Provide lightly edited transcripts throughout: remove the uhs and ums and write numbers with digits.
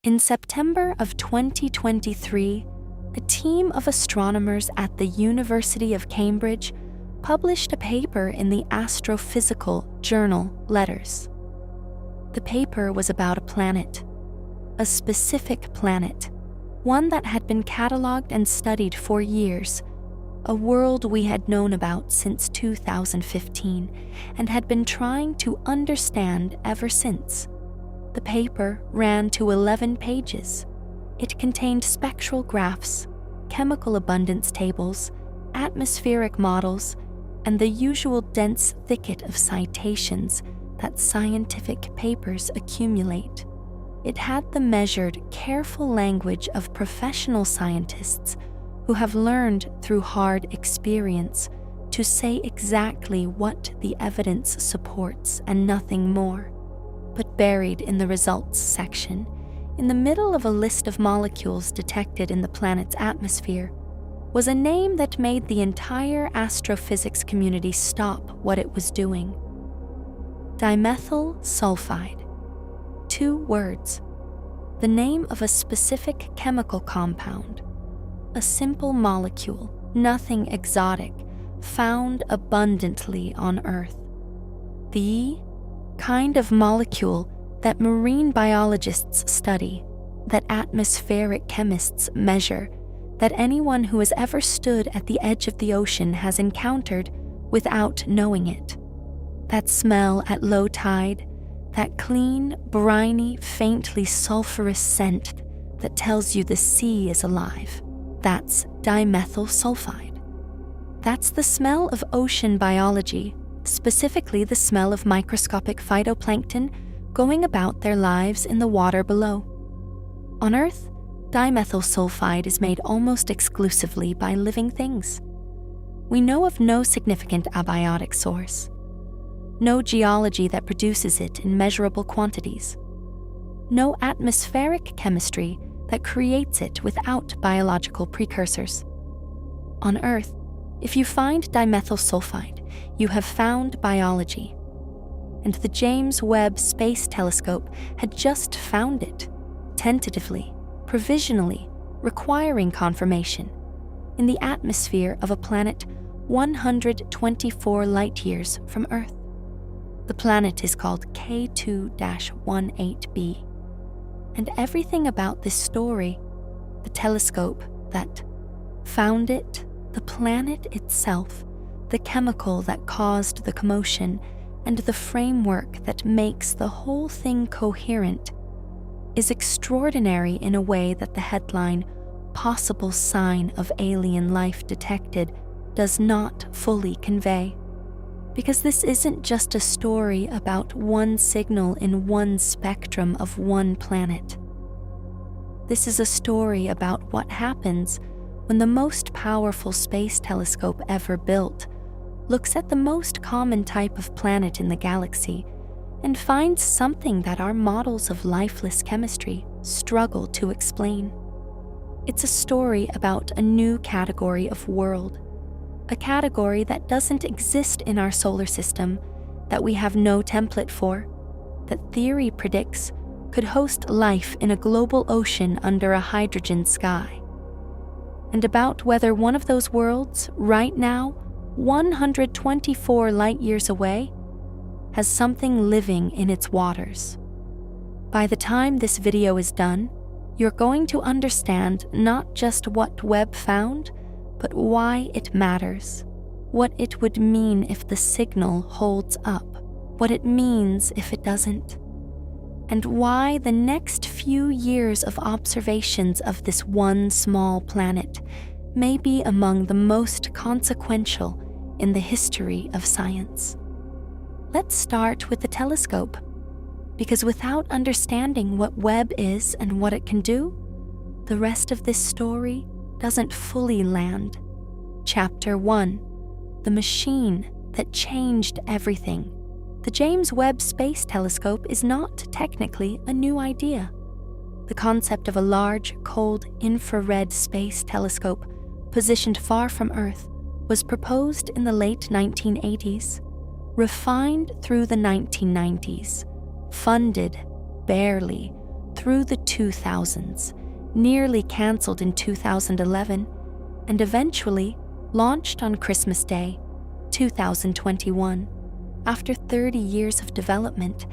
In September of 2023, a team of astronomers at the University of Cambridge published a paper in the astrophysical journal Letters. The paper was about a planet, a specific planet, one that had been cataloged and studied for years, a world we had known about since 2015 and had been trying to understand ever since. The paper ran to 11 pages. It contained spectral graphs, chemical abundance tables, atmospheric models, and the usual dense thicket of citations that scientific papers accumulate. It had the measured, careful language of professional scientists who have learned through hard experience to say exactly what the evidence supports and nothing more. But buried in the results section, in the middle of a list of molecules detected in the planet's atmosphere, was a name that made the entire astrophysics community stop what it was doing. Dimethyl sulfide. 2 words. The name of a specific chemical compound. A simple molecule, nothing exotic, found abundantly on Earth. The kind of molecule that marine biologists study, that atmospheric chemists measure, that anyone who has ever stood at the edge of the ocean has encountered without knowing it. That smell at low tide, that clean, briny, faintly sulfurous scent that tells you the sea is alive. That's dimethyl sulfide. That's the smell of ocean biology, specifically the smell of microscopic phytoplankton going about their lives in the water below. On Earth, dimethyl sulfide is made almost exclusively by living things. We know of no significant abiotic source, no geology that produces it in measurable quantities, no atmospheric chemistry that creates it without biological precursors. On Earth, if you find dimethyl sulfide, you have found biology. And the James Webb Space Telescope had just found it, tentatively, provisionally, requiring confirmation, in the atmosphere of a planet 124 light-years from Earth. The planet is called K2-18b. And everything about this story, the telescope that found it, the planet itself, the chemical that caused the commotion, and the framework that makes the whole thing coherent, is extraordinary in a way that the headline, "Possible Sign of Alien Life Detected," does not fully convey. Because this isn't just a story about one signal in one spectrum of one planet. This is a story about what happens when the most powerful space telescope ever built looks at the most common type of planet in the galaxy and finds something that our models of lifeless chemistry struggle to explain. It's a story about a new category of world, a category that doesn't exist in our solar system, that we have no template for, that theory predicts could host life in a global ocean under a hydrogen sky. And about whether one of those worlds, right now, 124 light-years away, has something living in its waters. By the time this video is done, you're going to understand not just what Webb found, but why it matters, what it would mean if the signal holds up, what it means if it doesn't, and why the next few years of observations of this one small planet may be among the most consequential in the history of science. Let's start with the telescope, because without understanding what Webb is and what it can do, the rest of this story doesn't fully land. Chapter 1: The Machine That Changed Everything. The James Webb Space Telescope is not technically a new idea. The concept of a large, cold, infrared space telescope positioned far from Earth was proposed in the late 1980s, refined through the 1990s, funded, barely, through the 2000s, nearly cancelled in 2011, and eventually launched on Christmas Day, 2021, after 30 years of development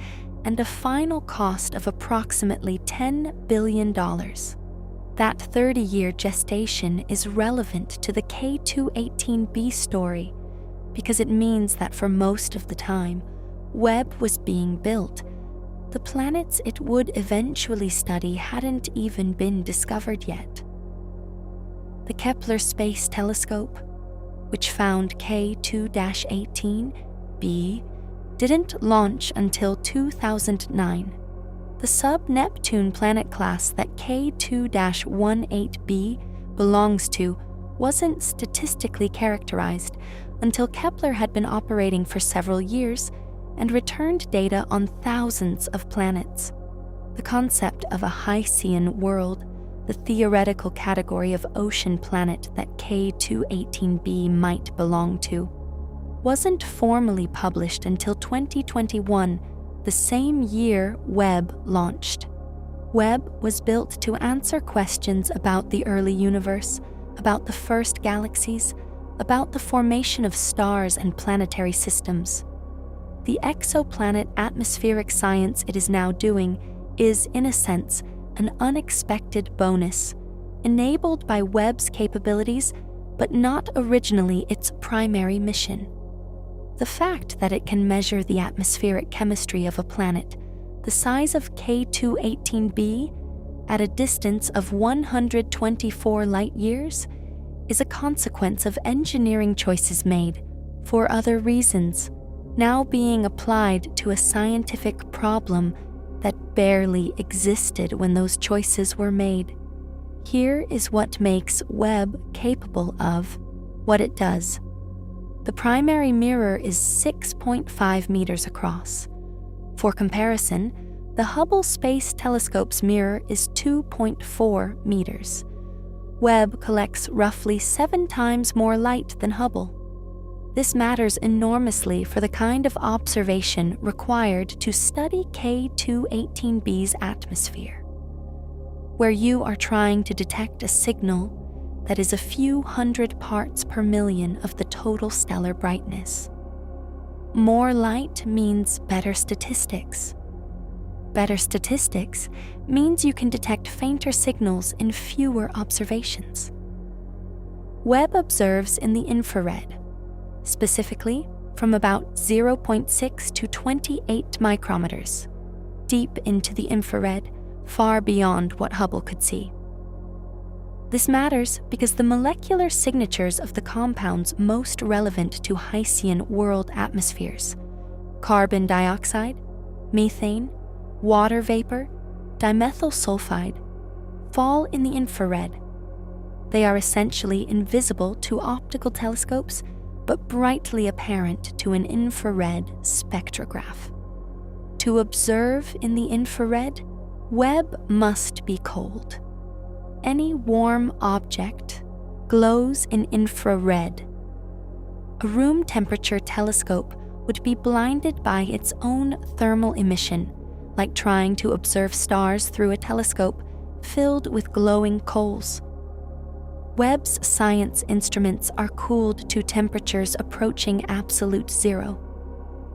and a final cost of approximately $10 billion. That 30-year gestation is relevant to the K2-18b story because it means that for most of the time Webb was being built, the planets it would eventually study hadn't even been discovered yet. The Kepler Space Telescope, which found K2-18b, didn't launch until 2009. The sub-Neptune planet class that K2-18b belongs to wasn't statistically characterized until Kepler had been operating for several years and returned data on thousands of planets. The concept of a Hycean world, the theoretical category of ocean planet that K2-18b might belong to, wasn't formally published until 2021, the same year Webb launched. Webb was built to answer questions about the early universe, about the first galaxies, about the formation of stars and planetary systems. The exoplanet atmospheric science it is now doing is, in a sense, an unexpected bonus, enabled by Webb's capabilities, but not originally its primary mission. The fact that it can measure the atmospheric chemistry of a planet the size of K2-18b at a distance of 124 light-years is a consequence of engineering choices made, for other reasons, now being applied to a scientific problem that barely existed when those choices were made. Here is what makes Webb capable of what it does. The primary mirror is 6.5 meters across. For comparison, the Hubble Space Telescope's mirror is 2.4 meters. Webb collects roughly 7 times more light than Hubble. This matters enormously for the kind of observation required to study K2-18b's atmosphere, where you are trying to detect a signal that is a few hundred parts per million of the total stellar brightness. More light means better statistics. Better statistics means you can detect fainter signals in fewer observations. Webb observes in the infrared, specifically from about 0.6 to 28 micrometers, deep into the infrared, far beyond what Hubble could see. This matters because the molecular signatures of the compounds most relevant to Hycean world atmospheres, carbon dioxide, methane, water vapor, dimethyl sulfide, fall in the infrared. They are essentially invisible to optical telescopes, but brightly apparent to an infrared spectrograph. To observe in the infrared, Webb must be cold. Any warm object glows in infrared. A room temperature telescope would be blinded by its own thermal emission, like trying to observe stars through a telescope filled with glowing coals. Webb's science instruments are cooled to temperatures approaching absolute zero.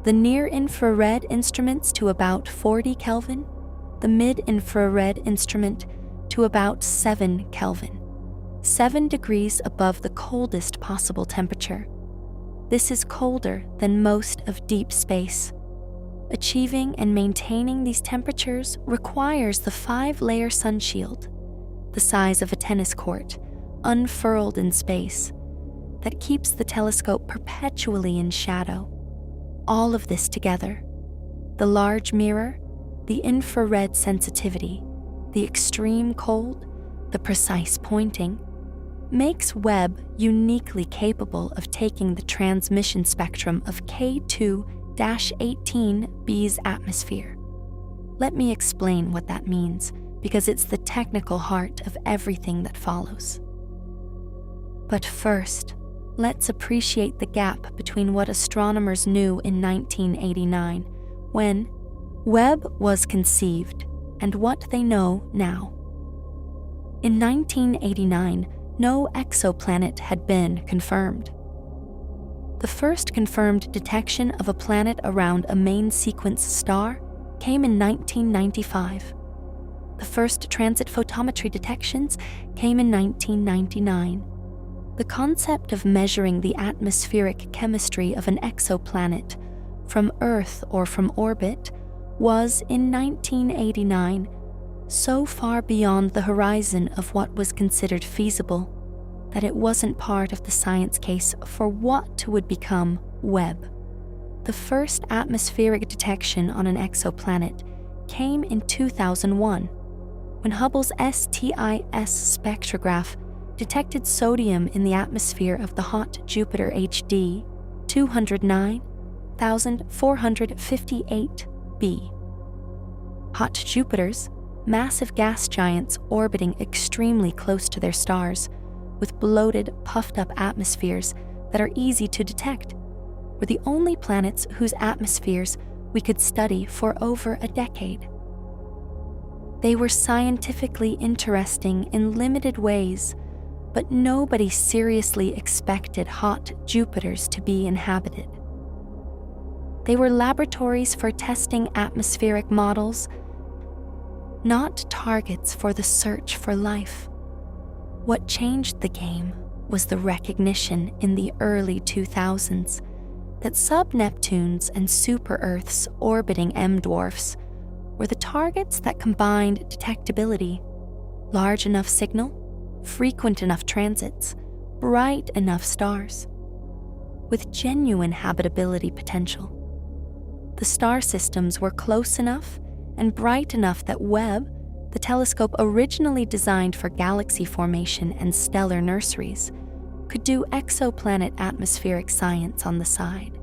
The near-infrared instruments to about 40 Kelvin, the mid-infrared instrument to about 7 Kelvin, 7 degrees above the coldest possible temperature. This is colder than most of deep space. Achieving and maintaining these temperatures requires the 5-layer sunshield, the size of a tennis court, unfurled in space, that keeps the telescope perpetually in shadow. All of this together, the large mirror, the infrared sensitivity, the extreme cold, the precise pointing, makes Webb uniquely capable of taking the transmission spectrum of K2-18b's atmosphere. Let me explain what that means, because it's the technical heart of everything that follows. But first, let's appreciate the gap between what astronomers knew in 1989, when Webb was conceived, and what they know now. In 1989, no exoplanet had been confirmed. The first confirmed detection of a planet around a main sequence star came in 1995. The first transit photometry detections came in 1999. The concept of measuring the atmospheric chemistry of an exoplanet from Earth or from orbit was, in 1989, so far beyond the horizon of what was considered feasible that it wasn't part of the science case for what would become Webb. The first atmospheric detection on an exoplanet came in 2001, when Hubble's STIS spectrograph detected sodium in the atmosphere of the hot Jupiter HD 209,458b. Hot Jupiters, massive gas giants orbiting extremely close to their stars, with bloated, puffed-up atmospheres that are easy to detect, were the only planets whose atmospheres we could study for over a decade. They were scientifically interesting in limited ways, but nobody seriously expected hot Jupiters to be inhabited. They were laboratories for testing atmospheric models, not targets for the search for life. What changed the game was the recognition in the early 2000s that sub-Neptunes and super-Earths orbiting M-dwarfs were the targets that combined detectability, large enough signal, frequent enough transits, bright enough stars, with genuine habitability potential. The star systems were close enough and bright enough that Webb, the telescope originally designed for galaxy formation and stellar nurseries, could do exoplanet atmospheric science on the side.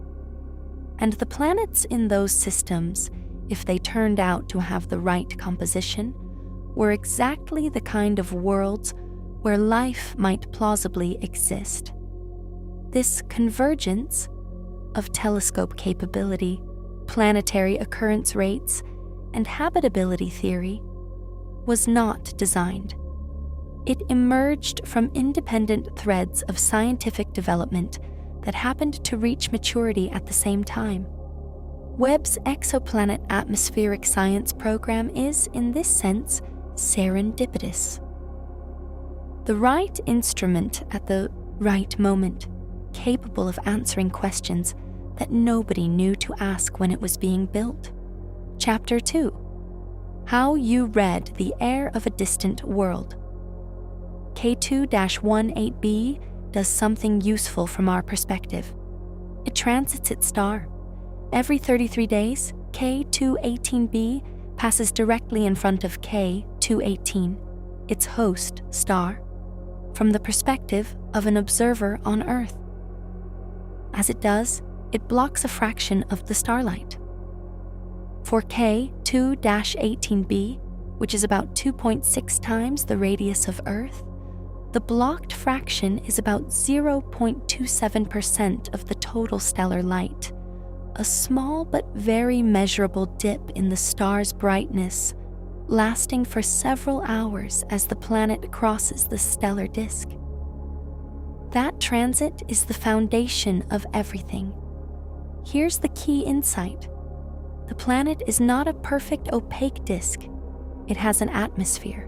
And the planets in those systems, if they turned out to have the right composition, were exactly the kind of worlds where life might plausibly exist. This convergence of telescope capability, planetary occurrence rates, and habitability theory was not designed. It emerged from independent threads of scientific development that happened to reach maturity at the same time. Webb's exoplanet atmospheric science program is, in this sense, serendipitous. The right instrument at the right moment, capable of answering questions that nobody knew to ask when it was being built. Chapter 2. How you read the air of a distant world. K2-18b does something useful from our perspective. It transits its star. Every 33 days, K218b passes directly in front of K218, its host star, from the perspective of an observer on Earth. As it does, it blocks a fraction of the starlight. For K2-18b, which is about 2.6 times the radius of Earth, the blocked fraction is about 0.27% of the total stellar light, a small but very measurable dip in the star's brightness, lasting for several hours as the planet crosses the stellar disk. That transit is the foundation of everything. Here's the key insight. The planet is not a perfect opaque disk. It has an atmosphere.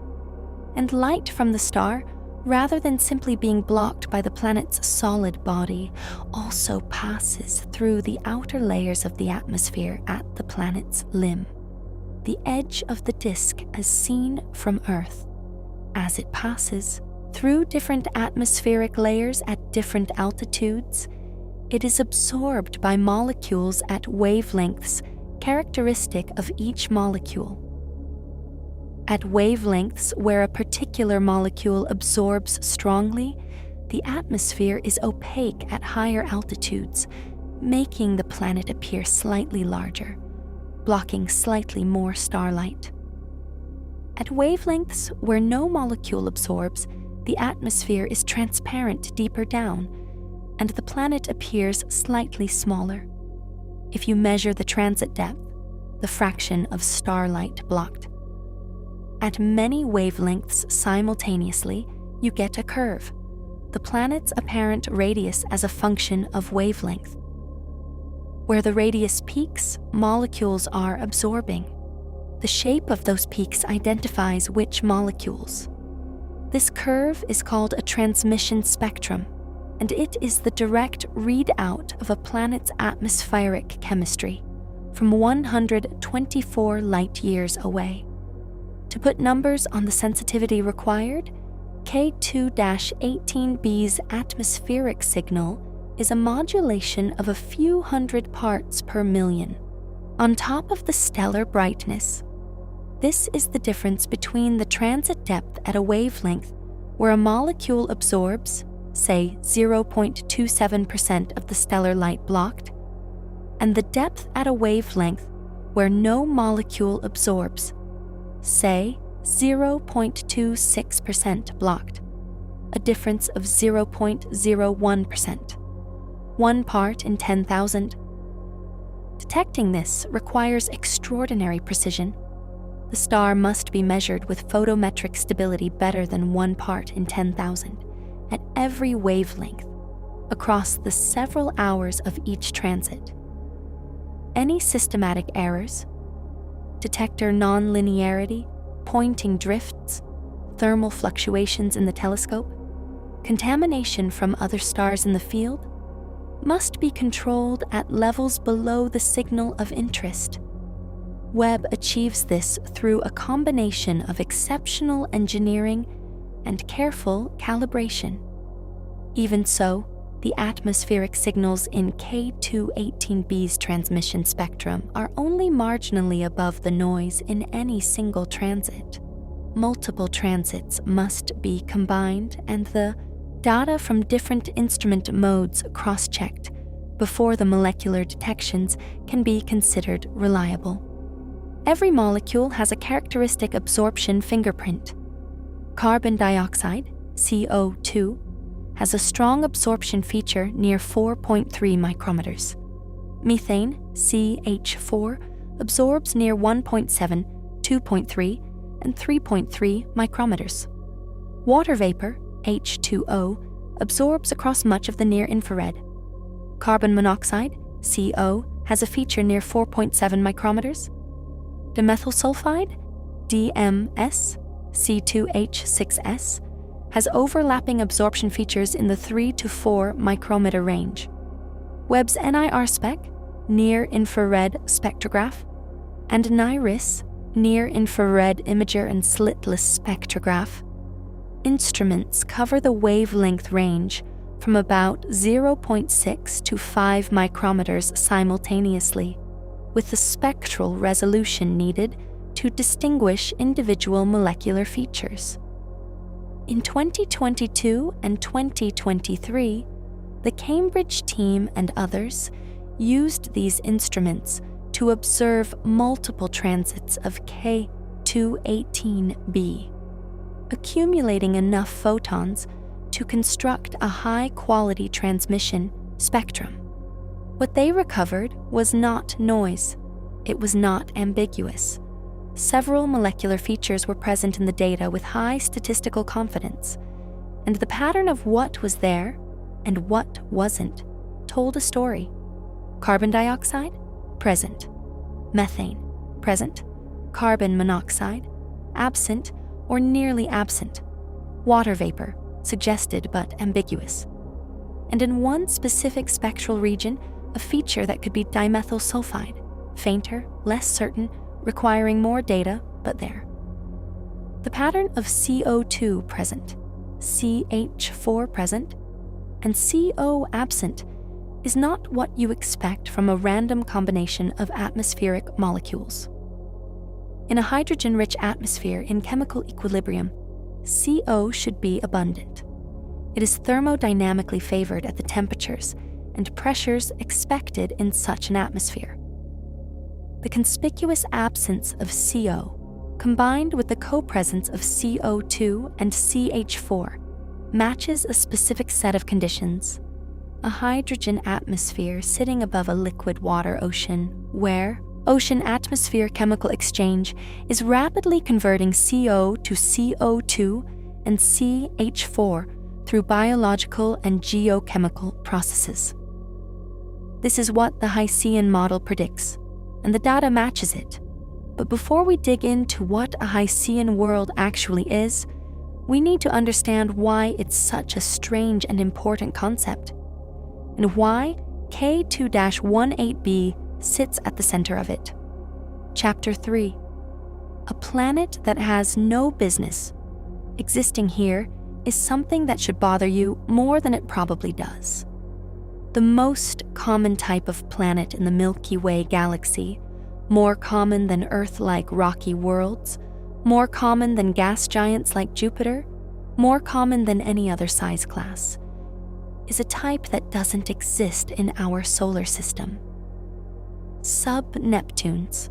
And light from the star, rather than simply being blocked by the planet's solid body, also passes through the outer layers of the atmosphere at the planet's limb, the edge of the disk as seen from Earth. As it passes through different atmospheric layers at different altitudes, it is absorbed by molecules at wavelengths characteristic of each molecule. At wavelengths where a particular molecule absorbs strongly, the atmosphere is opaque at higher altitudes, making the planet appear slightly larger, blocking slightly more starlight. At wavelengths where no molecule absorbs, the atmosphere is transparent deeper down, and the planet appears slightly smaller. If you measure the transit depth, the fraction of starlight blocked. At many wavelengths simultaneously, you get a curve, the planet's apparent radius as a function of wavelength. Where the radius peaks, molecules are absorbing. The shape of those peaks identifies which molecules. This curve is called a transmission spectrum, and it is the direct readout of a planet's atmospheric chemistry from 124 light-years away. To put numbers on the sensitivity required, K2-18b's atmospheric signal is a modulation of a few hundred parts per million. On top of the stellar brightness, this is the difference between the transit depth at a wavelength where a molecule absorbs, say 0.27% of the stellar light blocked, and the depth at a wavelength where no molecule absorbs, say 0.26% blocked, a difference of 0.01%, 1 part in 10,000. Detecting this requires extraordinary precision. The star must be measured with photometric stability better than 1 part in 10,000 at every wavelength across the several hours of each transit. Any systematic errors, detector nonlinearity, pointing drifts, thermal fluctuations in the telescope, contamination from other stars in the field, must be controlled at levels below the signal of interest. Webb achieves this through a combination of exceptional engineering and careful calibration. Even so, the atmospheric signals in K2-18b's transmission spectrum are only marginally above the noise in any single transit. Multiple transits must be combined and the data from different instrument modes cross-checked before the molecular detections can be considered reliable. Every molecule has a characteristic absorption fingerprint. Carbon dioxide, CO2, has a strong absorption feature near 4.3 micrometers. Methane, CH4, absorbs near 1.7, 2.3, and 3.3 micrometers. Water vapor, H2O, absorbs across much of the near-infrared. Carbon monoxide, CO, has a feature near 4.7 micrometers. Dimethyl sulfide, DMS, C2H6S, has overlapping absorption features in the 3 to 4 micrometer range. Webb's NIR spec, near-infrared spectrograph, and NIRIS, near-infrared imager and slitless spectrograph, instruments cover the wavelength range from about 0.6 to 5 micrometers simultaneously, with the spectral resolution needed to distinguish individual molecular features. In 2022 and 2023, the Cambridge team and others used these instruments to observe multiple transits of K2-18b, accumulating enough photons to construct a high-quality transmission spectrum. What they recovered was not noise. It was not ambiguous. Several molecular features were present in the data with high statistical confidence, and the pattern of what was there and what wasn't told a story. Carbon dioxide, present. Methane, present. Carbon monoxide, absent or nearly absent. Water vapor, suggested but ambiguous. And in one specific spectral region, a feature that could be dimethyl sulfide, fainter, less certain, requiring more data, but there. The pattern of CO2 present, CH4 present, and CO absent is not what you expect from a random combination of atmospheric molecules. In a hydrogen-rich atmosphere in chemical equilibrium, CO should be abundant. It is thermodynamically favored at the temperatures and pressures expected in such an atmosphere. The conspicuous absence of CO, combined with the co-presence of CO2 and CH4, matches a specific set of conditions: a hydrogen atmosphere sitting above a liquid water ocean where, Ocean-atmosphere chemical exchange is rapidly converting CO to CO2 and CH4 through biological and geochemical processes. This is what the Hycean model predicts, and the data matches it. But before we dig into what a Hycean world actually is, we need to understand why it's such a strange and important concept, and why K2-18b sits at the center of it. Chapter 3. A planet that has no business existing here is something that should bother you more than it probably does. The most common type of planet in the Milky Way galaxy, more common than Earth-like rocky worlds, more common than gas giants like Jupiter, more common than any other size class, is a type that doesn't exist in our solar system. Sub-Neptunes.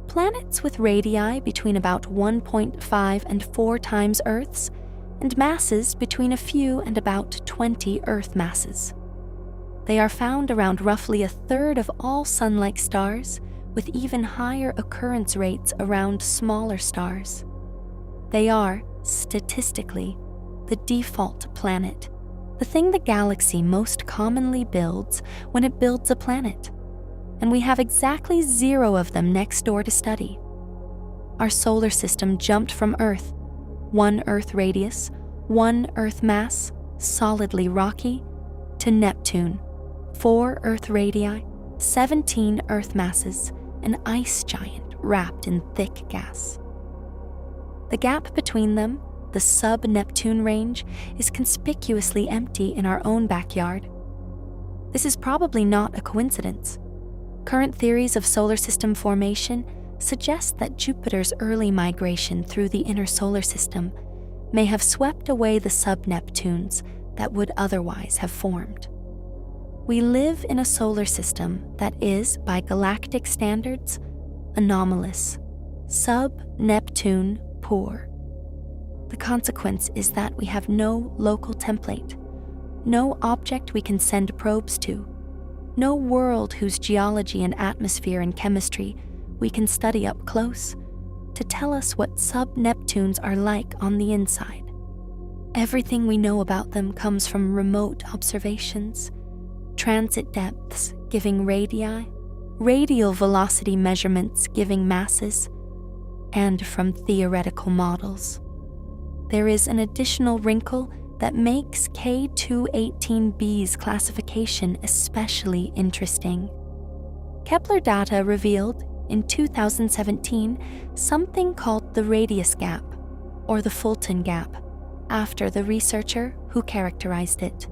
Planets with radii between about 1.5 and 4 times Earth's, and masses between a few and about 20 Earth masses. They are found around roughly a third of all Sun-like stars, with even higher occurrence rates around smaller stars. They are, statistically, the default planet, the thing the galaxy most commonly builds when it builds a planet, and we have exactly 0 of them next door to study. Our solar system jumped from Earth, 1 Earth radius, 1 Earth mass, solidly rocky, to Neptune, 4 Earth radii, 17 Earth masses, an ice giant wrapped in thick gas. The gap between them, the sub-Neptune range, is conspicuously empty in our own backyard. This is probably not a coincidence. Current theories of solar system formation suggest that Jupiter's early migration through the inner solar system may have swept away the sub-Neptunes that would otherwise have formed. We live in a solar system that is, by galactic standards, anomalous, sub-Neptune poor. The consequence is that we have no local template, no object we can send probes to, no world whose geology and atmosphere and chemistry we can study up close to tell us what sub-Neptunes are like on the inside. Everything we know about them comes from remote observations, transit depths giving radii, radial velocity measurements giving masses, and from theoretical models. There is an additional wrinkle that makes K2-18b's classification especially interesting. Kepler data revealed in 2017 something called the radius gap, or the Fulton gap, after the researcher who characterized it.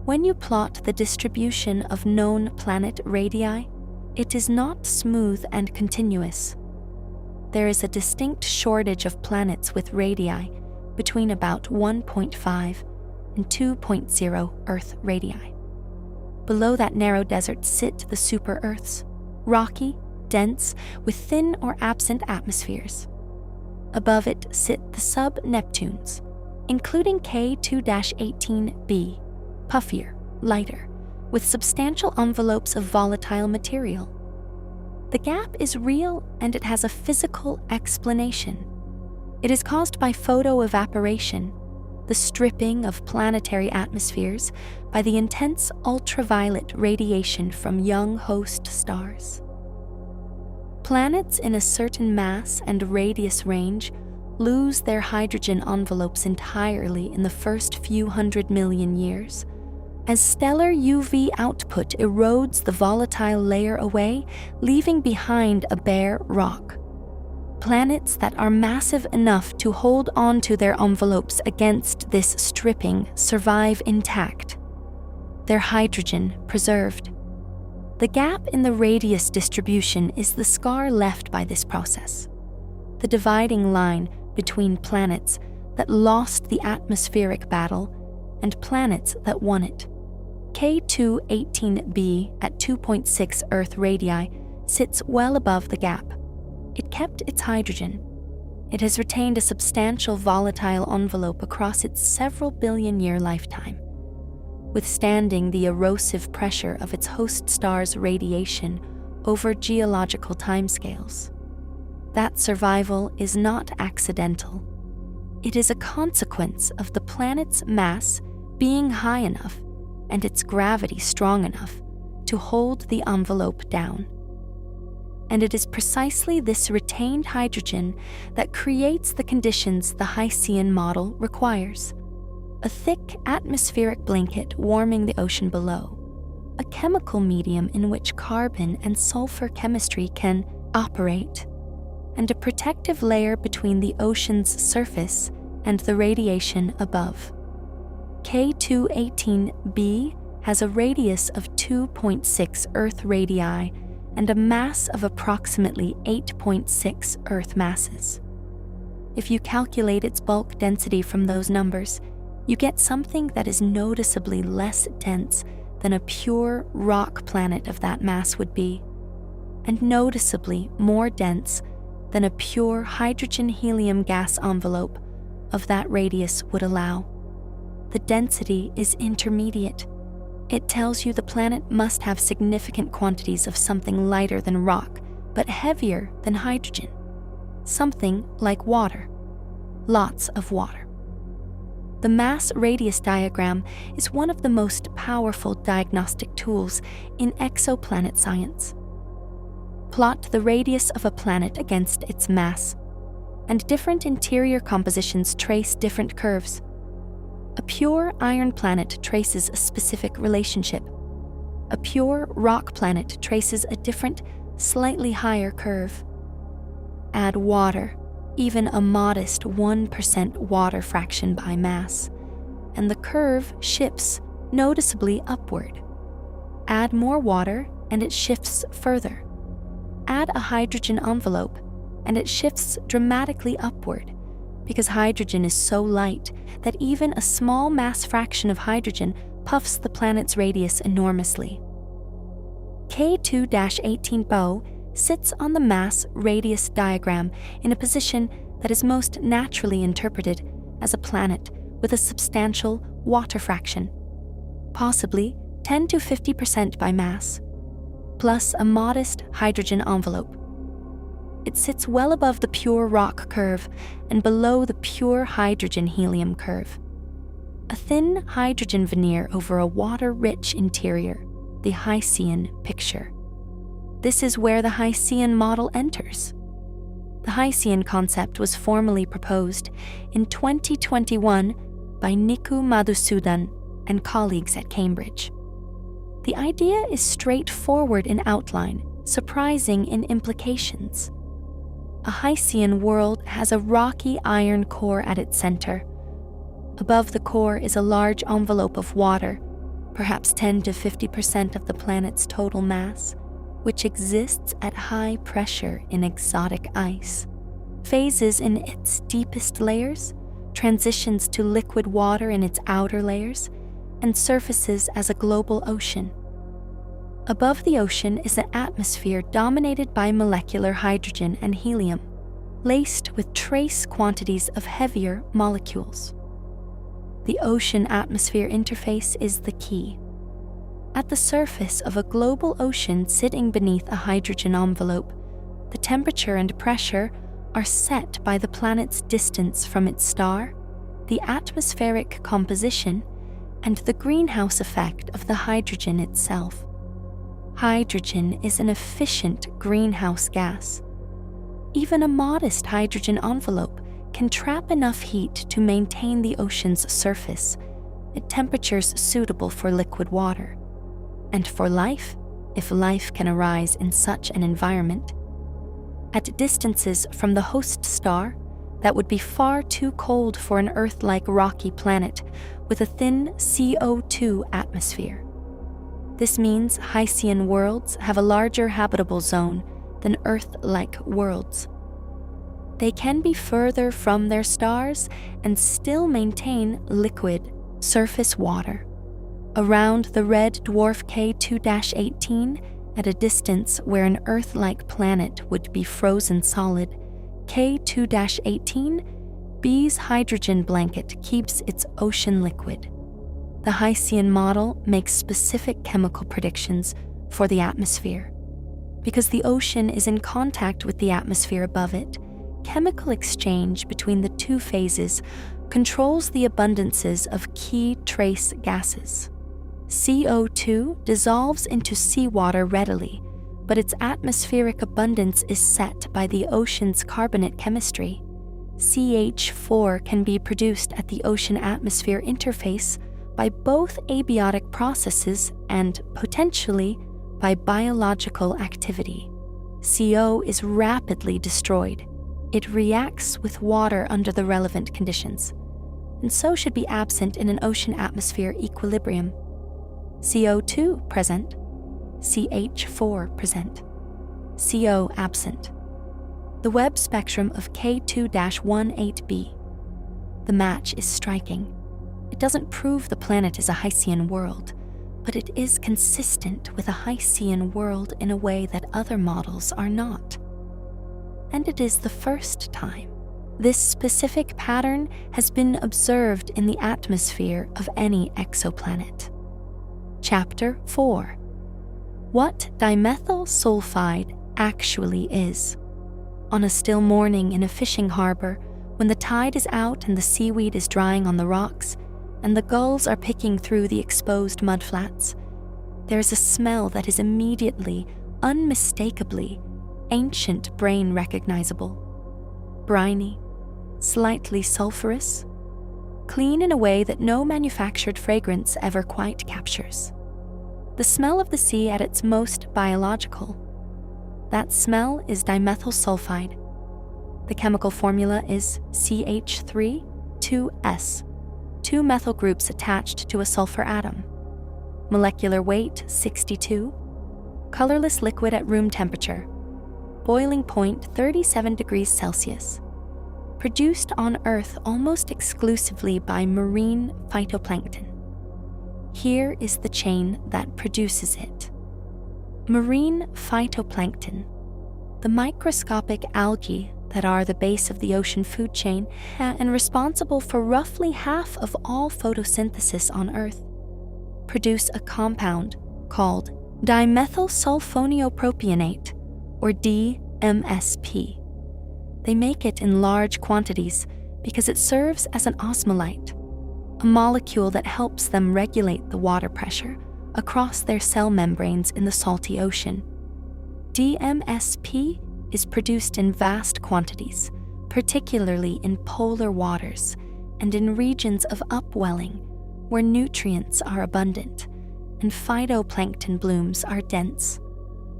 When you plot the distribution of known planet radii, it is not smooth and continuous. There is a distinct shortage of planets with radii between about 1.5 and 2.0 Earth radii. Below that narrow desert sit the super-Earths, rocky, dense, with thin or absent atmospheres. Above it sit the sub-Neptunes, including K2-18b, puffier, lighter, with substantial envelopes of volatile material. The gap is real and it has a physical explanation. It is caused by photoevaporation, the stripping of planetary atmospheres by the intense ultraviolet radiation from young host stars. Planets in a certain mass and radius range lose their hydrogen envelopes entirely in the first few 100 million years, as stellar UV output erodes the volatile layer away, leaving behind a bare rock. Planets that are massive enough to hold on to their envelopes against this stripping survive intact, their hydrogen preserved. The gap in the radius distribution is the scar left by this process, the dividing line between planets that lost the atmospheric battle and planets that won it. K2-18b at 2.6 Earth radii sits well above the gap. It kept its hydrogen. It has retained a substantial volatile envelope across its several billion-year lifetime, withstanding the erosive pressure of its host star's radiation over geological timescales. That survival is not accidental. It is a consequence of the planet's mass being high enough and its gravity strong enough to hold the envelope down. And it is precisely this retained hydrogen that creates the conditions the Heysian model requires: a thick atmospheric blanket warming the ocean below, a chemical medium in which carbon and sulfur chemistry can operate, and a protective layer between the ocean's surface and the radiation above. K2-18b has a radius of 2.6 Earth radii and a mass of approximately 8.6 Earth masses. If you calculate its bulk density from those numbers, you get something that is noticeably less dense than a pure rock planet of that mass would be, and noticeably more dense than a pure hydrogen-helium gas envelope of that radius would allow. The density is intermediate. It tells you the planet must have significant quantities of something lighter than rock, but heavier than hydrogen. Something like water. Lots of water. The mass radius diagram is one of the most powerful diagnostic tools in exoplanet science. Plot the radius of a planet against its mass, and different interior compositions trace different curves. A pure iron planet traces a specific relationship. A pure rock planet traces a different, slightly higher curve. Add water, even a modest 1% water fraction by mass, and the curve shifts noticeably upward. Add more water, and it shifts further. Add a hydrogen envelope, and it shifts dramatically upward, because hydrogen is so light that even a small mass fraction of hydrogen puffs the planet's radius enormously. K2-18b sits on the mass radius diagram in a position that is most naturally interpreted as a planet with a substantial water fraction, possibly 10 to 50% by mass, plus a modest hydrogen envelope. It sits well above the pure rock curve and below the pure hydrogen-helium curve. A thin hydrogen veneer over a water-rich interior, the Heysian picture. This is where the Heysian model enters. The Heysian concept was formally proposed in 2021 by Niku Madhusudan and colleagues at Cambridge. The idea is straightforward in outline, surprising in implications. A Heysian world has a rocky iron core at its center. Above the core is a large envelope of water, perhaps 10 to 50% of the planet's total mass, which exists at high pressure in exotic ice, phases in its deepest layers, transitions to liquid water in its outer layers, and surfaces as a global ocean. Above the ocean is an atmosphere dominated by molecular hydrogen and helium, laced with trace quantities of heavier molecules. The ocean-atmosphere interface is the key. At the surface of a global ocean sitting beneath a hydrogen envelope, the temperature and pressure are set by the planet's distance from its star, the atmospheric composition, and the greenhouse effect of the hydrogen itself. Hydrogen is an efficient greenhouse gas. Even a modest hydrogen envelope can trap enough heat to maintain the ocean's surface at temperatures suitable for liquid water. And for life, if life can arise in such an environment. At distances from the host star that would be far too cold for an Earth-like rocky planet with a thin CO2 atmosphere. This means Heysian worlds have a larger habitable zone than Earth-like worlds. They can be further from their stars and still maintain liquid surface water. Around the red dwarf K2-18, at a distance where an Earth-like planet would be frozen solid, K2-18b's hydrogen blanket keeps its ocean liquid. The Heysian model makes specific chemical predictions for the atmosphere. Because the ocean is in contact with the atmosphere above it, chemical exchange between the two phases controls the abundances of key trace gases. CO2 dissolves into seawater readily, but its atmospheric abundance is set by the ocean's carbonate chemistry. CH4 can be produced at the ocean-atmosphere interface by both abiotic processes and, potentially, by biological activity. CO is rapidly destroyed. It reacts with water under the relevant conditions, and so should be absent in an ocean-atmosphere equilibrium. CO2 present, CH4 present, CO absent. The Webb spectrum of K2-18b. The match is striking. It doesn't prove the planet is a Hycean world, but it is consistent with a Hycean world in a way that other models are not. And it is the first time this specific pattern has been observed in the atmosphere of any exoplanet. Chapter 4. What dimethyl sulfide actually is. On a still morning in a fishing harbor, when the tide is out and the seaweed is drying on the rocks, and the gulls are picking through the exposed mudflats, there is a smell that is immediately, unmistakably, ancient brain recognizable. Briny, slightly sulfurous, clean in a way that no manufactured fragrance ever quite captures. The smell of the sea at its most biological. That smell is dimethyl sulfide. The chemical formula is CH3-2S, two methyl groups attached to a sulfur atom. Molecular weight 62. Colorless liquid at room temperature. Boiling point 37 degrees Celsius. Produced on Earth almost exclusively by marine phytoplankton. Here is the chain that produces it. Marine phytoplankton, the microscopic algae that are the base of the ocean food chain and responsible for roughly half of all photosynthesis on Earth, produce a compound called dimethylsulfonopropionate, or DMSP. They make it in large quantities because it serves as an osmolyte, a molecule that helps them regulate the water pressure across their cell membranes in the salty ocean. DMSP is produced in vast quantities, particularly in polar waters and in regions of upwelling where nutrients are abundant and phytoplankton blooms are dense.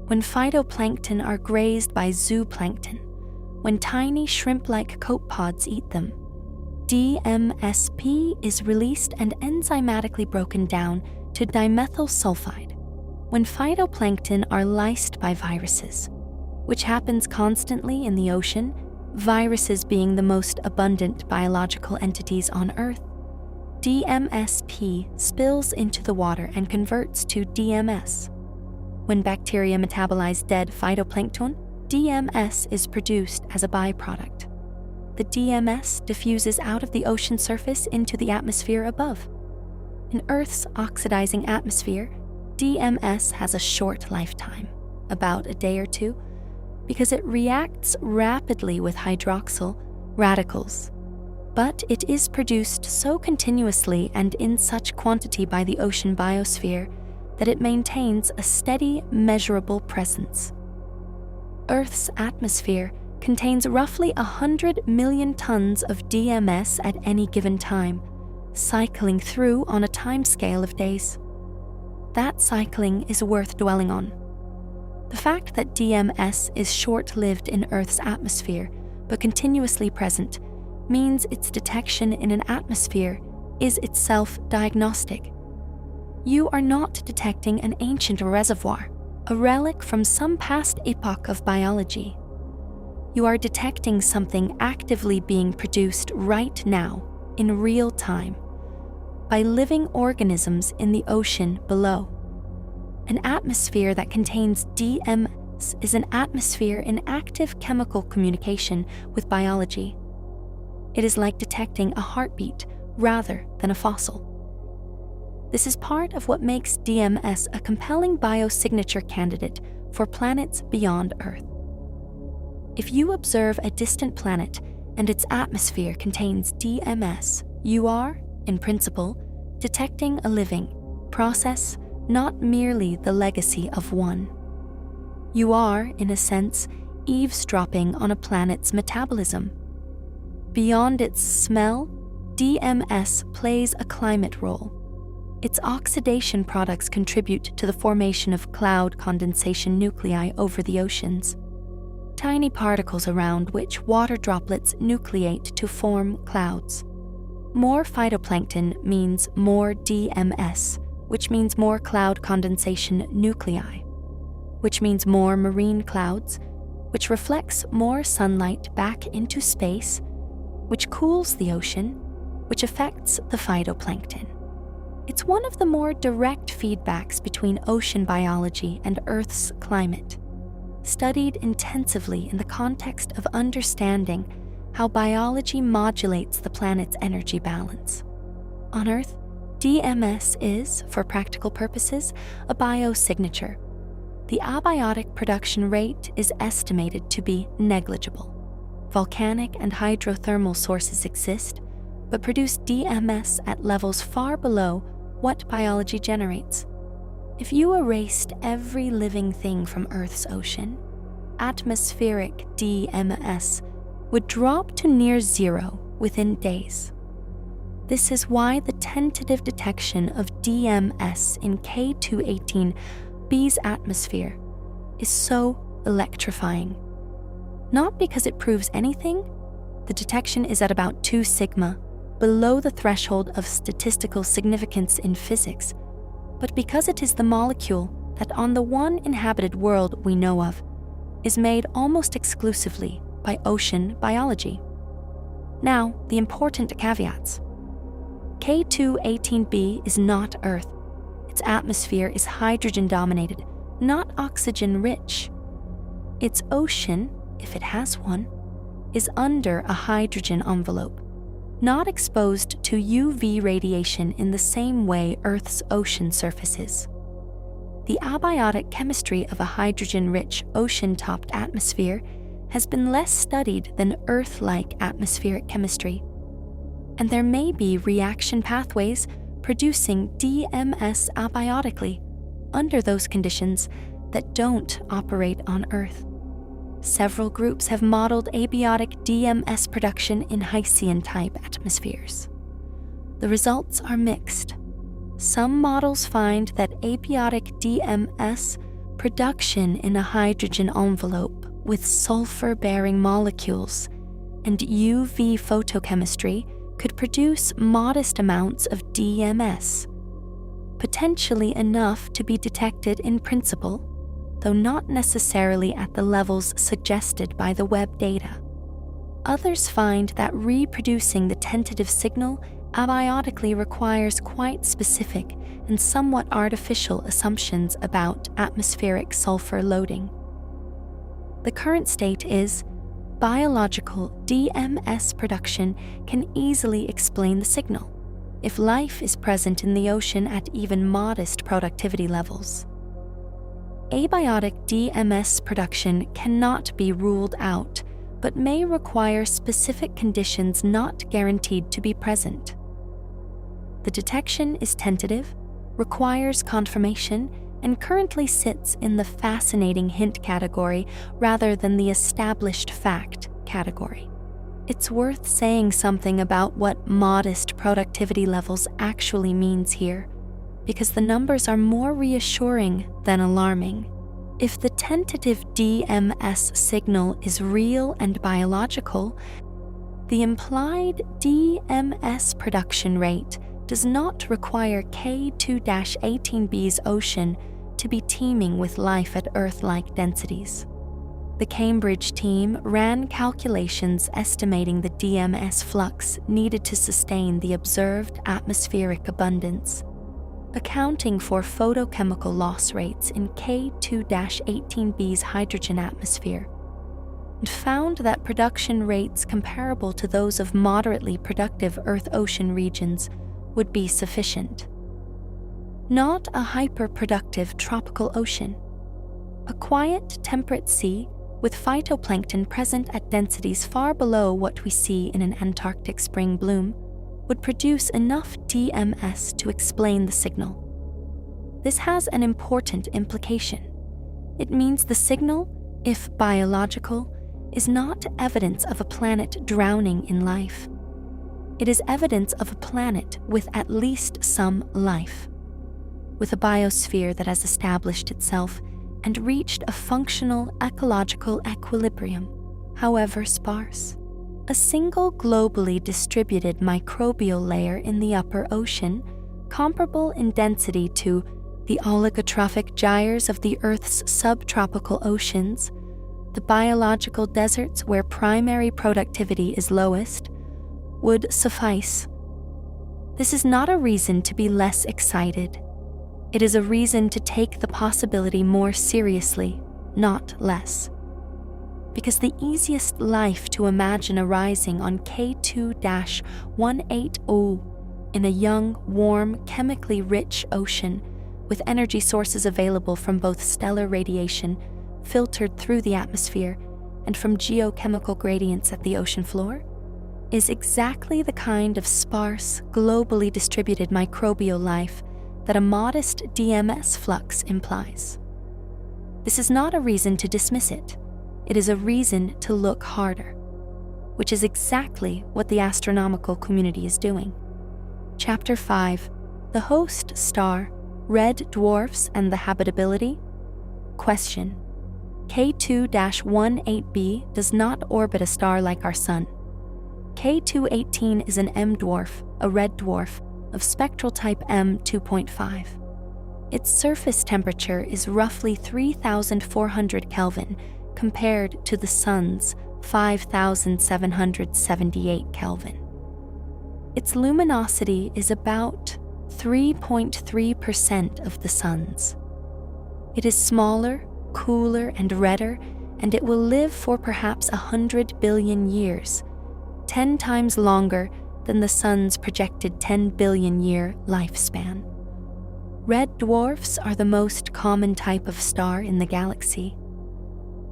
When phytoplankton are grazed by zooplankton, when tiny shrimp-like copepods eat them, DMSP is released and enzymatically broken down to dimethyl sulfide. When phytoplankton are lysed by viruses, which happens constantly in the ocean, viruses being the most abundant biological entities on Earth, DMSP spills into the water and converts to DMS. When bacteria metabolize dead phytoplankton, DMS is produced as a byproduct. The DMS diffuses out of the ocean surface into the atmosphere above. In Earth's oxidizing atmosphere, DMS has a short lifetime, about a day or two, because it reacts rapidly with hydroxyl radicals. But it is produced so continuously and in such quantity by the ocean biosphere that it maintains a steady, measurable presence. Earth's atmosphere contains roughly 100 million tons of DMS at any given time, cycling through on a timescale of days. That cycling is worth dwelling on. The fact that DMS is short-lived in Earth's atmosphere, but continuously present, means its detection in an atmosphere is itself diagnostic. You are not detecting an ancient reservoir, a relic from some past epoch of biology. You are detecting something actively being produced right now, in real time, by living organisms in the ocean below. An atmosphere that contains DMS is an atmosphere in active chemical communication with biology. It is like detecting a heartbeat rather than a fossil. This is part of what makes DMS a compelling biosignature candidate for planets beyond Earth. If you observe a distant planet and its atmosphere contains DMS, you are, in principle, detecting a living process, not merely the legacy of one. You are, in a sense, eavesdropping on a planet's metabolism. Beyond its smell, DMS plays a climate role. Its oxidation products contribute to the formation of cloud condensation nuclei over the oceans, tiny particles around which water droplets nucleate to form clouds. More phytoplankton means more DMS, which means more cloud condensation nuclei, which means more marine clouds, which reflects more sunlight back into space, which cools the ocean, which affects the phytoplankton. It's one of the more direct feedbacks between ocean biology and Earth's climate, studied intensively in the context of understanding how biology modulates the planet's energy balance. On Earth, DMS is, for practical purposes, a biosignature. The abiotic production rate is estimated to be negligible. Volcanic and hydrothermal sources exist, but produce DMS at levels far below what biology generates. If you erased every living thing from Earth's ocean, atmospheric DMS would drop to near zero within days. This is why the tentative detection of DMS in K218b's atmosphere is so electrifying. Not because it proves anything, the detection is at about 2 sigma, below the threshold of statistical significance in physics, but because it is the molecule that on the one inhabited world we know of is made almost exclusively by ocean biology. Now, the important caveats. K218b is not Earth. Its atmosphere is hydrogen-dominated, not oxygen-rich. Its ocean, if it has one, is under a hydrogen envelope, not exposed to UV radiation in the same way Earth's ocean surface is. The abiotic chemistry of a hydrogen-rich ocean-topped atmosphere has been less studied than Earth-like atmospheric chemistry, and there may be reaction pathways producing DMS abiotically under those conditions that don't operate on Earth. Several groups have modeled abiotic DMS production in Hycean-type atmospheres. The results are mixed. Some models find that abiotic DMS production in a hydrogen envelope with sulfur-bearing molecules and UV photochemistry could produce modest amounts of DMS, potentially enough to be detected in principle, though not necessarily at the levels suggested by the Webb data. Others find that reproducing the tentative signal abiotically requires quite specific and somewhat artificial assumptions about atmospheric sulfur loading. The current state is biological DMS production can easily explain the signal if life is present in the ocean at even modest productivity levels. Abiotic DMS production cannot be ruled out, but may require specific conditions not guaranteed to be present. The detection is tentative, requires confirmation, and currently sits in the fascinating hint category rather than the established fact category. It's worth saying something about what modest productivity levels actually means here, because the numbers are more reassuring than alarming. If the tentative DMS signal is real and biological, the implied DMS production rate does not require K2-18b's ocean to be teeming with life at Earth-like densities. The Cambridge team ran calculations estimating the DMS flux needed to sustain the observed atmospheric abundance, accounting for photochemical loss rates in K2-18b's hydrogen atmosphere, and found that production rates comparable to those of moderately productive Earth-ocean regions would be sufficient. Not a hyperproductive tropical ocean, A quiet, temperate sea with phytoplankton present at densities far below what we see in an Antarctic spring bloom would produce enough DMS to explain the signal. This has an important implication. It means the signal, if biological, is not evidence of a planet drowning in life. It is evidence of a planet with at least some life, with a biosphere that has established itself and reached a functional ecological equilibrium, however sparse. A single globally distributed microbial layer in the upper ocean, comparable in density to the oligotrophic gyres of the Earth's subtropical oceans, the biological deserts where primary productivity is lowest, would suffice. This is not a reason to be less excited. It is a reason to take the possibility more seriously, not less. Because the easiest life to imagine arising on K2-180 in a young, warm, chemically rich ocean with energy sources available from both stellar radiation filtered through the atmosphere and from geochemical gradients at the ocean floor is exactly the kind of sparse, globally distributed microbial life that a modest DMS flux implies. This is not a reason to dismiss it. It is a reason to look harder, which is exactly what the astronomical community is doing. Chapter 5, The Host Star, Red Dwarfs and the Habitability? Question. K2-18b does not orbit a star like our Sun. K2-18 is an M dwarf, a red dwarf, of spectral type M2.5. Its surface temperature is roughly 3,400 Kelvin compared to the Sun's 5,778 Kelvin. Its luminosity is about 3.3% of the Sun's. It is smaller, cooler, and redder, and it will live for perhaps 100 billion years, 10 times longer than the Sun's projected 10 billion year lifespan. Red dwarfs are the most common type of star in the galaxy.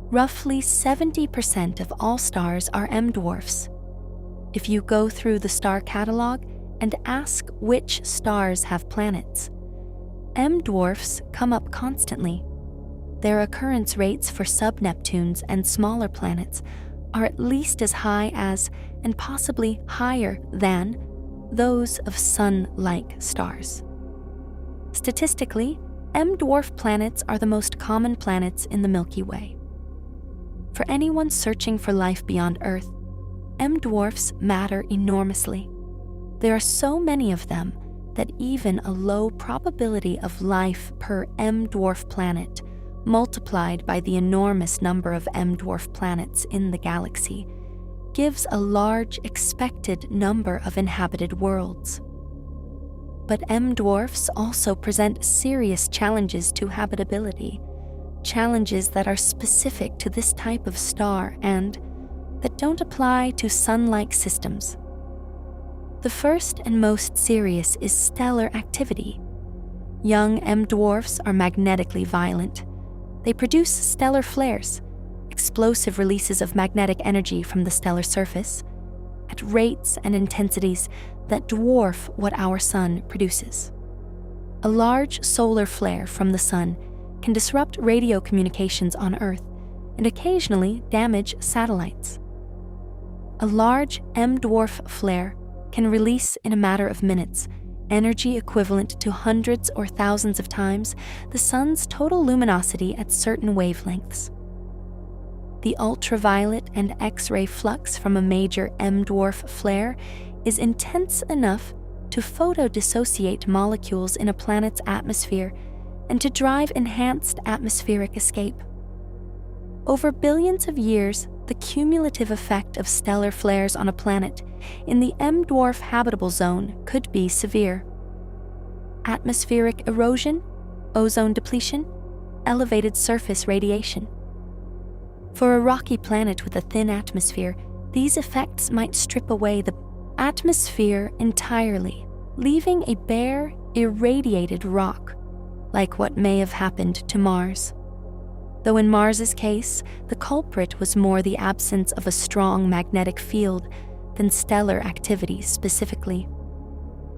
Roughly 70% of all stars are M dwarfs. If you go through the star catalog and ask which stars have planets, M dwarfs come up constantly. Their occurrence rates for sub-Neptunes and smaller planets are at least as high as, and possibly higher than, those of Sun-like stars. Statistically, M-dwarf planets are the most common planets in the Milky Way. For anyone searching for life beyond Earth, M-dwarfs matter enormously. There are so many of them that even a low probability of life per M-dwarf planet, multiplied by the enormous number of M-dwarf planets in the galaxy, gives a large expected number of inhabited worlds. But M-dwarfs also present serious challenges to habitability, challenges that are specific to this type of star and that don't apply to Sun-like systems. The first and most serious is stellar activity. Young M-dwarfs are magnetically violent. They produce stellar flares, explosive releases of magnetic energy from the stellar surface, at rates and intensities that dwarf what our Sun produces. A large solar flare from the Sun can disrupt radio communications on Earth and occasionally damage satellites. A large M-dwarf flare can release in a matter of minutes energy equivalent to hundreds or thousands of times the Sun's total luminosity at certain wavelengths. The ultraviolet and X-ray flux from a major M-dwarf flare is intense enough to photodissociate molecules in a planet's atmosphere and to drive enhanced atmospheric escape. Over billions of years, the cumulative effect of stellar flares on a planet in the M-dwarf habitable zone could be severe. Atmospheric erosion, ozone depletion, elevated surface radiation. For a rocky planet with a thin atmosphere, these effects might strip away the atmosphere entirely, leaving a bare, irradiated rock, like what may have happened to Mars. though in Mars's case, the culprit was more the absence of a strong magnetic field than stellar activity specifically.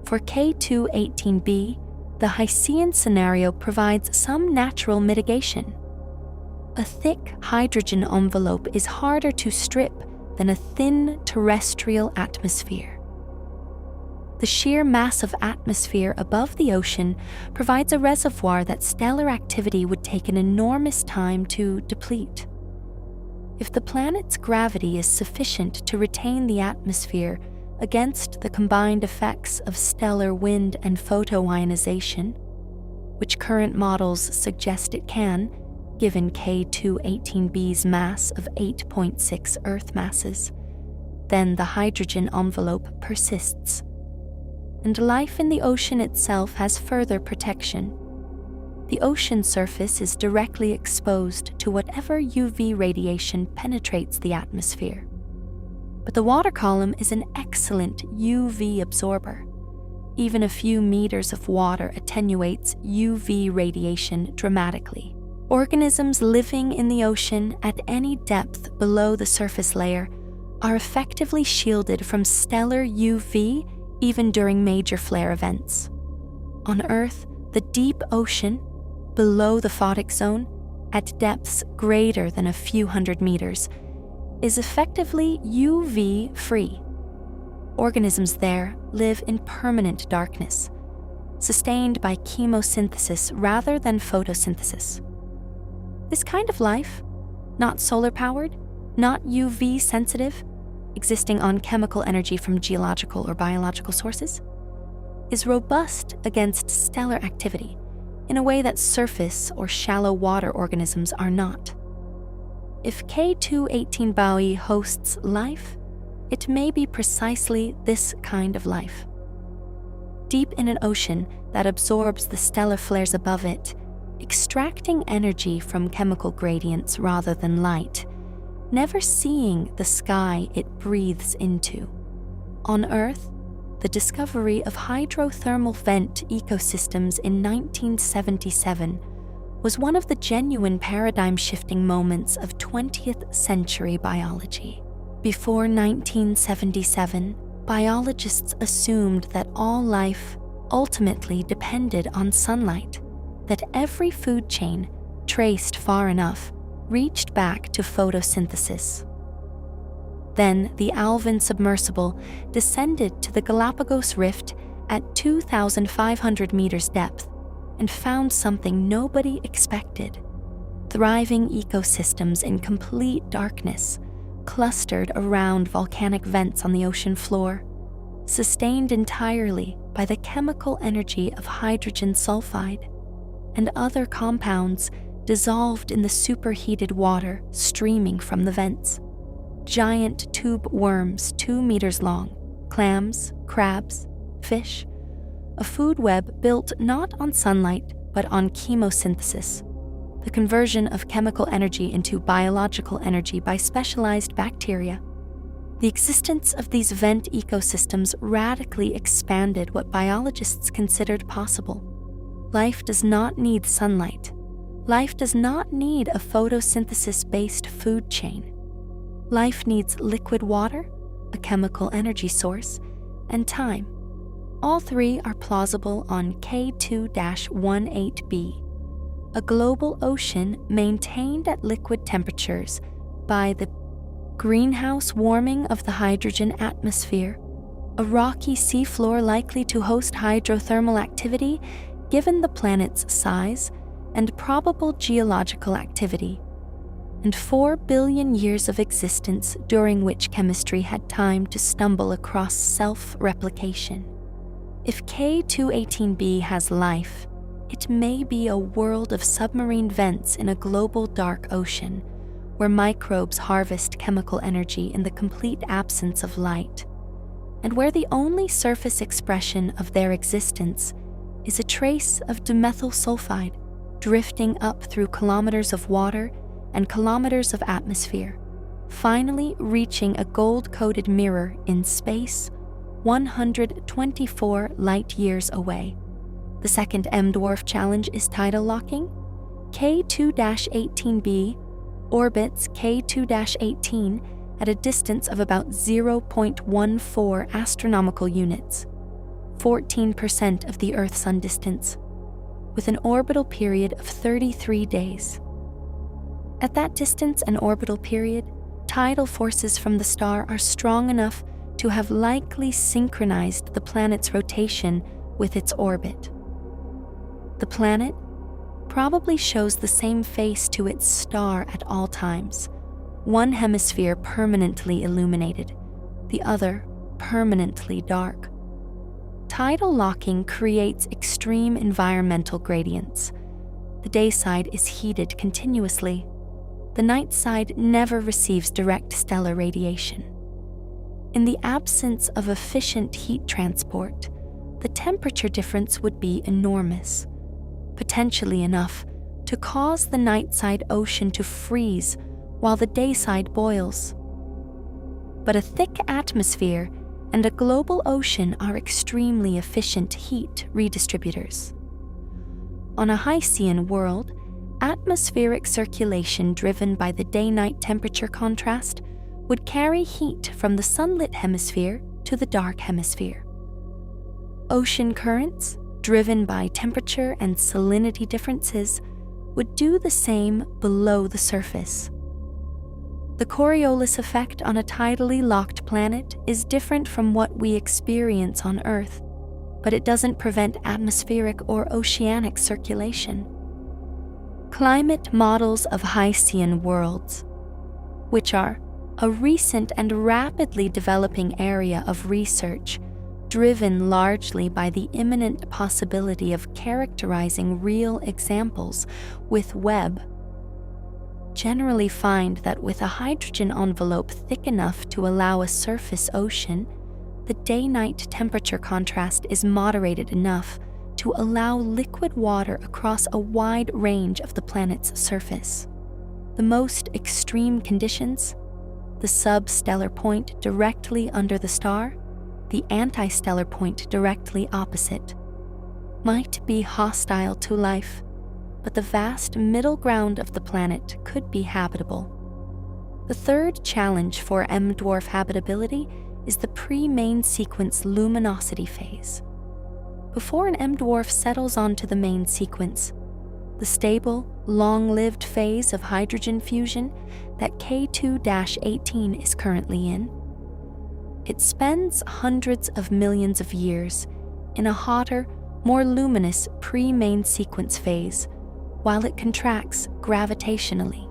For K2-18b, the Hycean scenario provides some natural mitigation. A thick hydrogen envelope is harder to strip than a thin terrestrial atmosphere. The sheer mass of atmosphere above the ocean provides a reservoir that stellar activity would take an enormous time to deplete. If the planet's gravity is sufficient to retain the atmosphere against the combined effects of stellar wind and photoionization, which current models suggest it can, given K2-18b's mass of 8.6 Earth masses, then the hydrogen envelope persists. And life in the ocean itself has further protection. The ocean surface is directly exposed to whatever UV radiation penetrates the atmosphere. But the water column is an excellent UV absorber. Even a few meters of water attenuates UV radiation dramatically. Organisms living in the ocean at any depth below the surface layer are effectively shielded from stellar UV even during major flare events. On Earth, the deep ocean, below the photic zone, at depths greater than a few hundred meters, is effectively UV-free. Organisms there live in permanent darkness, sustained by chemosynthesis rather than photosynthesis. This kind of life, not solar-powered, not UV-sensitive, existing on chemical energy from geological or biological sources, is robust against stellar activity in a way that surface or shallow water organisms are not. If K2-18b hosts life, it may be precisely this kind of life. Deep in an ocean that absorbs the stellar flares above it, extracting energy from chemical gradients rather than light, never seeing the sky it breathes into. On Earth, the discovery of hydrothermal vent ecosystems in 1977 was one of the genuine paradigm-shifting moments of 20th century biology. Before 1977, biologists assumed that all life ultimately depended on sunlight, that every food chain, traced far enough, reached back to photosynthesis. Then the Alvin submersible descended to the Galapagos Rift at 2,500 meters depth and found something nobody expected: thriving ecosystems in complete darkness, clustered around volcanic vents on the ocean floor, sustained entirely by the chemical energy of hydrogen sulfide and other compounds dissolved in the superheated water streaming from the vents. Giant tube worms 2 meters long, clams, crabs, fish, a food web built not on sunlight but on chemosynthesis, the conversion of chemical energy into biological energy by specialized bacteria. The existence of these vent ecosystems radically expanded what biologists considered possible. Life does not need sunlight. Life does not need a photosynthesis-based food chain. Life needs liquid water, a chemical energy source, and time. All three are plausible on K2-18b, a global ocean maintained at liquid temperatures by the greenhouse warming of the hydrogen atmosphere, a rocky seafloor likely to host hydrothermal activity given the planet's size and probable geological activity, and 4 billion years of existence during which chemistry had time to stumble across self-replication. If K2-18b has life, it may be a world of submarine vents in a global dark ocean, where microbes harvest chemical energy in the complete absence of light, and where the only surface expression of their existence is a trace of dimethyl sulfide drifting up through kilometers of water and kilometers of atmosphere, finally reaching a gold-coated mirror in space 124 light-years away. The second M-Dwarf challenge is tidal locking. K2-18b orbits K2-18 at a distance of about 0.14 astronomical units, 14% of the Earth-Sun distance, with an orbital period of 33 days. At that distance and orbital period, tidal forces from the star are strong enough to have likely synchronized the planet's rotation with its orbit. The planet probably shows the same face to its star at all times, one hemisphere permanently illuminated, the other permanently dark. Tidal locking creates extreme environmental gradients. The day side is heated continuously. The night side never receives direct stellar radiation. In the absence of efficient heat transport, the temperature difference would be enormous, potentially enough to cause the night-side ocean to freeze while the day-side boils. But a thick atmosphere and a global ocean are extremely efficient heat redistributors. On a Haitian world, atmospheric circulation driven by the day-night temperature contrast would carry heat from the sunlit hemisphere to the dark hemisphere. Ocean currents, driven by temperature and salinity differences, would do the same below the surface. The Coriolis effect on a tidally locked planet is different from what we experience on Earth, but it doesn't prevent atmospheric or oceanic circulation. Climate models of Haitian worlds, which are a recent and rapidly developing area of research driven largely by the imminent possibility of characterizing real examples with Webb, generally find that with a hydrogen envelope thick enough to allow a surface ocean, the day-night temperature contrast is moderated enough to allow liquid water across a wide range of the planet's surface. The most extreme conditions, the substellar point directly under the star, the antistellar point directly opposite, might be hostile to life, but the vast middle ground of the planet could be habitable. The third challenge for M-dwarf habitability is the pre-main sequence luminosity phase. Before an M-dwarf settles onto the main sequence, the stable, long-lived phase of hydrogen fusion that K2-18 is currently in, it spends hundreds of millions of years in a hotter, more luminous pre-main sequence phase while it contracts gravitationally.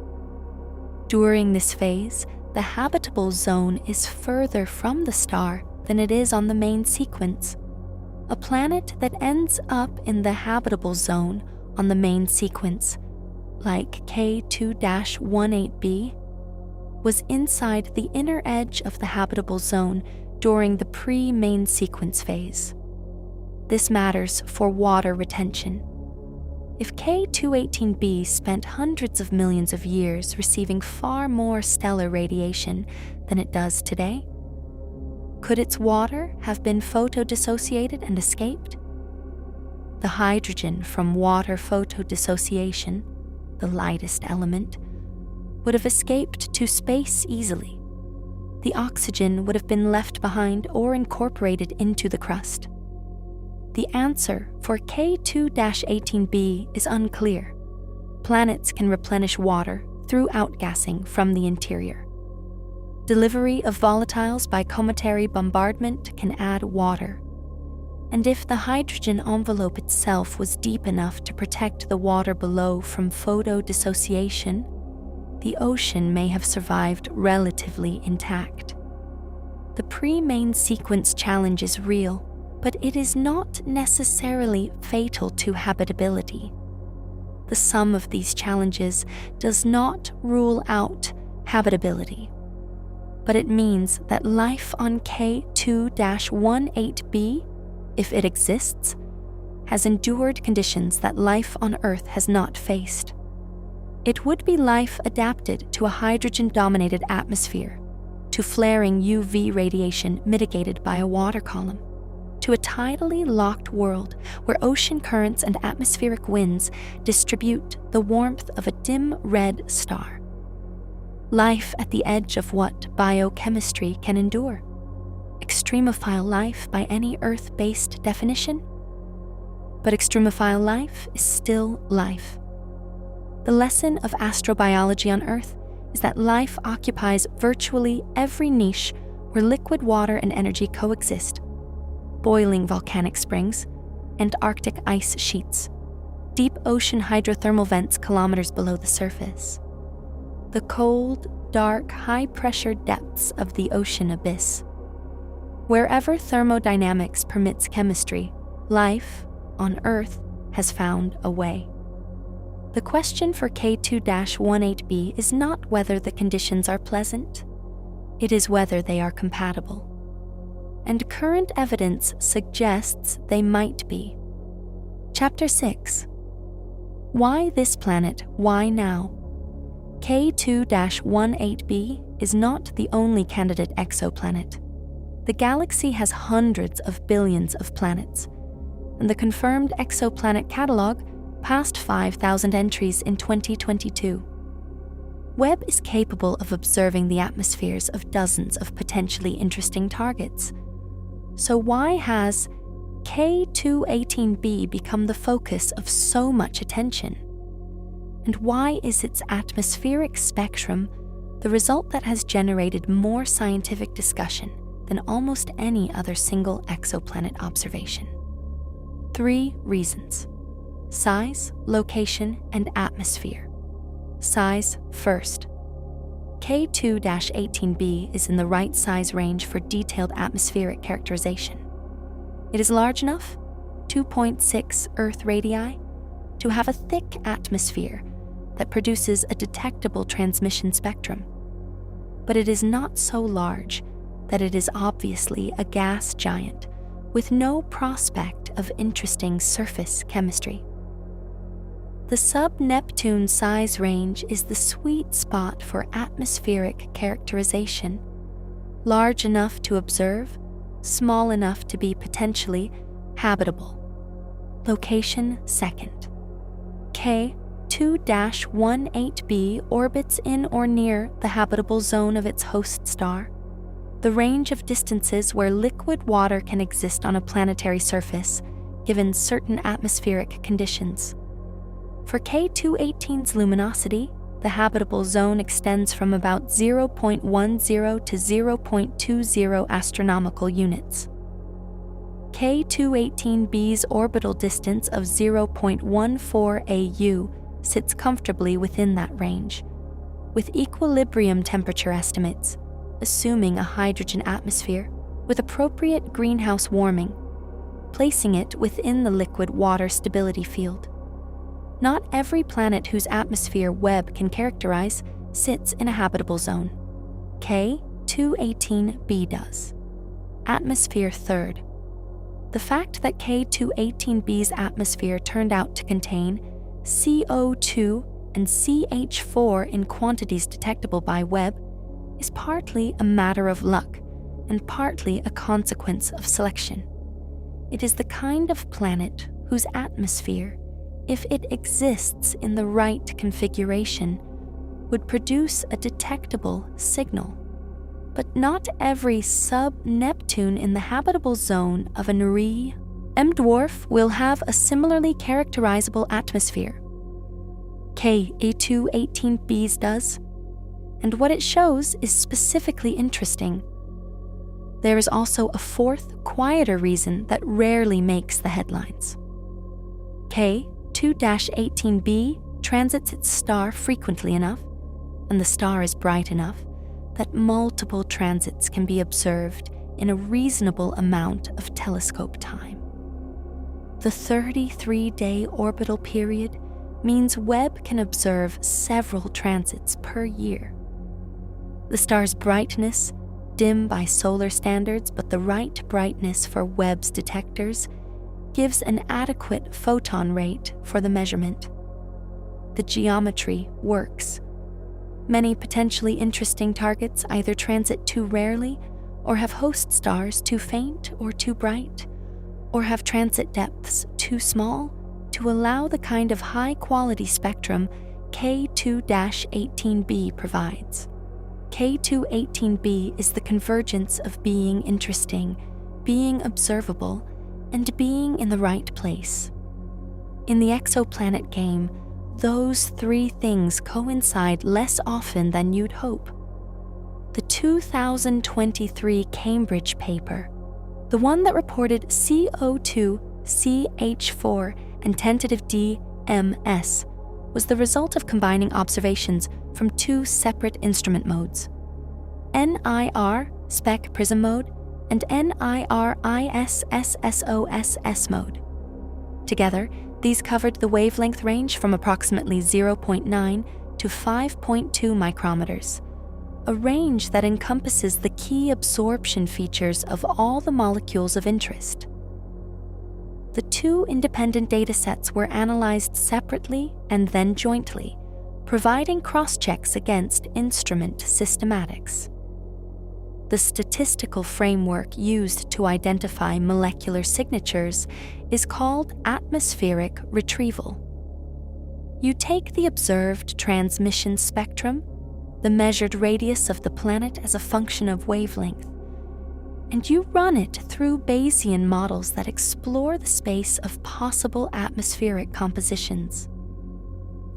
During this phase, the habitable zone is further from the star than it is on the main sequence. A planet that ends up in the habitable zone on the main sequence, like K2-18b, was inside the inner edge of the habitable zone during the pre-main sequence phase. This matters for water retention. If K2-18b spent hundreds of millions of years receiving far more stellar radiation than it does today, could its water have been photodissociated and escaped? The hydrogen from water photodissociation, the lightest element, would have escaped to space easily. The oxygen would have been left behind or incorporated into the crust. The answer for K2-18b is unclear. Planets can replenish water through outgassing from the interior. Delivery of volatiles by cometary bombardment can add water. And if the hydrogen envelope itself was deep enough to protect the water below from photodissociation, the ocean may have survived relatively intact. The pre-main sequence challenge is real, but it is not necessarily fatal to habitability. The sum of these challenges does not rule out habitability, but it means that life on K2-18b, if it exists, has endured conditions that life on Earth has not faced. It would be life adapted to a hydrogen-dominated atmosphere, to flaring UV radiation mitigated by a water column, to a tidally locked world where ocean currents and atmospheric winds distribute the warmth of a dim red star. Life at the edge of what biochemistry can endure. Extremophile life by any Earth-based definition? But extremophile life is still life. The lesson of astrobiology on Earth is that life occupies virtually every niche where liquid water and energy coexist. Boiling volcanic springs, Antarctic ice sheets, deep ocean hydrothermal vents kilometers below the surface, the cold, dark, high-pressure depths of the ocean abyss. Wherever thermodynamics permits chemistry, life on Earth has found a way. The question for K2-18b is not whether the conditions are pleasant, it is whether they are compatible. And current evidence suggests they might be. Chapter 6. Why this planet? Why now? K2-18b is not the only candidate exoplanet. The galaxy has hundreds of billions of planets, and the confirmed exoplanet catalog passed 5,000 entries in 2022. Webb is capable of observing the atmospheres of dozens of potentially interesting targets. So why has K2-18b become the focus of so much attention? And why is its atmospheric spectrum the result that has generated more scientific discussion than almost any other single exoplanet observation? 3 reasons: size, location, and atmosphere. Size first. K2-18b is in the right size range for detailed atmospheric characterization. It is large enough, 2.6 Earth radii, to have a thick atmosphere that produces a detectable transmission spectrum. But it is not so large that it is obviously a gas giant with no prospect of interesting surface chemistry. The sub-Neptune size range is the sweet spot for atmospheric characterization, large enough to observe, small enough to be potentially habitable. Location second. K2-18b orbits in or near the habitable zone of its host star, the range of distances where liquid water can exist on a planetary surface given certain atmospheric conditions. For K2-18's luminosity, the habitable zone extends from about 0.10 to 0.20 astronomical units. K2-18b's orbital distance of 0.14 AU sits comfortably within that range, with equilibrium temperature estimates, assuming a hydrogen atmosphere with appropriate greenhouse warming, placing it within the liquid water stability field. Not every planet whose atmosphere Webb can characterize sits in a habitable zone. K2-18b does. Atmosphere third. The fact that K2-18b's atmosphere turned out to contain CO2 and CH4 in quantities detectable by Webb is partly a matter of luck and partly a consequence of selection. It is the kind of planet whose atmosphere, if it exists in the right configuration, would produce a detectable signal. But not every sub-Neptune in the habitable zone of an M-dwarf will have a similarly characterizable atmosphere. K2-18b's does, and what it shows is specifically interesting. There is also a fourth, quieter reason that rarely makes the headlines. K2-18b transits its star frequently enough, and the star is bright enough, that multiple transits can be observed in a reasonable amount of telescope time. The 33-day orbital period means Webb can observe several transits per year. The star's brightness, dim by solar standards but the right brightness for Webb's detectors, gives an adequate photon rate for the measurement. The geometry works. Many potentially interesting targets either transit too rarely or have host stars too faint or too bright, or have transit depths too small to allow the kind of high-quality spectrum K2-18b provides. K2-18b is the convergence of being interesting, being observable, and being in the right place. In the exoplanet game, those three things coincide less often than you'd hope. The 2023 Cambridge paper, the one that reported CO2, CH4, and tentative DMS, was the result of combining observations from two separate instrument modes: NIR spec prism mode and NIR ISSSOSS mode. Together, these covered the wavelength range from approximately 0.9 to 5.2 micrometers, a range that encompasses the key absorption features of all the molecules of interest. The two independent datasets were analyzed separately and then jointly, providing cross-checks against instrument systematics. The statistical framework used to identify molecular signatures is called atmospheric retrieval. You take the observed transmission spectrum, the measured radius of the planet as a function of wavelength, and you run it through Bayesian models that explore the space of possible atmospheric compositions.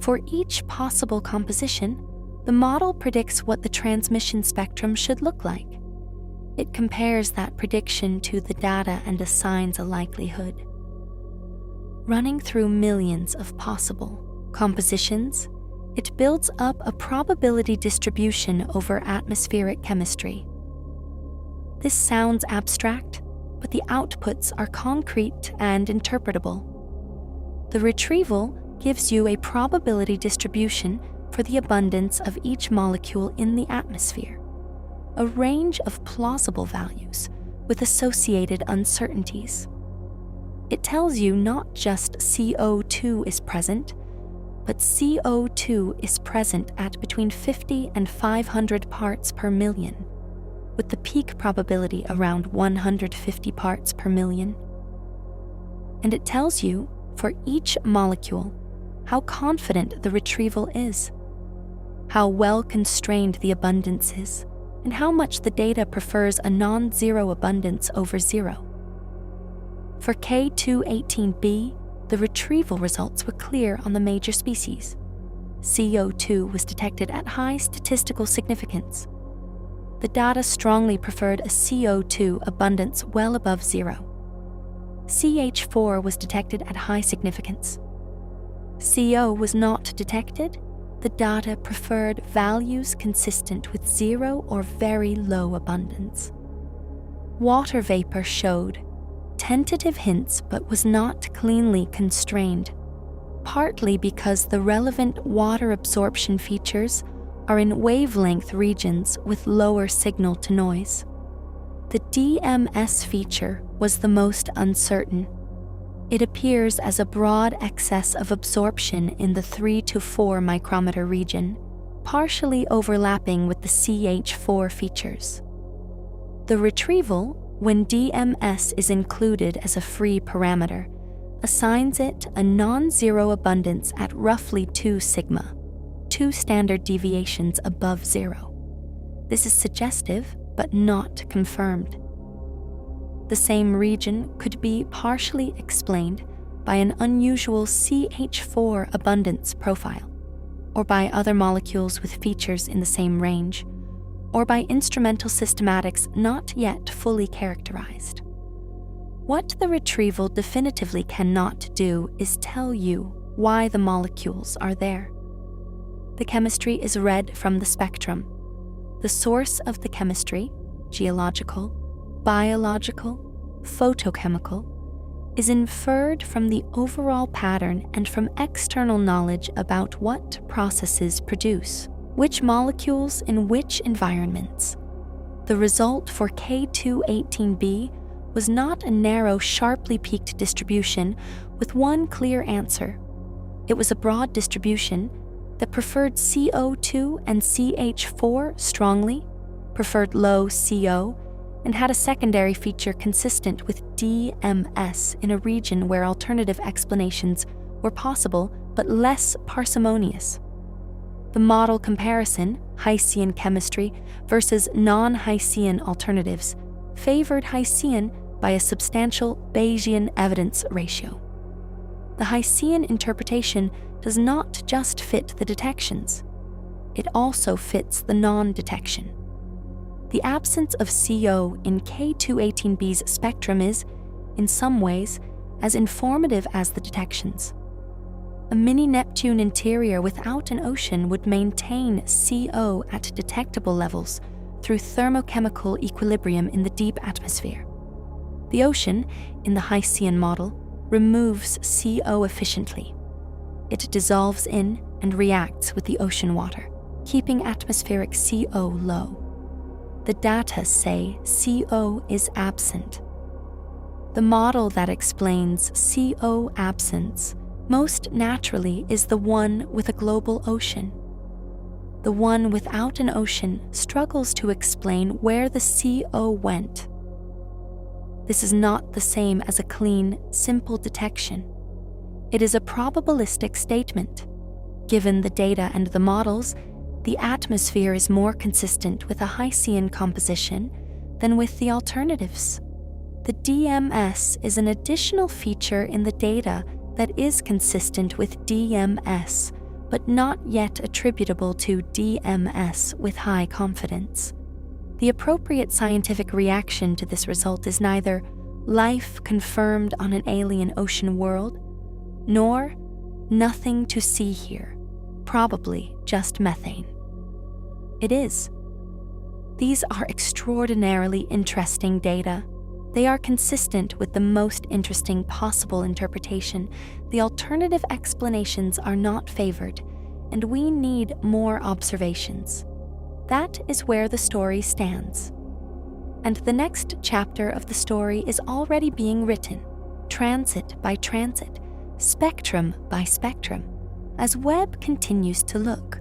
For each possible composition, the model predicts what the transmission spectrum should look like. It compares that prediction to the data and assigns a likelihood. Running through millions of possible compositions, it builds up a probability distribution over atmospheric chemistry. This sounds abstract, but the outputs are concrete and interpretable. The retrieval gives you a probability distribution for the abundance of each molecule in the atmosphere, a range of plausible values with associated uncertainties. It tells you not just CO2 is present, but CO2 is present at between 50 and 500 parts per million, with the peak probability around 150 parts per million. And it tells you, for each molecule, how confident the retrieval is, how well constrained the abundance is, and how much the data prefers a non-zero abundance over zero. For K2-18b, the retrieval results were clear on the major species. CO2 was detected at high statistical significance. The data strongly preferred a CO2 abundance well above zero. CH4 was detected at high significance. CO was not detected. The data preferred values consistent with zero or very low abundance. Water vapor showed tentative hints but was not cleanly constrained, partly because the relevant water absorption features are in wavelength regions with lower signal-to-noise. The DMS feature was the most uncertain. It appears as a broad excess of absorption in the 3 to 4 micrometer region, partially overlapping with the CH4 features. The retrieval, when DMS is included as a free parameter, assigns it a non-zero abundance at roughly 2 sigma, 2 standard deviations above zero. This is suggestive, but not confirmed. The same region could be partially explained by an unusual CH4 abundance profile, or by other molecules with features in the same range, or by instrumental systematics not yet fully characterized. What the retrieval definitively cannot do is tell you why the molecules are there. The chemistry is read from the spectrum. The source of the chemistry, geological, biological, photochemical, is inferred from the overall pattern and from external knowledge about what processes produce which molecules in which environments. The result for K2-18b was not a narrow, sharply peaked distribution with one clear answer. It was a broad distribution that preferred CO2 and CH4 strongly, preferred low CO, and had a secondary feature consistent with DMS in a region where alternative explanations were possible but less parsimonious. The model comparison, Hiceian chemistry versus non-Hiceian alternatives, favored Hiceian by a substantial Bayesian evidence ratio. The Hiceian interpretation does not just fit the detections, it also fits the non-detection. The absence of CO in K218b's spectrum is, in some ways, as informative as the detections. A mini-Neptune interior without an ocean would maintain CO at detectable levels through thermochemical equilibrium in the deep atmosphere. The ocean, in the Hiceian model, removes CO efficiently. It dissolves in and reacts with the ocean water, keeping atmospheric CO low. The data say CO is absent. The model that explains CO absence most naturally is the one with a global ocean. The one without an ocean struggles to explain where the CO went. This is not the same as a clean, simple detection. It is a probabilistic statement. Given the data and the models, the atmosphere is more consistent with a Hiceian composition than with the alternatives. The DMS is an additional feature in the data that is consistent with DMS, but not yet attributable to DMS with high confidence. The appropriate scientific reaction to this result is neither life confirmed on an alien ocean world, nor nothing to see here, probably just methane. It is. These are extraordinarily interesting data. They are consistent with the most interesting possible interpretation. The alternative explanations are not favored, and we need more observations. That is where the story stands. And the next chapter of the story is already being written, transit by transit, spectrum by spectrum, as Webb continues to look.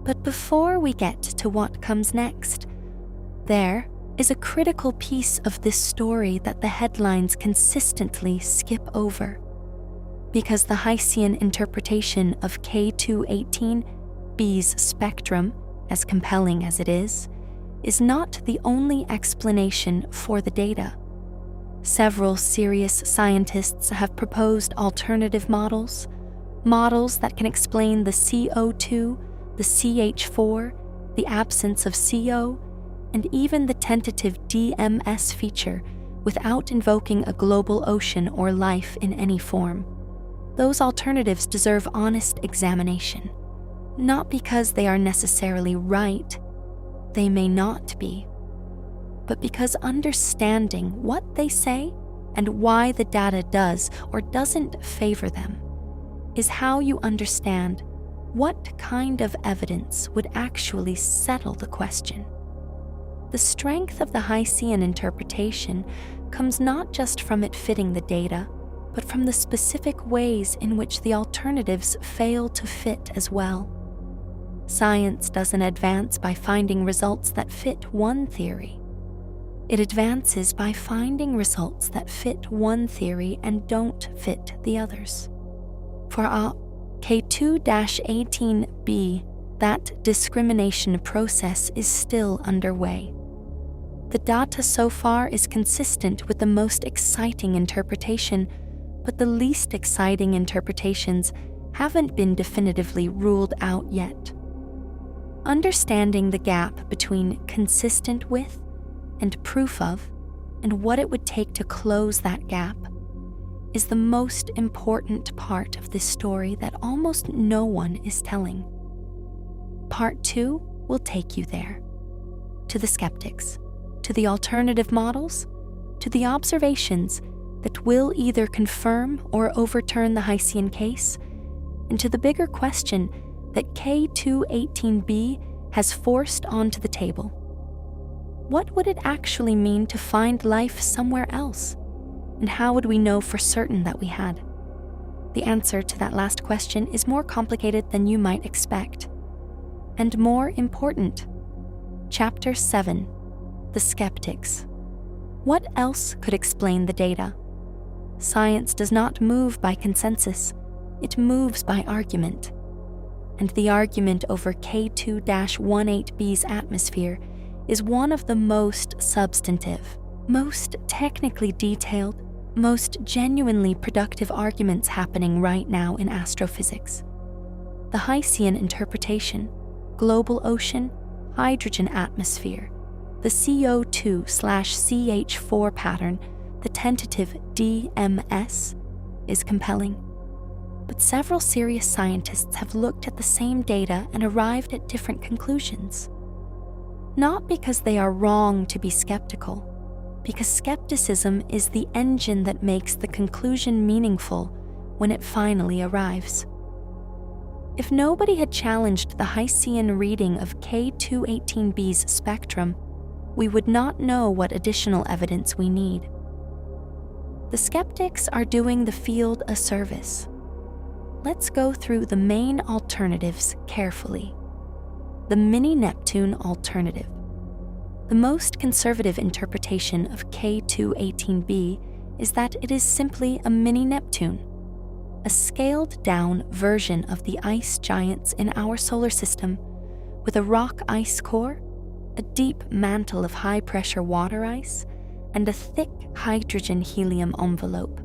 But before we get to what comes next, there is a critical piece of this story that the headlines consistently skip over. Because the Hiceian interpretation of K218b's spectrum, as compelling as it is not the only explanation for the data. Several serious scientists have proposed alternative models that can explain the CO2, the CH4, the absence of CO, and even the tentative DMS feature without invoking a global ocean or life in any form. Those alternatives deserve honest examination, not because they are necessarily right, they may not be, but because understanding what they say and why the data does or doesn't favor them is how you understand what kind of evidence would actually settle the question. The strength of the Hiceian interpretation comes not just from it fitting the data, but from the specific ways in which the alternatives fail to fit as well. Science doesn't advance by finding results that fit one theory. It advances by finding results that fit one theory and don't fit the others. For our K2-18b, that discrimination process is still underway. The data so far is consistent with the most exciting interpretation, but the least exciting interpretations haven't been definitively ruled out yet. Understanding the gap between consistent with and proof of, and what it would take to close that gap, is the most important part of this story that almost no one is telling. Part 2 will take you there, to the skeptics, to the alternative models, to the observations that will either confirm or overturn the Hiceian case, and to the bigger question that K2-18b has forced onto the table. What would it actually mean to find life somewhere else? And how would we know for certain that we had? The answer to that last question is more complicated than you might expect. And more important. Chapter 7, the skeptics. What else could explain the data? Science does not move by consensus, it moves by argument. And the argument over K2-18b's atmosphere is one of the most substantive, most technically detailed, most genuinely productive arguments happening right now in astrophysics. The High-Sien interpretation, global ocean, hydrogen atmosphere, the CO2/CH4 pattern, the tentative DMS, is compelling. But several serious scientists have looked at the same data and arrived at different conclusions. Not because they are wrong to be skeptical, because skepticism is the engine that makes the conclusion meaningful when it finally arrives. If nobody had challenged the High-Sien reading of K2-18b's spectrum, we would not know what additional evidence we need. The skeptics are doing the field a service. Let's go through the main alternatives carefully. The mini-Neptune alternative. The most conservative interpretation of K2-18b is that it is simply a mini-Neptune, a scaled-down version of the ice giants in our solar system, with a rock ice core, a deep mantle of high-pressure water ice, and a thick hydrogen-helium envelope.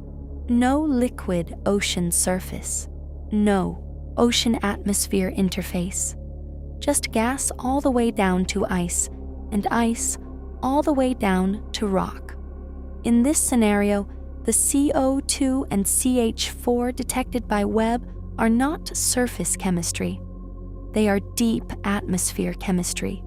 No liquid ocean surface, no ocean-atmosphere interface, just gas all the way down to ice, and ice all the way down to rock. In this scenario, the CO2 and CH4 detected by Webb are not surface chemistry. They are deep atmosphere chemistry,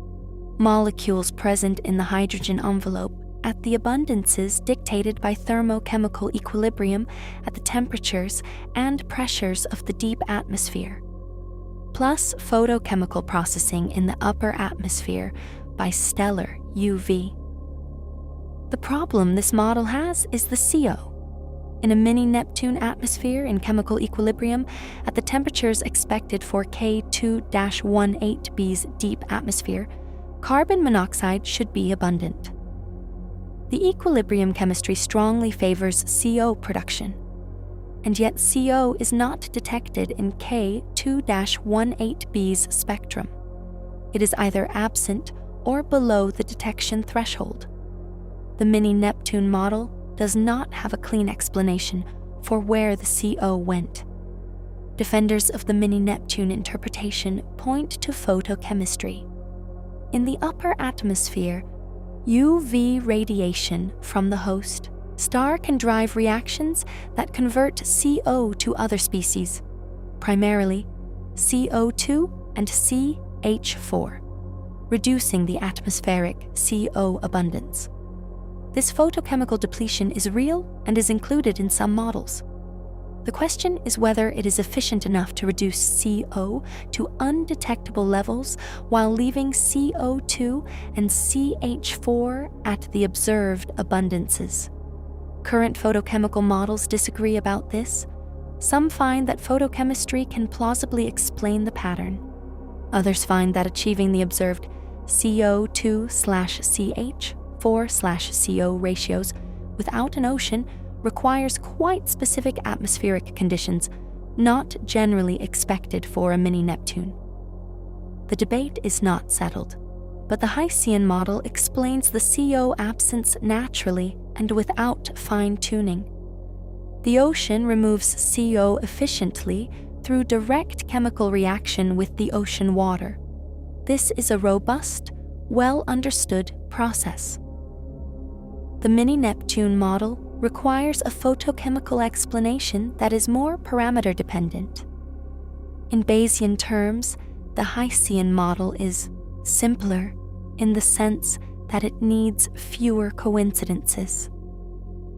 molecules present in the hydrogen envelope at the abundances dictated by thermochemical equilibrium at the temperatures and pressures of the deep atmosphere, plus photochemical processing in the upper atmosphere by stellar UV. The problem this model has is the CO. In a mini-Neptune atmosphere in chemical equilibrium at the temperatures expected for K2-18b's deep atmosphere, carbon monoxide should be abundant. The equilibrium chemistry strongly favors CO production, and yet CO is not detected in K2-18b's spectrum. It is either absent or below the detection threshold. The mini-Neptune model does not have a clean explanation for where the CO went. Defenders of the mini-Neptune interpretation point to photochemistry. In the upper atmosphere, UV radiation from the host star can drive reactions that convert CO to other species, primarily CO2 and CH4, reducing the atmospheric CO abundance. This photochemical depletion is real and is included in some models. The question is whether it is efficient enough to reduce CO to undetectable levels while leaving CO2 and CH4 at the observed abundances. Current photochemical models disagree about this. Some find that photochemistry can plausibly explain the pattern. Others find that achieving the observed CO2/CH4/CO ratios without an ocean requires quite specific atmospheric conditions not generally expected for a mini-Neptune. The debate is not settled, but the High-Sien model explains the CO absence naturally and without fine-tuning. The ocean removes CO efficiently through direct chemical reaction with the ocean water. This is a robust, well-understood process. The mini-Neptune model requires a photochemical explanation that is more parameter-dependent. In Bayesian terms, the High-Sien model is simpler in the sense that it needs fewer coincidences.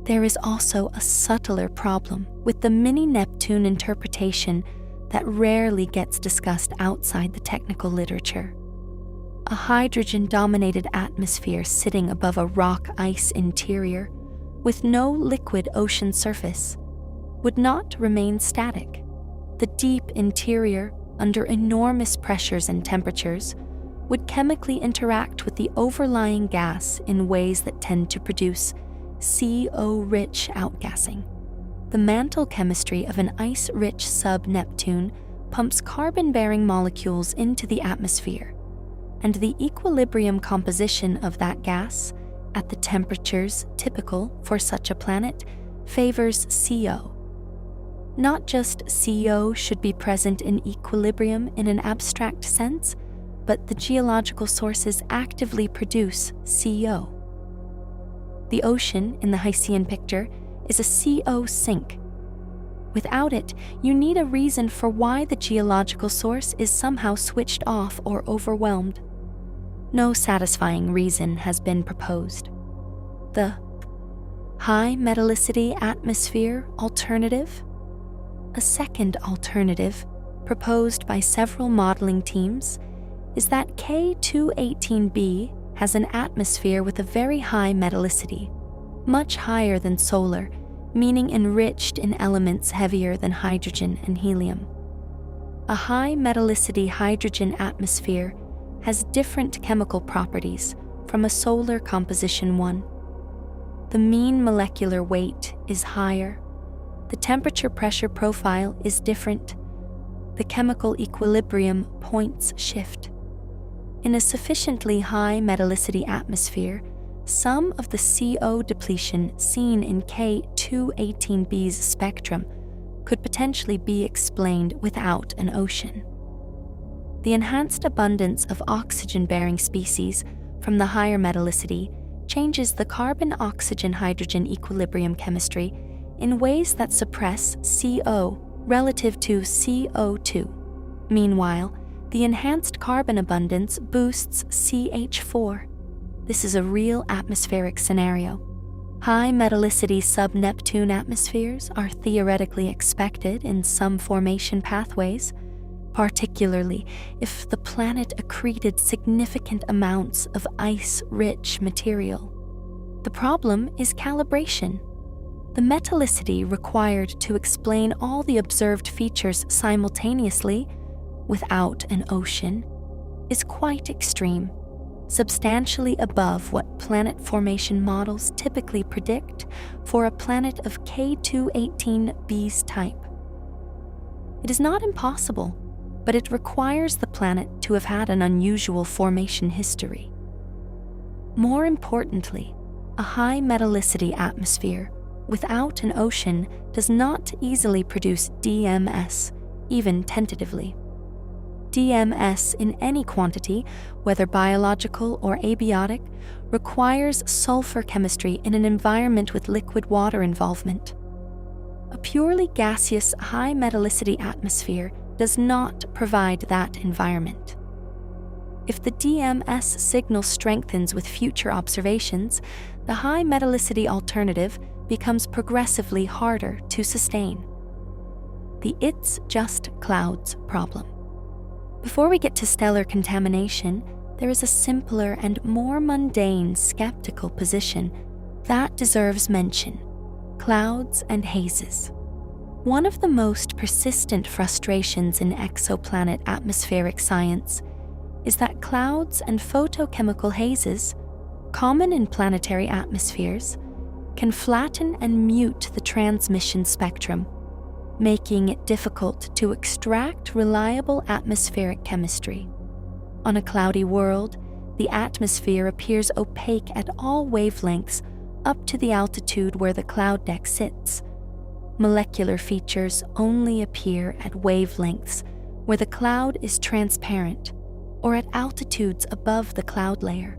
There is also a subtler problem with the mini-Neptune interpretation that rarely gets discussed outside the technical literature. A hydrogen-dominated atmosphere sitting above a rock ice interior with no liquid ocean surface would not remain static. The deep interior, under enormous pressures and temperatures, would chemically interact with the overlying gas in ways that tend to produce CO-rich outgassing. The mantle chemistry of an ice-rich sub-Neptune pumps carbon-bearing molecules into the atmosphere, and the equilibrium composition of that gas, at the temperatures typical for such a planet, favors CO. Not just CO should be present in equilibrium in an abstract sense, but the geological sources actively produce CO. The ocean in the Hycean picture is a CO sink. Without it, you need a reason for why the geological source is somehow switched off or overwhelmed. No satisfying reason has been proposed. The high metallicity atmosphere alternative? A second alternative, proposed by several modeling teams, is that K218b has an atmosphere with a very high metallicity, much higher than solar, meaning enriched in elements heavier than hydrogen and helium. A high metallicity hydrogen atmosphere has different chemical properties from a solar composition one. The mean molecular weight is higher. The temperature-pressure profile is different. The chemical equilibrium points shift. In a sufficiently high metallicity atmosphere, some of the CO depletion seen in K218b's spectrum could potentially be explained without an ocean. The enhanced abundance of oxygen-bearing species from the higher metallicity changes the carbon-oxygen-hydrogen equilibrium chemistry in ways that suppress CO relative to CO2. Meanwhile, the enhanced carbon abundance boosts CH4. This is a real atmospheric scenario. High metallicity sub-Neptune atmospheres are theoretically expected in some formation pathways, particularly if the planet accreted significant amounts of ice-rich material. The problem is calibration. The metallicity required to explain all the observed features simultaneously, without an ocean, is quite extreme, substantially above what planet formation models typically predict for a planet of K218b's type. It is not impossible, but it requires the planet to have had an unusual formation history. More importantly, a high metallicity atmosphere without an ocean does not easily produce DMS, even tentatively. DMS in any quantity, whether biological or abiotic, requires sulfur chemistry in an environment with liquid water involvement. A purely gaseous high metallicity atmosphere does not provide that environment. If the DMS signal strengthens with future observations, the high metallicity alternative becomes progressively harder to sustain. The "it's just clouds" problem. Before we get to stellar contamination, there is a simpler and more mundane skeptical position that deserves mention: clouds and hazes. One of the most persistent frustrations in exoplanet atmospheric science is that clouds and photochemical hazes, common in planetary atmospheres, can flatten and mute the transmission spectrum, making it difficult to extract reliable atmospheric chemistry. On a cloudy world, the atmosphere appears opaque at all wavelengths up to the altitude where the cloud deck sits. Molecular features only appear at wavelengths where the cloud is transparent or at altitudes above the cloud layer.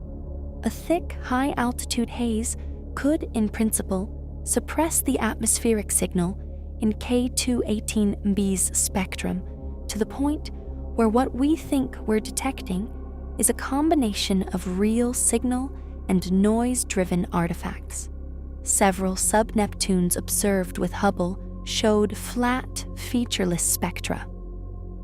A thick, high-altitude haze could, in principle, suppress the atmospheric signal in K218b's spectrum to the point where what we think we're detecting is a combination of real signal and noise-driven artifacts. Several sub-Neptunes observed with Hubble showed flat, featureless spectra.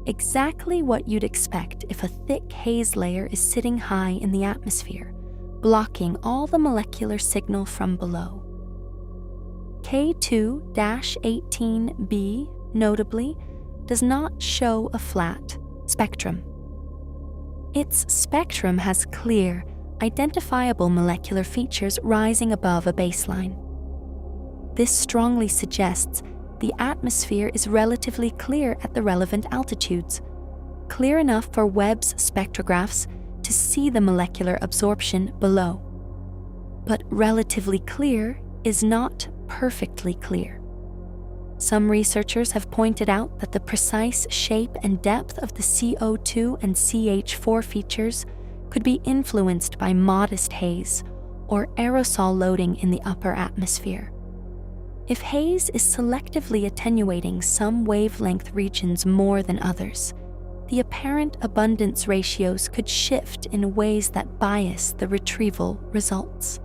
Exactly what you'd expect if a thick haze layer is sitting high in the atmosphere, blocking all the molecular signal from below. K2-18b, notably, does not show a flat spectrum. Its spectrum has clear, identifiable molecular features rising above a baseline. This strongly suggests the atmosphere is relatively clear at the relevant altitudes, clear enough for Webb's spectrographs to see the molecular absorption below. But relatively clear is not perfectly clear. Some researchers have pointed out that the precise shape and depth of the CO2 and CH4 features could be influenced by modest haze or aerosol loading in the upper atmosphere. If haze is selectively attenuating some wavelength regions more than others, the apparent abundance ratios could shift in ways that bias the retrieval results.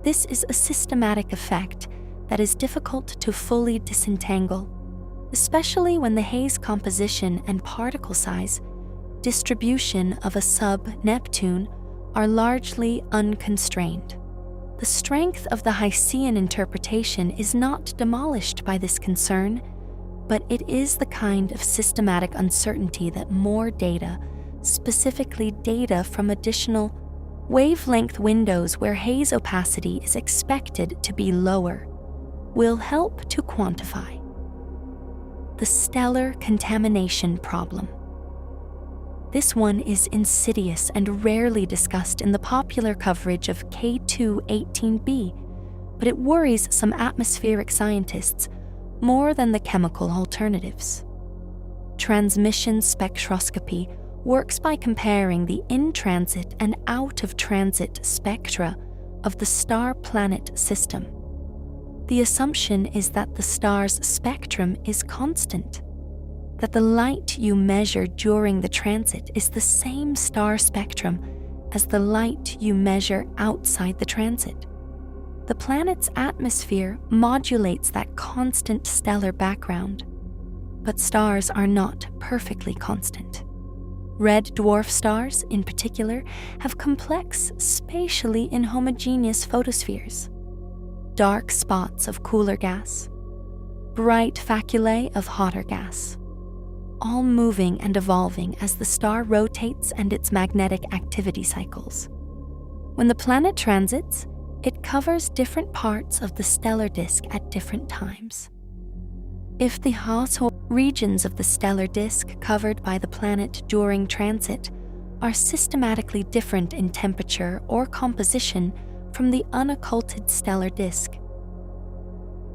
This is a systematic effect that is difficult to fully disentangle, especially when the haze composition and particle size, distribution of a sub-Neptune, are largely unconstrained. The strength of the Hiccean interpretation is not demolished by this concern, but it is the kind of systematic uncertainty that more data, specifically data from additional wavelength windows where haze opacity is expected to be lower, will help to quantify. The stellar contamination problem. This one is insidious and rarely discussed in the popular coverage of K2-18b, but it worries some atmospheric scientists more than the chemical alternatives. Transmission spectroscopy works by comparing the in-transit and out-of-transit spectra of the star-planet system. The assumption is that the star's spectrum is constant, that the light you measure during the transit is the same star spectrum as the light you measure outside the transit. The planet's atmosphere modulates that constant stellar background, but stars are not perfectly constant. Red dwarf stars, in particular, have complex, spatially inhomogeneous photospheres, dark spots of cooler gas, bright faculae of hotter gas, all moving and evolving as the star rotates and its magnetic activity cycles. When the planet transits, it covers different parts of the stellar disk at different times. If the household regions of the stellar disk covered by the planet during transit are systematically different in temperature or composition from the unocculted stellar disk,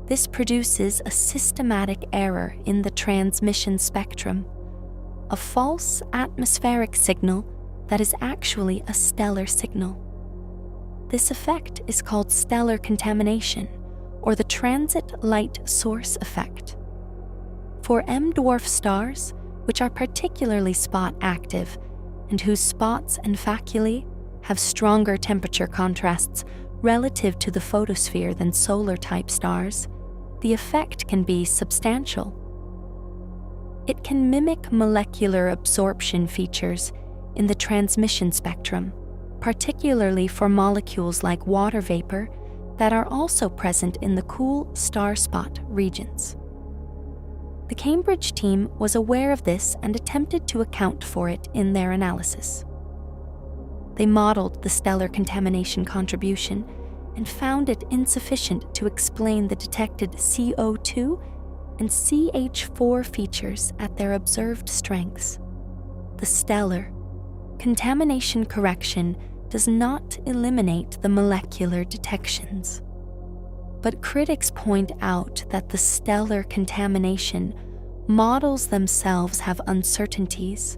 this produces a systematic error in the transmission spectrum, a false atmospheric signal that is actually a stellar signal. This effect is called stellar contamination, or the transit light source effect. For M-dwarf stars, which are particularly spot active and whose spots and faculae have stronger temperature contrasts relative to the photosphere than solar-type stars, the effect can be substantial. It can mimic molecular absorption features in the transmission spectrum, particularly for molecules like water vapor that are also present in the cool star spot regions. The Cambridge team was aware of this and attempted to account for it in their analysis. They modeled the stellar contamination contribution and found it insufficient to explain the detected CO2 and CH4 features at their observed strengths. The stellar contamination correction does not eliminate the molecular detections. But critics point out that the stellar contamination models themselves have uncertainties.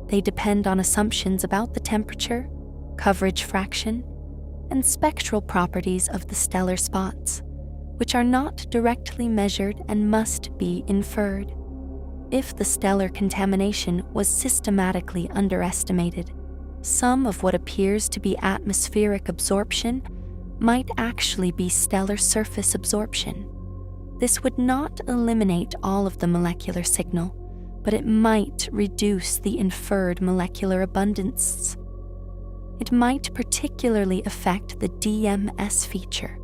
They depend on assumptions about the temperature, coverage fraction, and spectral properties of the stellar spots, which are not directly measured and must be inferred. If the stellar contamination was systematically underestimated, some of what appears to be atmospheric absorption might actually be stellar surface absorption. This would not eliminate all of the molecular signal, but it might reduce the inferred molecular abundance. It might particularly affect the DMS feature,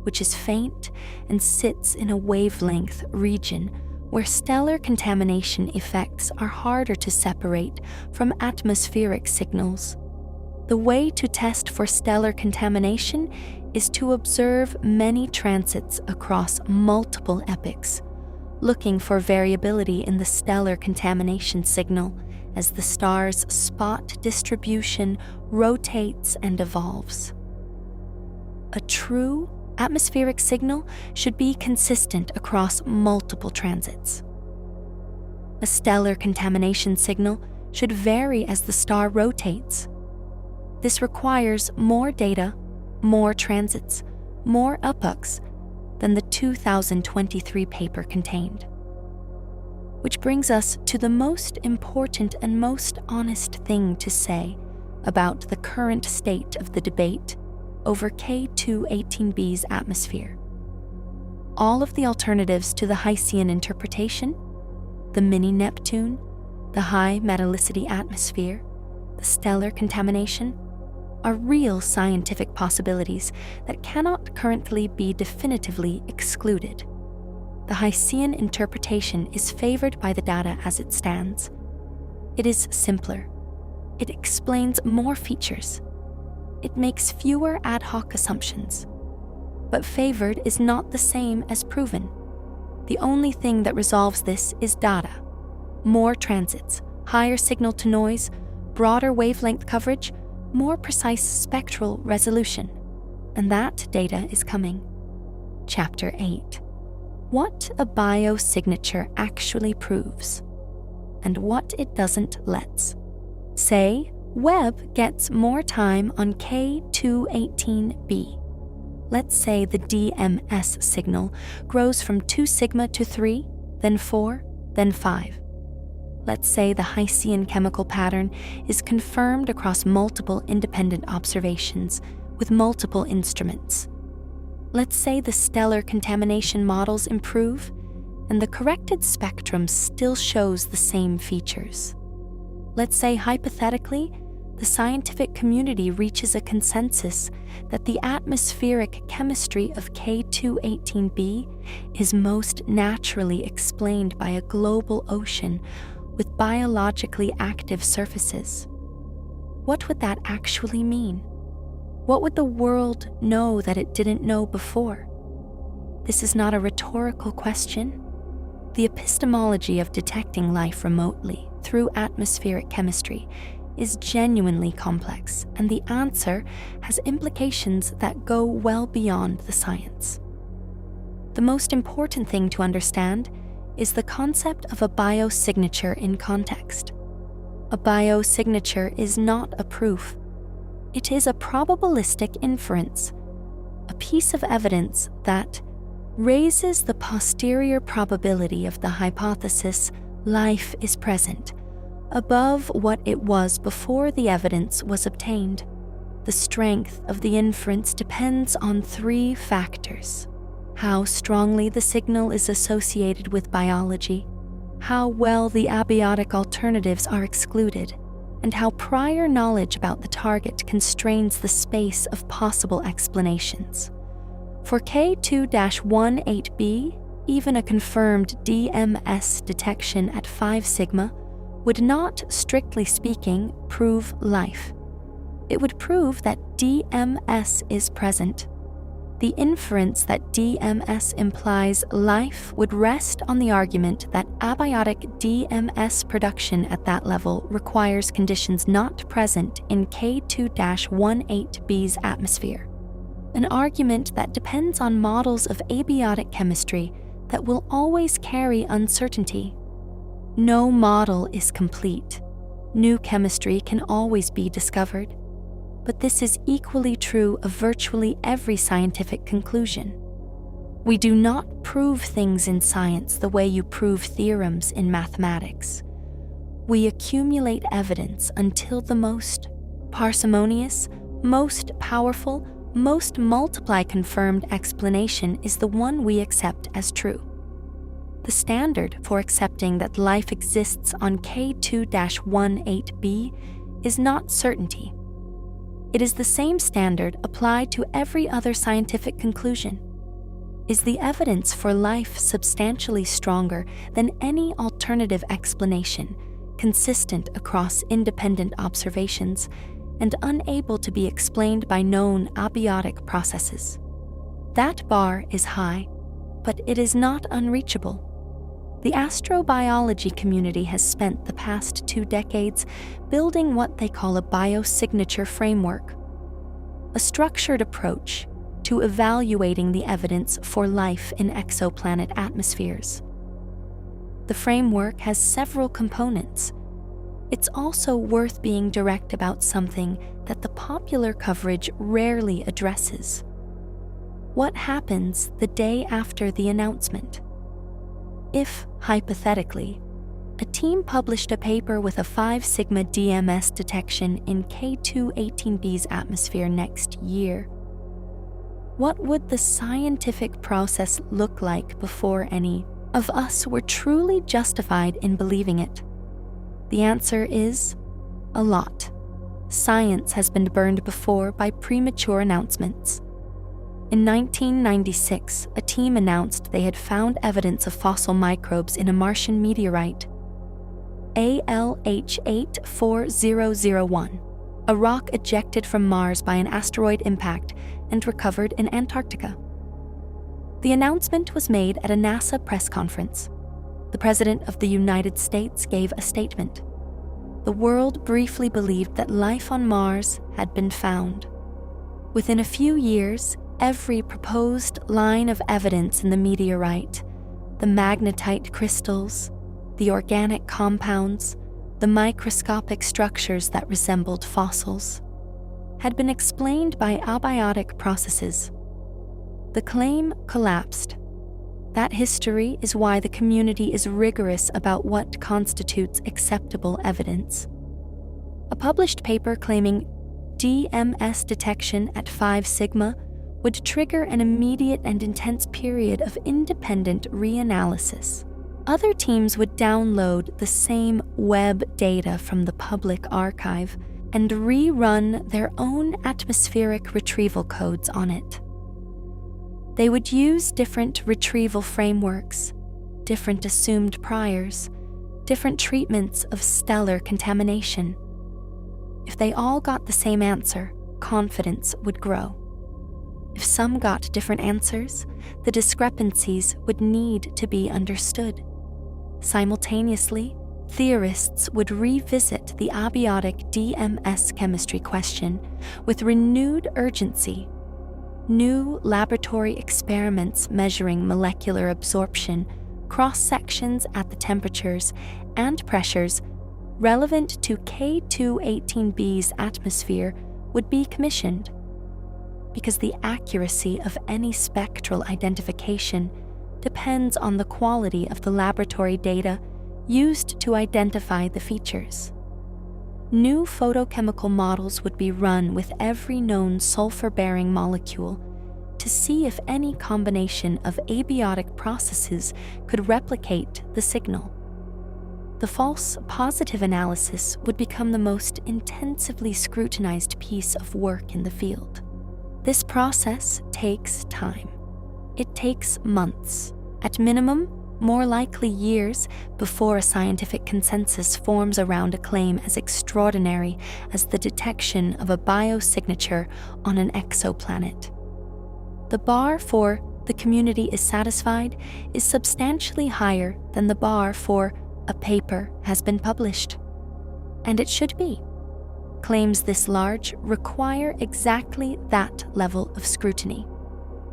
which is faint and sits in a wavelength region where stellar contamination effects are harder to separate from atmospheric signals. The way to test for stellar contamination is to observe many transits across multiple epochs, looking for variability in the stellar contamination signal as the star's spot distribution rotates and evolves. A true atmospheric signal should be consistent across multiple transits. A stellar contamination signal should vary as the star rotates. This requires more data, more transits, more epochs than the 2023 paper contained. Which brings us to the most important and most honest thing to say about the current state of the debate over K2-18b's atmosphere. All of the alternatives to the Hessian interpretation, the mini-Neptune, the high metallicity atmosphere, the stellar contamination, are real scientific possibilities that cannot currently be definitively excluded. The Hessian interpretation is favored by the data as it stands. It is simpler. It explains more features. It makes fewer ad hoc assumptions. But favored is not the same as proven. The only thing that resolves this is data. More transits, higher signal-to-noise, broader wavelength coverage, more precise spectral resolution. And that data is coming. Chapter 8. What a biosignature actually proves, and what it doesn't let's. Say, Webb gets more time on K2-18b. Let's say the DMS signal grows from 2 sigma to 3, then 4, then 5. Let's say the Hessian chemical pattern is confirmed across multiple independent observations with multiple instruments. Let's say the stellar contamination models improve and the corrected spectrum still shows the same features. Let's say, hypothetically, the scientific community reaches a consensus that the atmospheric chemistry of K2-18b is most naturally explained by a global ocean with biologically active surfaces. What would that actually mean? What would the world know that it didn't know before? This is not a rhetorical question. The epistemology of detecting life remotely through atmospheric chemistry is genuinely complex, and the answer has implications that go well beyond the science. The most important thing to understand is the concept of a biosignature in context. A biosignature is not a proof. It is a probabilistic inference, a piece of evidence that raises the posterior probability of the hypothesis life is present above what it was before the evidence was obtained. The strength of the inference depends on 3 factors: how strongly the signal is associated with biology, how well the abiotic alternatives are excluded, and how prior knowledge about the target constrains the space of possible explanations. For K2-18b, even a confirmed DMS detection at 5 sigma would not, strictly speaking, prove life. It would prove that DMS is present. The inference that DMS implies life would rest on the argument that abiotic DMS production at that level requires conditions not present in K2-18b's atmosphere. An argument that depends on models of abiotic chemistry that will always carry uncertainty. No model is complete. New chemistry can always be discovered. But this is equally true of virtually every scientific conclusion. We do not prove things in science the way you prove theorems in mathematics. We accumulate evidence until the most parsimonious, most powerful, most multiply confirmed explanation is the one we accept as true. The standard for accepting that life exists on K2-18b is not certainty. It is the same standard applied to every other scientific conclusion. is the evidence for life substantially stronger than any alternative explanation, consistent across independent observations, and unable to be explained by known abiotic processes? That bar is high, but it is not unreachable. The astrobiology community has spent the past 2 decades building what they call a biosignature framework, a structured approach to evaluating the evidence for life in exoplanet atmospheres. The framework has several components. It's also worth being direct about something that the popular coverage rarely addresses. What happens the day after the announcement? If, hypothetically, a team published a paper with a 5 sigma DMS detection in K2-18b's atmosphere next year, what would the scientific process look like before any of us were truly justified in believing it? The answer is a lot. Science has been burned before by premature announcements. In 1996, a team announced they had found evidence of fossil microbes in a Martian meteorite, ALH84001, a rock ejected from Mars by an asteroid impact and recovered in Antarctica. The announcement was made at a NASA press conference. The President of the United States gave a statement. The world briefly believed that life on Mars had been found. Within a few years, every proposed line of evidence in the meteorite, the magnetite crystals, the organic compounds, the microscopic structures that resembled fossils, had been explained by abiotic processes. The claim collapsed. That history is why the community is rigorous about what constitutes acceptable evidence. A published paper claiming DMS detection at 5 sigma would trigger an immediate and intense period of independent reanalysis. Other teams would download the same Webb data from the public archive and rerun their own atmospheric retrieval codes on it. They would use different retrieval frameworks, different assumed priors, different treatments of stellar contamination. If they all got the same answer, confidence would grow. If some got different answers, the discrepancies would need to be understood. Simultaneously, theorists would revisit the abiotic DMS chemistry question with renewed urgency. New laboratory experiments measuring molecular absorption, cross-sections at the temperatures and pressures relevant to K2-18b's atmosphere would be commissioned, because the accuracy of any spectral identification depends on the quality of the laboratory data used to identify the features. New photochemical models would be run with every known sulfur-bearing molecule to see if any combination of abiotic processes could replicate the signal. The false positive analysis would become the most intensively scrutinized piece of work in the field. This process takes time. It takes months, at minimum, more likely years, before a scientific consensus forms around a claim as extraordinary as the detection of a biosignature on an exoplanet. The bar for the community is satisfied is substantially higher than the bar for a paper has been published. And it should be. Claims this large require exactly that level of scrutiny,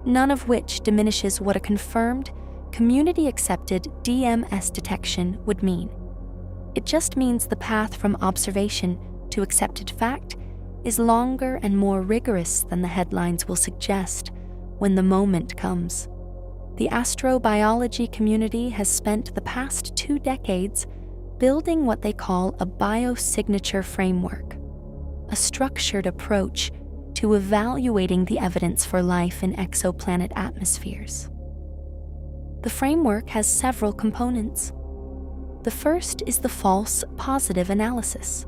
none of which diminishes what a confirmed, community-accepted DMS detection would mean. It just means the path from observation to accepted fact is longer and more rigorous than the headlines will suggest when the moment comes. The astrobiology community has spent the past 2 decades building what they call a biosignature framework, a structured approach to evaluating the evidence for life in exoplanet atmospheres. The framework has several components. The first is the false positive analysis.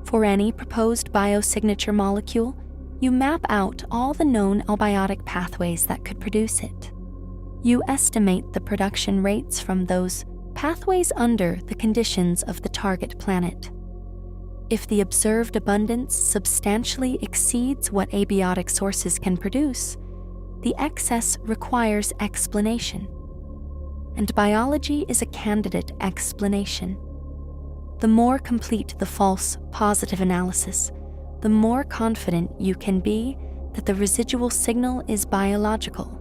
For any proposed biosignature molecule, you map out all the known abiotic pathways that could produce it. You estimate the production rates from those pathways under the conditions of the target planet. If the observed abundance substantially exceeds what abiotic sources can produce, the excess requires explanation. And biology is a candidate explanation. The more complete the false positive analysis, the more confident you can be that the residual signal is biological.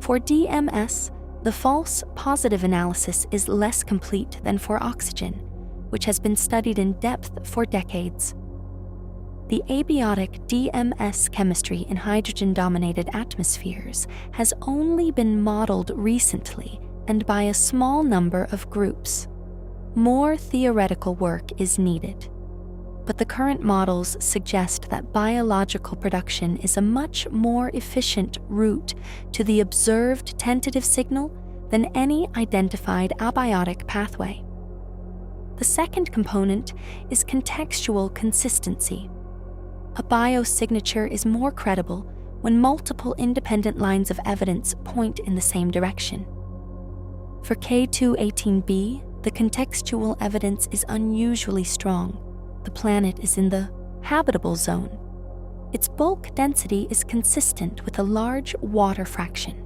For DMS, the false positive analysis is less complete than for oxygen, which has been studied in depth for decades. The abiotic DMS chemistry in hydrogen-dominated atmospheres has only been modeled recently and by a small number of groups. More theoretical work is needed, but the current models suggest that biological production is a much more efficient route to the observed tentative signal than any identified abiotic pathway. The second component is contextual consistency. A biosignature is more credible when multiple independent lines of evidence point in the same direction. For K218b, the contextual evidence is unusually strong. The planet is in the habitable zone. Its bulk density is consistent with a large water fraction.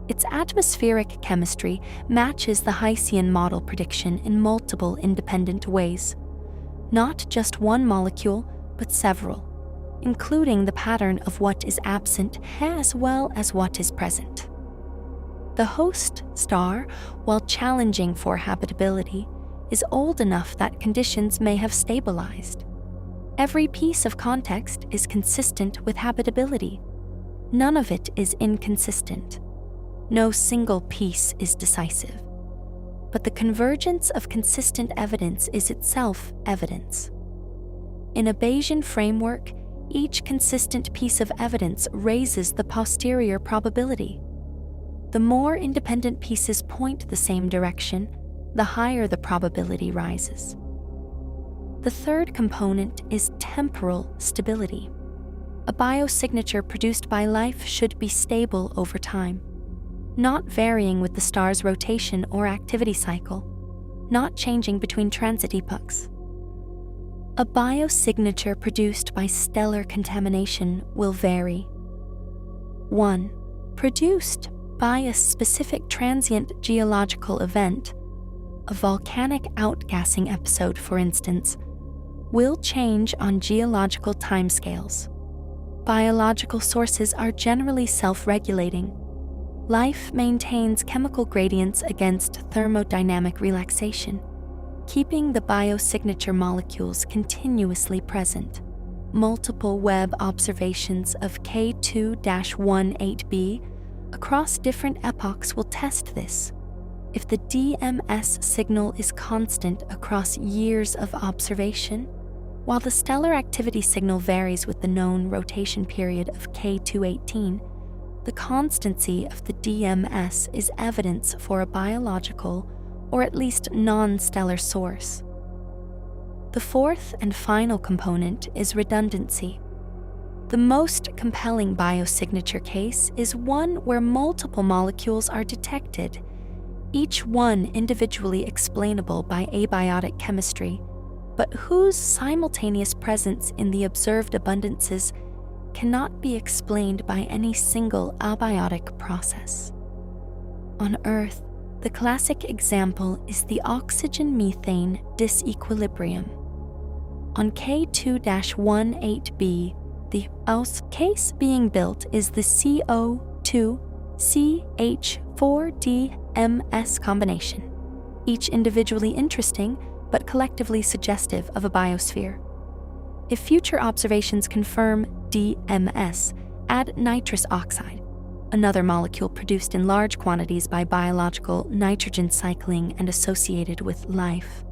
Its atmospheric chemistry matches the Heysian model prediction in multiple independent ways. Not just one molecule, but several, including the pattern of what is absent as well as what is present. The host star, while challenging for habitability, is old enough that conditions may have stabilized. Every piece of context is consistent with habitability. None of it is inconsistent. No single piece is decisive. But the convergence of consistent evidence is itself evidence. In a Bayesian framework, each consistent piece of evidence raises the posterior probability. The more independent pieces point the same direction, the higher the probability rises. The third component is temporal stability. A biosignature produced by life should be stable over time, not varying with the star's rotation or activity cycle, not changing between transit epochs. A biosignature produced by stellar contamination will vary. 1. Produced by a specific transient geological event, a volcanic outgassing episode, for instance, will change on geological timescales. Biological sources are generally self-regulating. Life maintains chemical gradients against thermodynamic relaxation, keeping the biosignature molecules continuously present. Multiple Webb observations of K2-18b across different epochs will test this. If the DMS signal is constant across years of observation, while the stellar activity signal varies with the known rotation period of K218, the constancy of the DMS is evidence for a biological or at least non-stellar source. The fourth and final component is redundancy. The most compelling biosignature case is one where multiple molecules are detected, each one individually explainable by abiotic chemistry, but whose simultaneous presence in the observed abundances cannot be explained by any single abiotic process. On Earth, the classic example is the oxygen-methane disequilibrium. On K2-18b, the OUS case being built is the CO2-CH4D-MS combination, each individually interesting but collectively suggestive of a biosphere. If future observations confirm DMS, add nitrous oxide, another molecule produced in large quantities by biological nitrogen cycling and associated with life,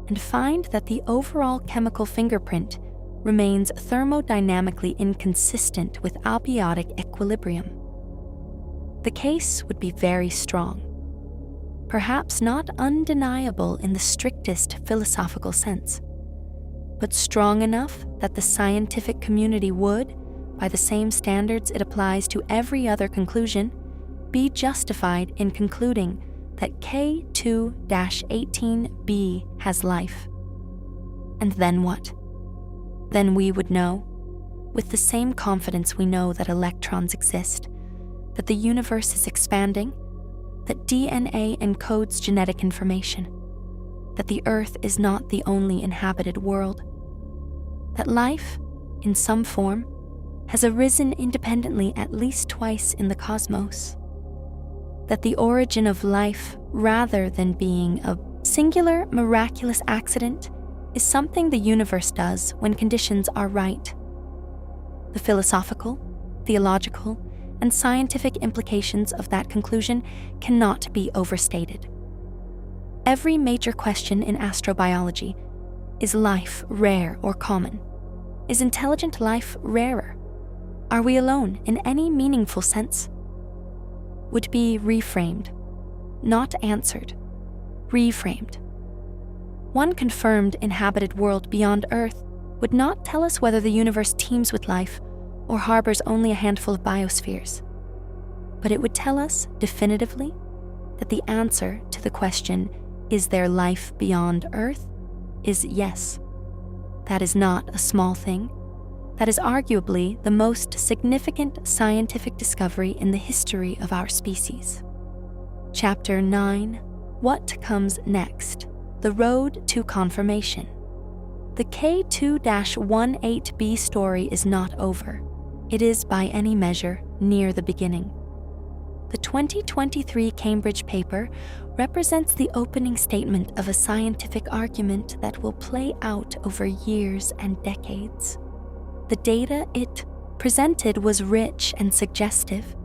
and find that the overall chemical fingerprint remains thermodynamically inconsistent with abiotic equilibrium. The case would be very strong, perhaps not undeniable in the strictest philosophical sense, but strong enough that the scientific community would, by the same standards it applies to every other conclusion, be justified in concluding that K2-18b has life. And then what? Then we would know, with the same confidence we know that electrons exist, that the universe is expanding, that DNA encodes genetic information, that the Earth is not the only inhabited world, that life, in some form, has arisen independently at least twice in the cosmos, that the origin of life, rather than being a singular miraculous accident, is something the universe does when conditions are right. The philosophical, theological, and scientific implications of that conclusion cannot be overstated. Every major question in astrobiology: is life rare or common? Is intelligent life rarer? Are we alone in any meaningful sense? Would be reframed, not answered, reframed. One confirmed inhabited world beyond Earth would not tell us whether the universe teems with life or harbors only a handful of biospheres, but it would tell us definitively that the answer to the question, is there life beyond Earth, is yes. That is not a small thing. That is arguably the most significant scientific discovery in the history of our species. Chapter 9, What Comes Next? The Road to Confirmation. The K2-18b story is not over. It is, by any measure, near the beginning. The 2023 Cambridge paper represents the opening statement of a scientific argument that will play out over years and decades. The data it presented was rich and suggestive,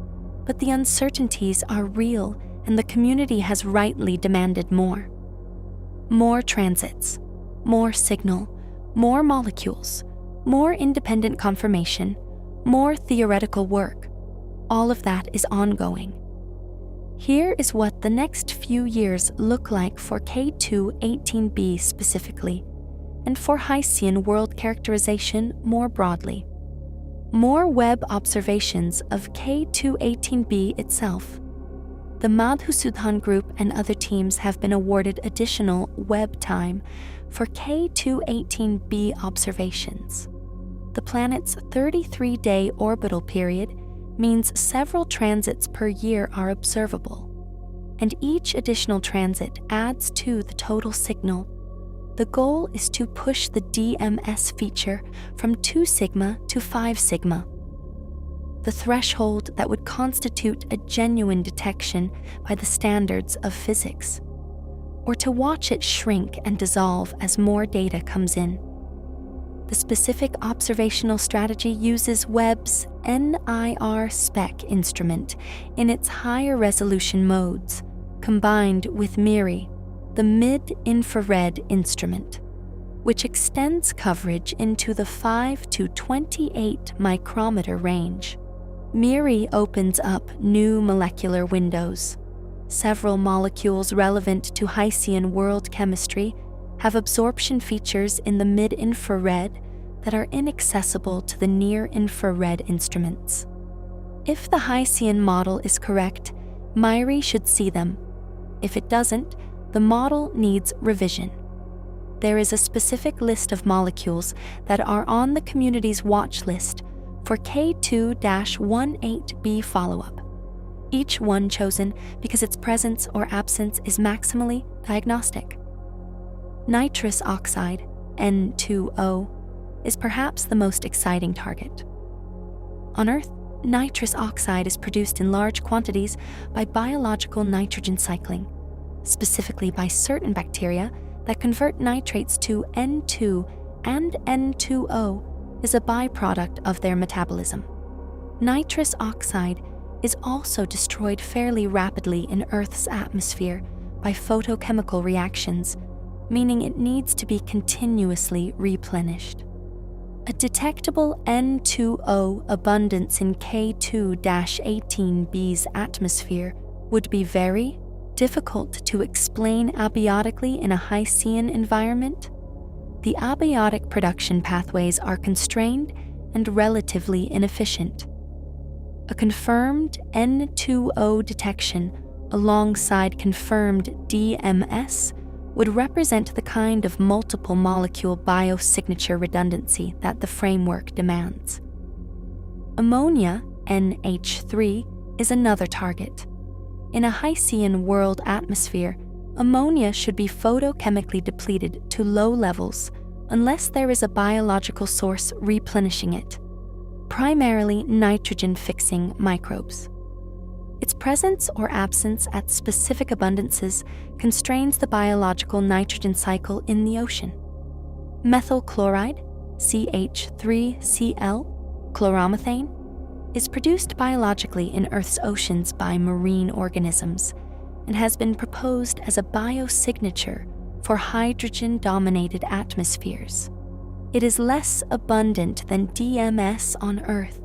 but the uncertainties are real, and the community has rightly demanded more. More transits, more signal, more molecules, more independent confirmation, more theoretical work. All of that is ongoing. Here is what the next few years look like for K2-18b specifically, and for Hessian world characterization more broadly. More Webb observations of K2-18b itself. The Madhusudhan Group and other teams have been awarded additional Webb time for K2-18b observations. The planet's 33-day orbital period means several transits per year are observable, and each additional transit adds to the total signal. The goal is to push the DMS feature from 2 sigma to 5 sigma, the threshold that would constitute a genuine detection by the standards of physics, or to watch it shrink and dissolve as more data comes in. The specific observational strategy uses Webb's NIR spec instrument in its higher resolution modes, combined with MIRI, the mid-infrared instrument, which extends coverage into the 5 to 28 micrometer range. MIRI opens up new molecular windows. Several molecules relevant to Hessian world chemistry have absorption features in the mid-infrared that are inaccessible to the near-infrared instruments. If the Hessian model is correct, MIRI should see them. If it doesn't, the model needs revision. There is a specific list of molecules that are on the community's watch list for K2-18b follow-up, each one chosen because its presence or absence is maximally diagnostic. Nitrous oxide, N2O, is perhaps the most exciting target. On Earth, nitrous oxide is produced in large quantities by biological nitrogen cycling, specifically by certain bacteria that convert nitrates to N2, and N2O is a byproduct of their metabolism. Nitrous oxide is also destroyed fairly rapidly in Earth's atmosphere by photochemical reactions, meaning it needs to be continuously replenished. A detectable N2O abundance in K2-18b's atmosphere would be very difficult to explain abiotically in a Hessian environment. The abiotic production pathways are constrained and relatively inefficient. A confirmed N2O detection alongside confirmed DMS would represent the kind of multiple molecule biosignature redundancy that the framework demands. Ammonia, NH3, is another target. In a Hycean world atmosphere, ammonia should be photochemically depleted to low levels unless there is a biological source replenishing it, primarily nitrogen-fixing microbes. Its presence or absence at specific abundances constrains the biological nitrogen cycle in the ocean. Methyl chloride, CH3Cl, chloromethane, is produced biologically in Earth's oceans by marine organisms and has been proposed as a biosignature for hydrogen-dominated atmospheres. It is less abundant than DMS on Earth,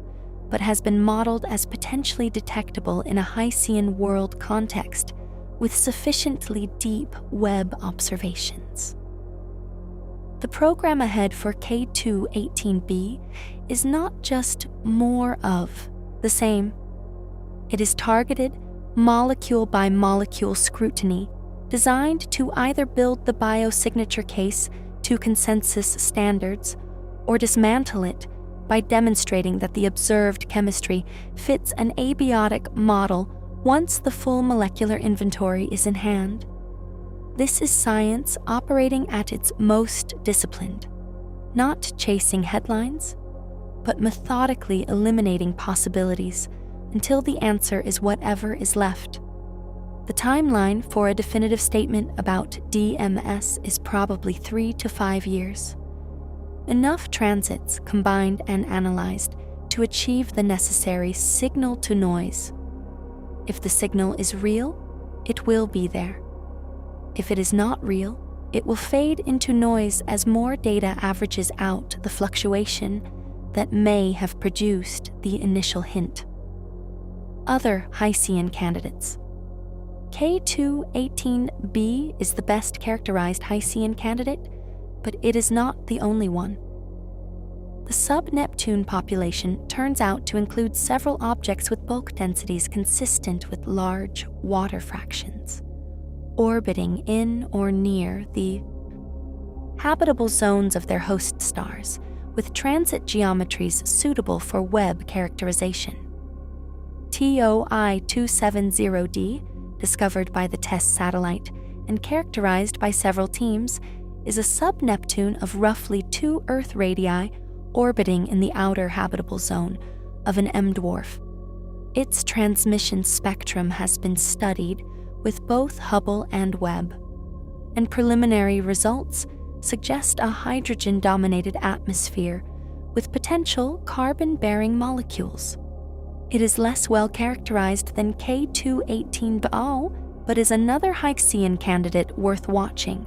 but has been modeled as potentially detectable in a Hycean world context with sufficiently deep Webb observations. The program ahead for K2-18b is not just more of the same. It is targeted, molecule-by-molecule scrutiny designed to either build the biosignature case to consensus standards or dismantle it by demonstrating that the observed chemistry fits an abiotic model once the full molecular inventory is in hand. This is science operating at its most disciplined, not chasing headlines, but methodically eliminating possibilities until the answer is whatever is left. The timeline for a definitive statement about DMS is probably 3 to 5 years. Enough transits combined and analyzed to achieve the necessary signal-to-noise. If the signal is real, it will be there. If it is not real, it will fade into noise as more data averages out the fluctuation that may have produced the initial hint. Other Hycean candidates. K2-18b is the best characterized Hycean candidate, but it is not the only one. The sub-Neptune population turns out to include several objects with bulk densities consistent with large water fractions, orbiting in or near the habitable zones of their host stars, with transit geometries suitable for Webb characterization. TOI-270d, discovered by the TESS satellite and characterized by several teams, is a sub-Neptune of roughly 2 Earth radii orbiting in the outer habitable zone of an M-dwarf. Its transmission spectrum has been studied with both Hubble and Webb, and preliminary results suggest a hydrogen-dominated atmosphere with potential carbon-bearing molecules. It is less well characterized than K2-18b, but is another Hycean candidate worth watching.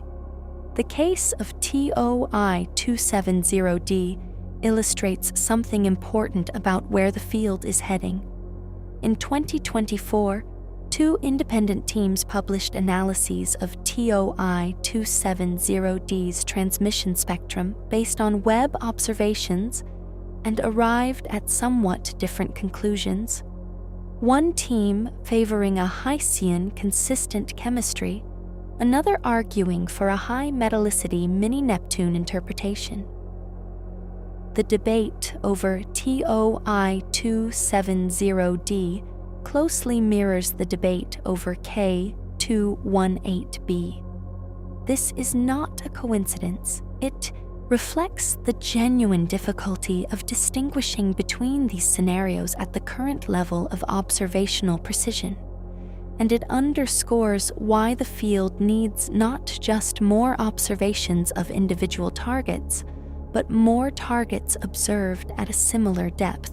The case of TOI-270d illustrates something important about where the field is heading. In 2024, 2 independent teams published analyses of TOI-270d's transmission spectrum based on Webb observations and arrived at somewhat different conclusions. One team favoring a Hycean consistent chemistry, another arguing for a high metallicity mini-Neptune interpretation. The debate over TOI-270d closely mirrors the debate over K2-18b. This is not a coincidence. It reflects the genuine difficulty of distinguishing between these scenarios at the current level of observational precision, and it underscores why the field needs not just more observations of individual targets, but more targets observed at a similar depth.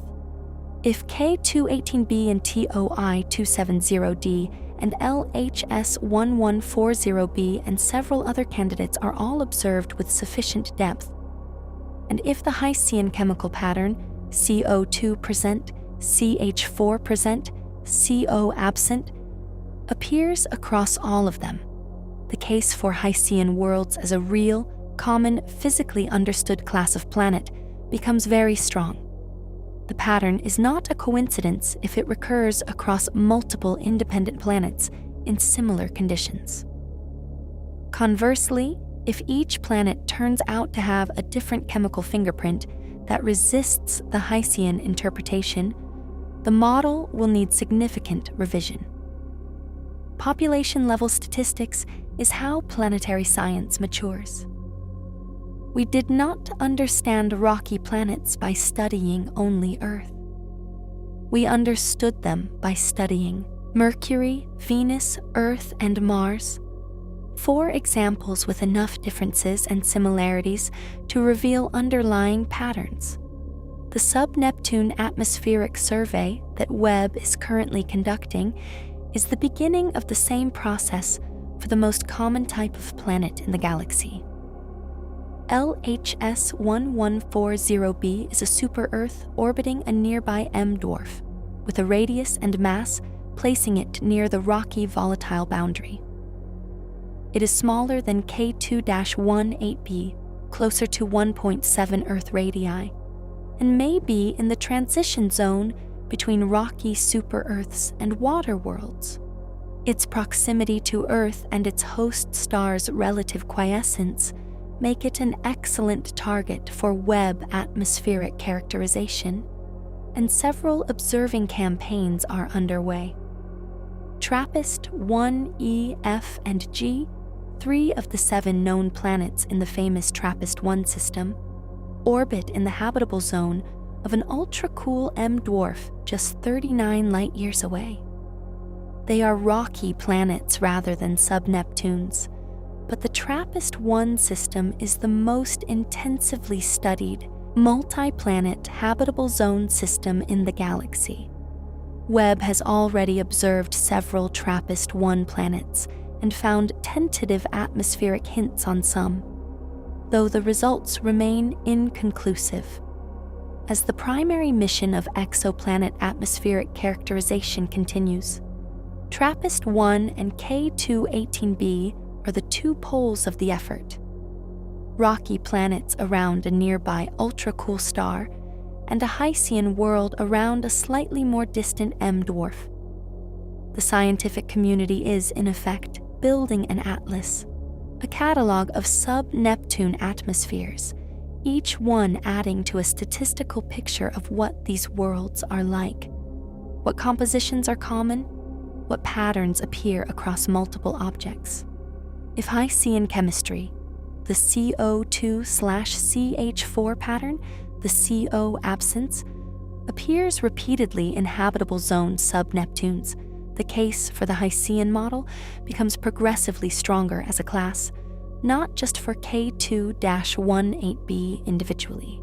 If K2-18b and TOI-270d and LHS-1140b and several other candidates are all observed with sufficient depth, and if the Hycean chemical pattern CO2 present, CH4 present, CO absent appears across all of them, the case for Hycean worlds as a real, common, physically understood class of planet becomes very strong. The pattern is not a coincidence if it recurs across multiple independent planets in similar conditions. Conversely, if each planet turns out to have a different chemical fingerprint that resists the Heysian interpretation, the model will need significant revision. Population-level statistics is how planetary science matures. We did not understand rocky planets by studying only Earth. We understood them by studying Mercury, Venus, Earth, and Mars, 4 examples with enough differences and similarities to reveal underlying patterns. The Sub-Neptune Atmospheric Survey that Webb is currently conducting is the beginning of the same process for the most common type of planet in the galaxy. LHS 1140b is a super-Earth orbiting a nearby M dwarf, with a radius and mass placing it near the rocky volatile boundary. It is smaller than K2-18b, closer to 1.7 Earth radii, and may be in the transition zone between rocky super-Earths and water worlds. Its proximity to Earth and its host star's relative quiescence make it an excellent target for Webb atmospheric characterization, and several observing campaigns are underway. TRAPPIST-1, E, F, and G, 3 of the 7 known planets in the famous TRAPPIST-1 system, orbit in the habitable zone of an ultra-cool M dwarf just 39 light-years away. They are rocky planets rather than sub-Neptunes, but the TRAPPIST-1 system is the most intensively studied multi-planet habitable zone system in the galaxy. Webb has already observed several TRAPPIST-1 planets and found tentative atmospheric hints on some, though the results remain inconclusive. As the primary mission of exoplanet atmospheric characterization continues, TRAPPIST-1 and K2-18b are the 2 poles of the effort. Rocky planets around a nearby ultra-cool star, and a Heysian world around a slightly more distant M dwarf. The scientific community is, in effect, building an atlas, a catalog of sub-Neptune atmospheres, each one adding to a statistical picture of what these worlds are like, what compositions are common, what patterns appear across multiple objects. If Heysian chemistry, the CO2/CH4 pattern, the CO absence, appears repeatedly in habitable zone sub-Neptunes, the case for the Heysian model becomes progressively stronger as a class, not just for K2-18b individually.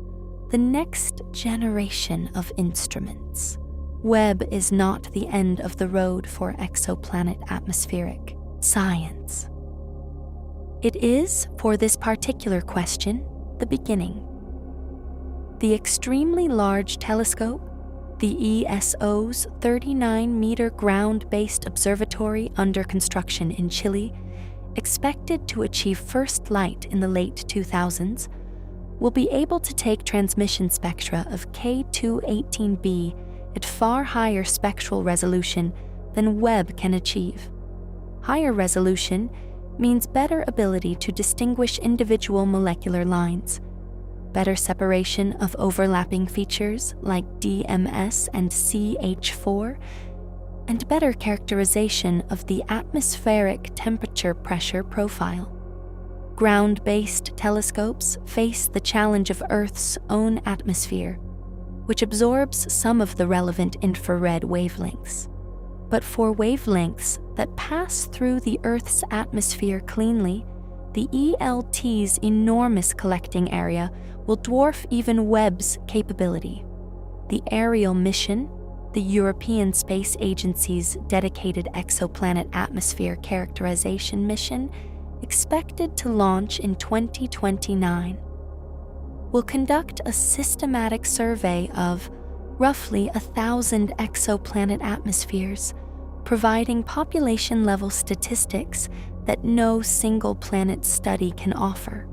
The next generation of instruments. Webb is not the end of the road for exoplanet atmospheric science. It is, for this particular question, the beginning. The extremely large telescope, the ESO's 39-meter ground-based observatory under construction in Chile, expected to achieve first light in the late 2000s, will be able to take transmission spectra of K2-18b at far higher spectral resolution than Webb can achieve. Higher resolution means better ability to distinguish individual molecular lines, better separation of overlapping features like DMS and CH4, and better characterization of the atmospheric temperature-pressure profile. Ground-based telescopes face the challenge of Earth's own atmosphere, which absorbs some of the relevant infrared wavelengths. But for wavelengths that pass through the Earth's atmosphere cleanly, the ELT's enormous collecting area will dwarf even Webb's capability. The Ariel mission, the European Space Agency's dedicated exoplanet atmosphere characterization mission, expected to launch in 2029, will conduct a systematic survey of roughly 1,000 exoplanet atmospheres, providing population-level statistics that no single planet study can offer.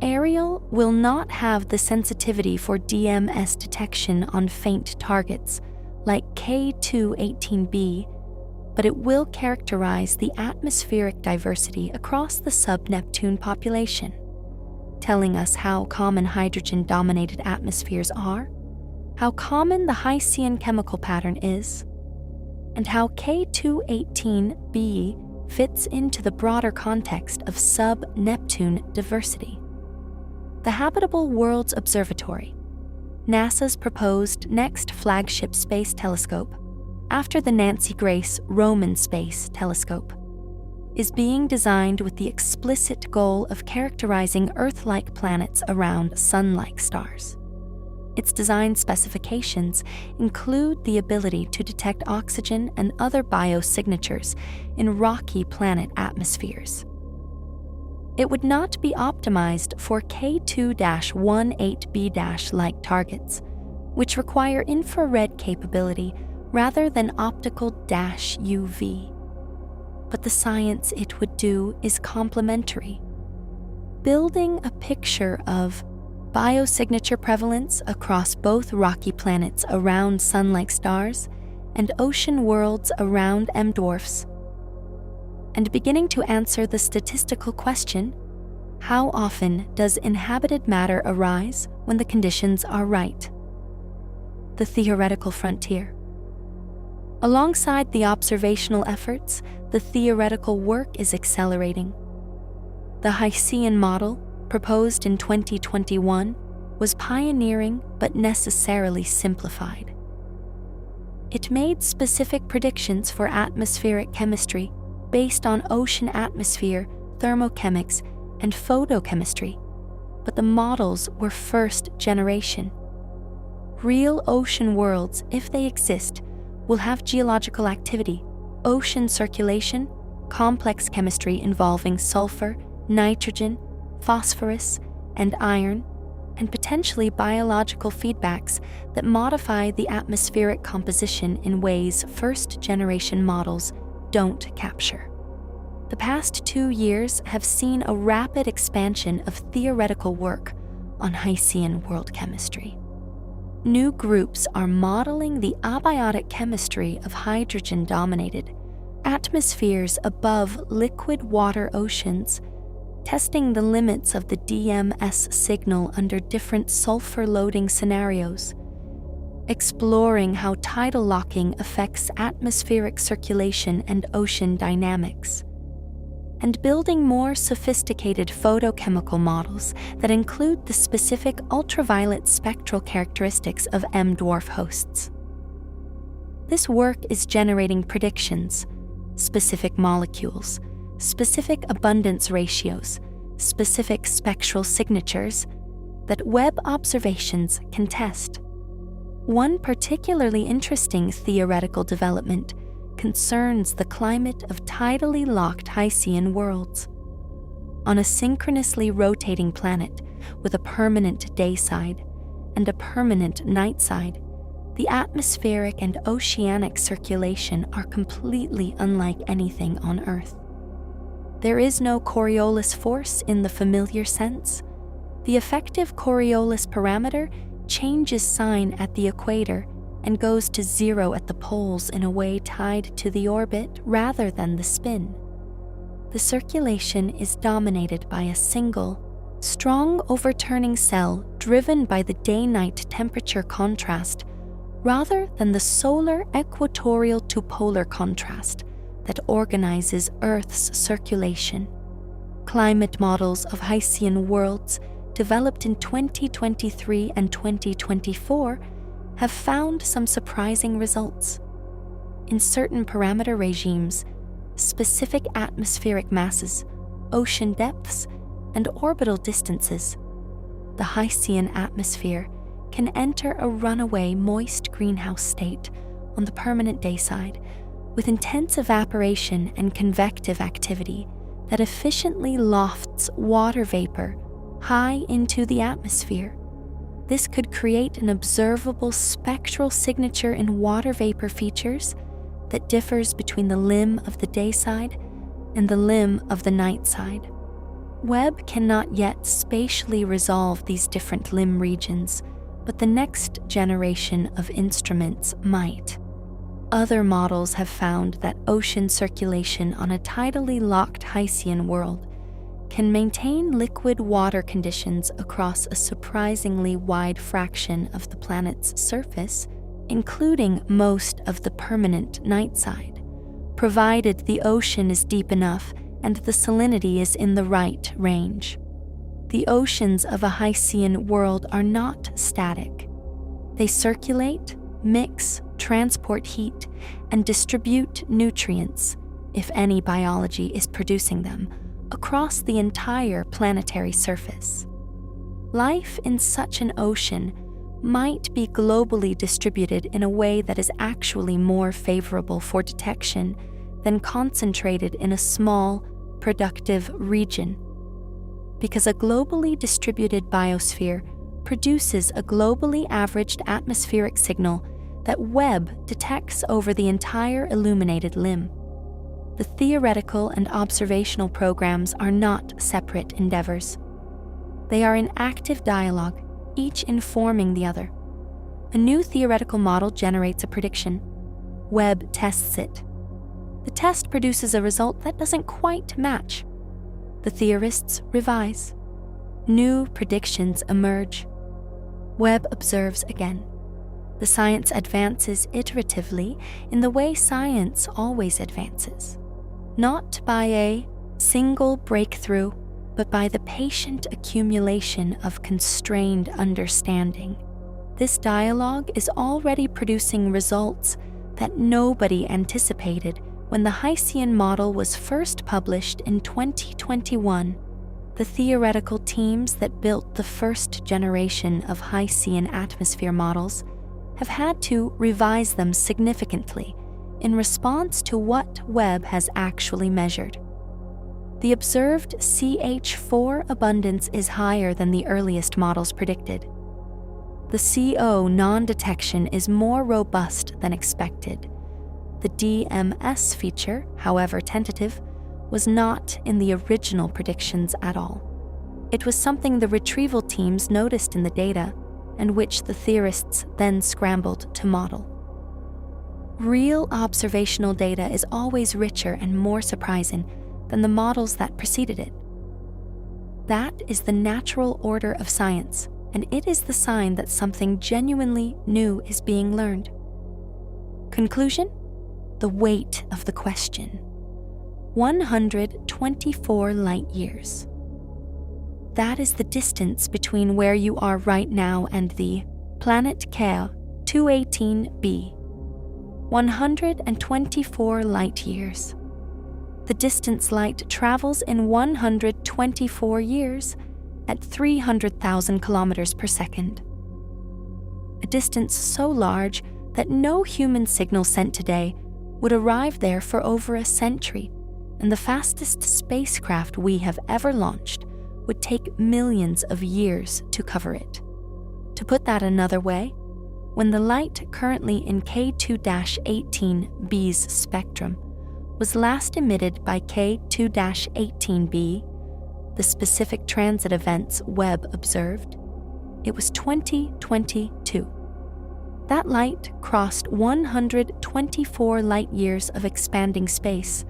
Ariel will not have the sensitivity for DMS detection on faint targets like K2-18b, but it will characterize the atmospheric diversity across the sub-Neptune population, telling us how common hydrogen-dominated atmospheres are, how common the Hycean chemical pattern is, and how K2-18b fits into the broader context of sub-Neptune diversity. The Habitable Worlds Observatory, NASA's proposed next flagship space telescope, after the Nancy Grace Roman Space Telescope, is being designed with the explicit goal of characterizing Earth-like planets around Sun-like stars. Its design specifications include the ability to detect oxygen and other biosignatures in rocky planet atmospheres. It would not be optimized for K2-18b-like targets, which require infrared capability rather than optical -UV. But the science it would do is complementary, building a picture of biosignature prevalence across both rocky planets around Sun-like stars and ocean worlds around M-dwarfs, and beginning to answer the statistical question, how often does inhabited matter arise when the conditions are right? The theoretical frontier. Alongside the observational efforts, the theoretical work is accelerating. The Hycean model, proposed in 2021, was pioneering but necessarily simplified. It made specific predictions for atmospheric chemistry based on ocean atmosphere, thermochemics, and photochemistry, but the models were first generation. Real ocean worlds, if they exist, will have geological activity, ocean circulation, complex chemistry involving sulfur, nitrogen, phosphorus, and iron, and potentially biological feedbacks that modify the atmospheric composition in ways first-generation models don't capture. The past 2 years have seen a rapid expansion of theoretical work on Hycean world chemistry. New groups are modeling the abiotic chemistry of hydrogen-dominated atmospheres above liquid water oceans, testing the limits of the DMS signal under different sulfur-loading scenarios, exploring how tidal locking affects atmospheric circulation and ocean dynamics, and building more sophisticated photochemical models that include the specific ultraviolet spectral characteristics of M-dwarf hosts. This work is generating predictions, specific molecules, specific abundance ratios, specific spectral signatures that Webb observations can test. One particularly interesting theoretical development concerns the climate of tidally locked Hycean worlds. On a synchronously rotating planet with a permanent day side and a permanent night side, the atmospheric and oceanic circulation are completely unlike anything on Earth. There is no Coriolis force in the familiar sense. The effective Coriolis parameter changes sign at the equator and goes to 0 at the poles in a way tied to the orbit rather than the spin. The circulation is dominated by a single, strong overturning cell driven by the day-night temperature contrast rather than the solar equatorial to polar contrast that organizes Earth's circulation. Climate models of Hycean worlds developed in 2023 and 2024 have found some surprising results. In certain parameter regimes, specific atmospheric masses, ocean depths, and orbital distances, the Hycean atmosphere can enter a runaway moist greenhouse state on the permanent day side with intense evaporation and convective activity that efficiently lofts water vapor high into the atmosphere. This could create an observable spectral signature in water vapor features that differs between the limb of the day side and the limb of the night side. Webb cannot yet spatially resolve these different limb regions, but the next generation of instruments might. Other models have found that ocean circulation on a tidally locked Haitian world can maintain liquid water conditions across a surprisingly wide fraction of the planet's surface, including most of the permanent night side, provided the ocean is deep enough and the salinity is in the right range. The oceans of a Haitian world are not static. They circulate, mix, transport heat, and distribute nutrients, if any biology is producing them, across the entire planetary surface. Life in such an ocean might be globally distributed in a way that is actually more favorable for detection than concentrated in a small, productive region. Because a globally distributed biosphere produces a globally averaged atmospheric signal that Webb detects over the entire illuminated limb. The theoretical and observational programs are not separate endeavors. They are in active dialogue, each informing the other. A new theoretical model generates a prediction. Webb tests it. The test produces a result that doesn't quite match. The theorists revise. New predictions emerge. Webb observes again. The science advances iteratively in the way science always advances. Not by a single breakthrough, but by the patient accumulation of constrained understanding. This dialogue is already producing results that nobody anticipated when the Haitian model was first published in 2021. The theoretical teams that built the first generation of Haitian atmosphere models have had to revise them significantly in response to what Webb has actually measured. The observed CH4 abundance is higher than the earliest models predicted. The CO non-detection is more robust than expected. The DMS feature, however tentative, was not in the original predictions at all. It was something the retrieval teams noticed in the data and which the theorists then scrambled to model. Real observational data is always richer and more surprising than the models that preceded it. That is the natural order of science, and it is the sign that something genuinely new is being learned. Conclusion? The weight of the question. 124 light years. That is the distance between where you are right now and the planet Care 218b. 124 light years. The distance light travels in 124 years at 300,000 kilometers per second. A distance so large that no human signal sent today would arrive there for over a century, and the fastest spacecraft we have ever launched would take millions of years to cover it. To put that another way, when the light currently in K2-18b's spectrum was last emitted by K2-18b, the specific transit events Webb observed, it was 2022. That light crossed 124 light years of expanding space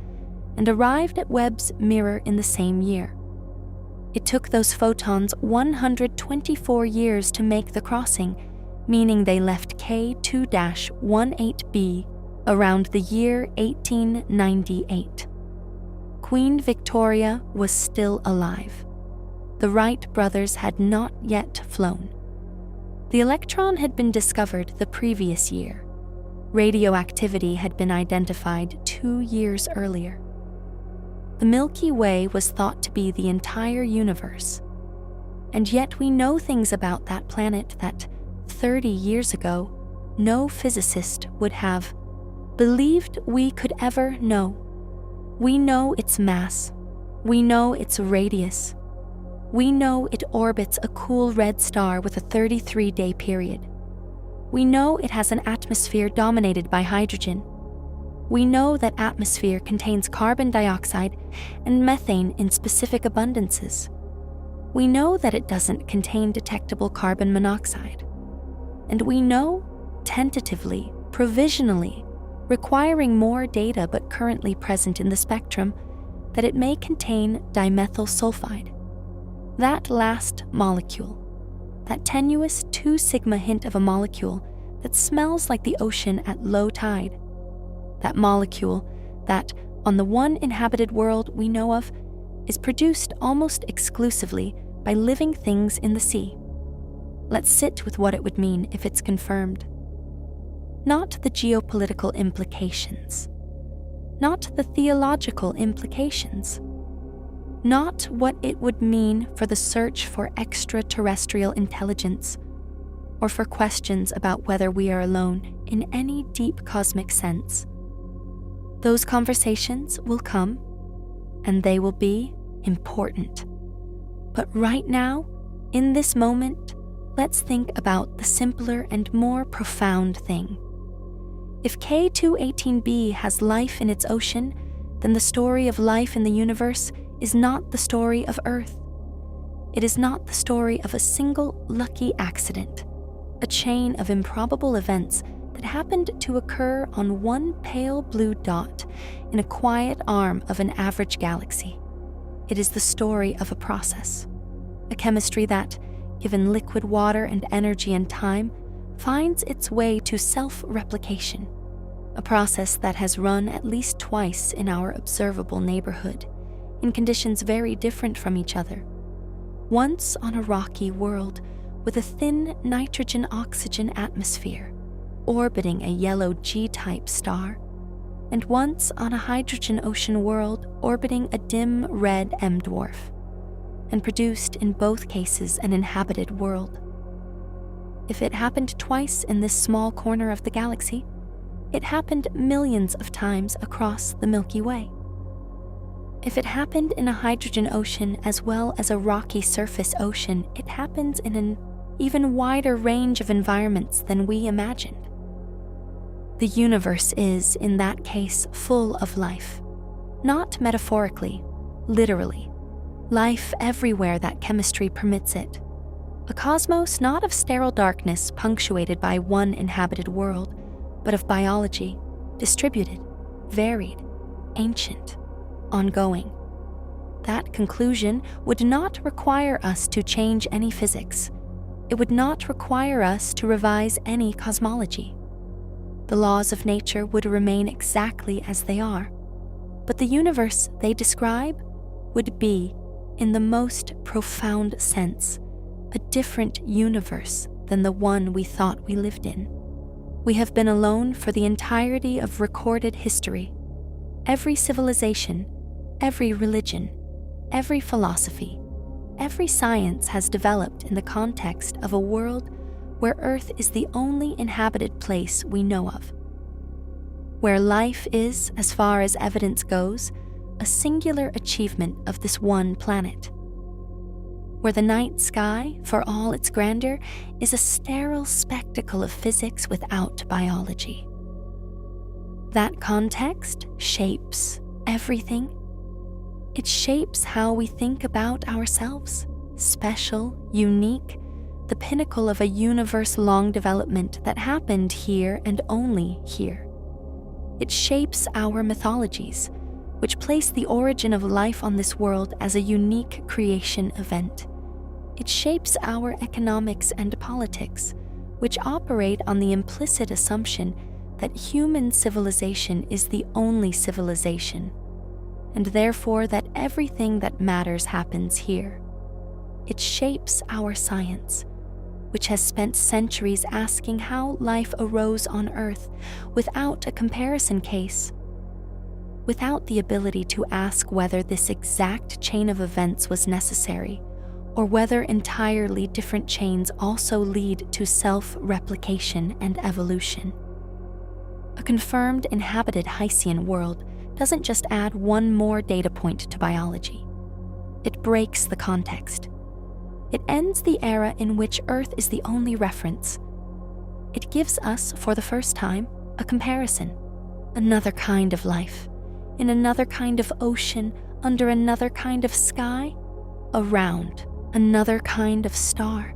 and arrived at Webb's mirror in the same year. It took those photons 124 years to make the crossing, meaning they left K2-18b around the year 1898. Queen Victoria was still alive. The Wright brothers had not yet flown. The electron had been discovered the previous year. Radioactivity had been identified 2 years earlier. The Milky Way was thought to be the entire universe. And yet we know things about that planet that 30 years ago, no physicist would have believed we could ever know. We know its mass. We know its radius. We know it orbits a cool red star with a 33-day period. We know it has an atmosphere dominated by hydrogen. We know that atmosphere contains carbon dioxide and methane in specific abundances. We know that it doesn't contain detectable carbon monoxide. And we know, tentatively, provisionally, requiring more data but currently present in the spectrum, that it may contain dimethyl sulfide. That last molecule, that tenuous 2 sigma hint of a molecule that smells like the ocean at low tide. That molecule that, on the one inhabited world we know of, is produced almost exclusively by living things in the sea. Let's sit with what it would mean if it's confirmed. Not the geopolitical implications. Not the theological implications. Not what it would mean for the search for extraterrestrial intelligence, or for questions about whether we are alone in any deep cosmic sense. Those conversations will come, and they will be important. But right now, in this moment, let's think about the simpler and more profound thing. If K218b has life in its ocean, then the story of life in the universe is not the story of Earth. It is not the story of a single lucky accident, a chain of improbable events that happened to occur on one pale blue dot in a quiet arm of an average galaxy. It is the story of a process, a chemistry that, given liquid water and energy and time, finds its way to self-replication, a process that has run at least twice in our observable neighborhood, in conditions very different from each other. Once on a rocky world with a thin nitrogen-oxygen atmosphere, orbiting a yellow G-type star, and once on a hydrogen ocean world orbiting a dim red M-dwarf, and produced in both cases an inhabited world. If it happened twice in this small corner of the galaxy, it happened millions of times across the Milky Way. If it happened in a hydrogen ocean as well as a rocky surface ocean, it happens in an even wider range of environments than we imagined. The universe is, in that case, full of life. Not metaphorically, literally. Life everywhere that chemistry permits it. A cosmos not of sterile darkness punctuated by one inhabited world, but of biology, distributed, varied, ancient, ongoing. That conclusion would not require us to change any physics. It would not require us to revise any cosmology. The laws of nature would remain exactly as they are, but the universe they describe would be, in the most profound sense, a different universe than the one we thought we lived in. We have been alone for the entirety of recorded history. Every civilization, every religion, every philosophy, every science has developed in the context of a world where Earth is the only inhabited place we know of. Where life is, as far as evidence goes, a singular achievement of this one planet. Where the night sky, for all its grandeur, is a sterile spectacle of physics without biology. That context shapes everything. It shapes how we think about ourselves, special, unique, the pinnacle of a universe-long development that happened here and only here. It shapes our mythologies, which place the origin of life on this world as a unique creation event. It shapes our economics and politics, which operate on the implicit assumption that human civilization is the only civilization, and therefore that everything that matters happens here. It shapes our science, which has spent centuries asking how life arose on Earth without a comparison case, without the ability to ask whether this exact chain of events was necessary, or whether entirely different chains also lead to self-replication and evolution. A confirmed inhabited Hycean world doesn't just add one more data point to biology. It breaks the context. It ends the era in which Earth is the only reference. It gives us, for the first time, a comparison, another kind of life, in another kind of ocean, under another kind of sky, around another kind of star.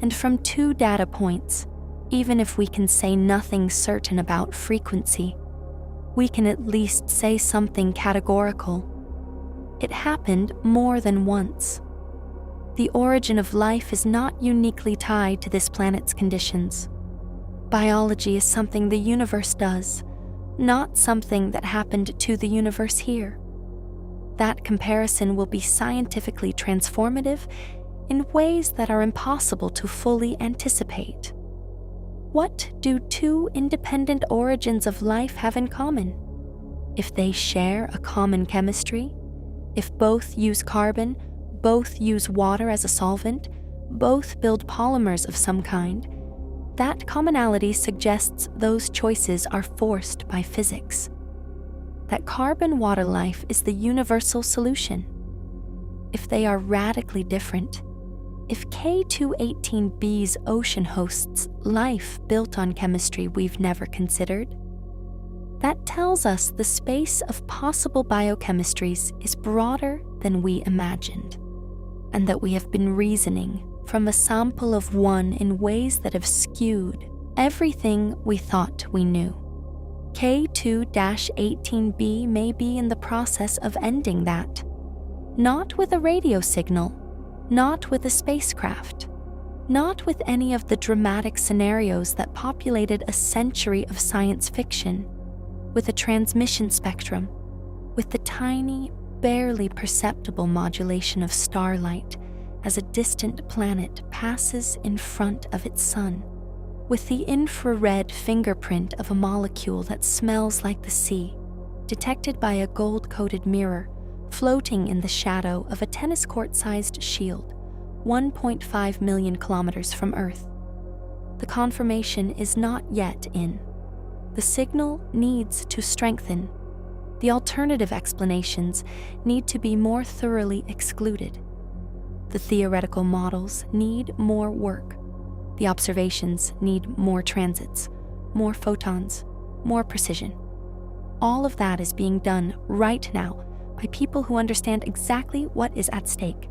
And from 2 data points, even if we can say nothing certain about frequency, we can at least say something categorical. It happened more than once. The origin of life is not uniquely tied to this planet's conditions. Biology is something the universe does, not something that happened to the universe here. That comparison will be scientifically transformative in ways that are impossible to fully anticipate. What do 2 independent origins of life have in common? If they share a common chemistry, if both use carbon, both use water as a solvent, both build polymers of some kind, that commonality suggests those choices are forced by physics. That carbon-water life is the universal solution. If they are radically different, if K218b's ocean hosts life built on chemistry we've never considered, that tells us the space of possible biochemistries is broader than we imagined, and that we have been reasoning from a sample of one in ways that have skewed everything we thought we knew. K2-18b may be in the process of ending that, not with a radio signal, not with a spacecraft, not with any of the dramatic scenarios that populated a century of science fiction, with a transmission spectrum, with the tiny, barely perceptible modulation of starlight as a distant planet passes in front of its sun, with the infrared fingerprint of a molecule that smells like the sea, detected by a gold-coated mirror floating in the shadow of a tennis court-sized shield 1.5 million kilometers from Earth. The confirmation is not yet in. The signal needs to strengthen. The alternative explanations need to be more thoroughly excluded. The theoretical models need more work. The observations need more transits, more photons, more precision. All of that is being done right now by people who understand exactly what is at stake.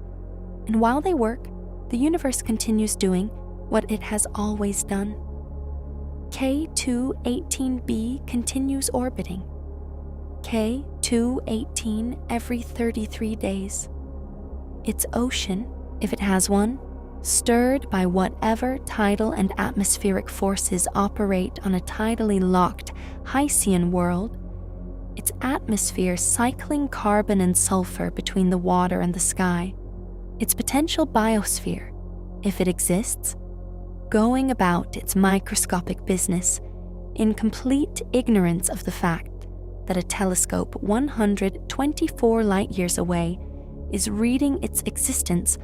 And while they work, the universe continues doing what it has always done. K218b continues orbiting. K218 every 33 days. Its ocean, if it has one, stirred by whatever tidal and atmospheric forces operate on a tidally locked Hycean world, its atmosphere cycling carbon and sulfur between the water and the sky, its potential biosphere, if it exists, going about its microscopic business in complete ignorance of the fact that a telescope 124 light-years away is reading its existence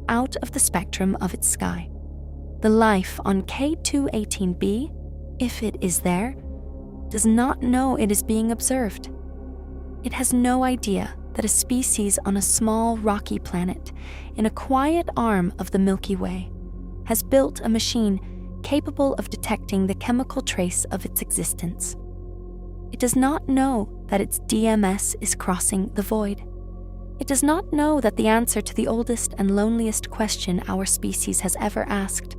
out of the spectrum of its sky. The life on K218b, if it is there, does not know it is being observed. It has no idea that a species on a small rocky planet in a quiet arm of the Milky Way has built a machine capable of detecting the chemical trace of its existence. It does not know that its DMS is crossing the void. It does not know that the answer to the oldest and loneliest question our species has ever asked,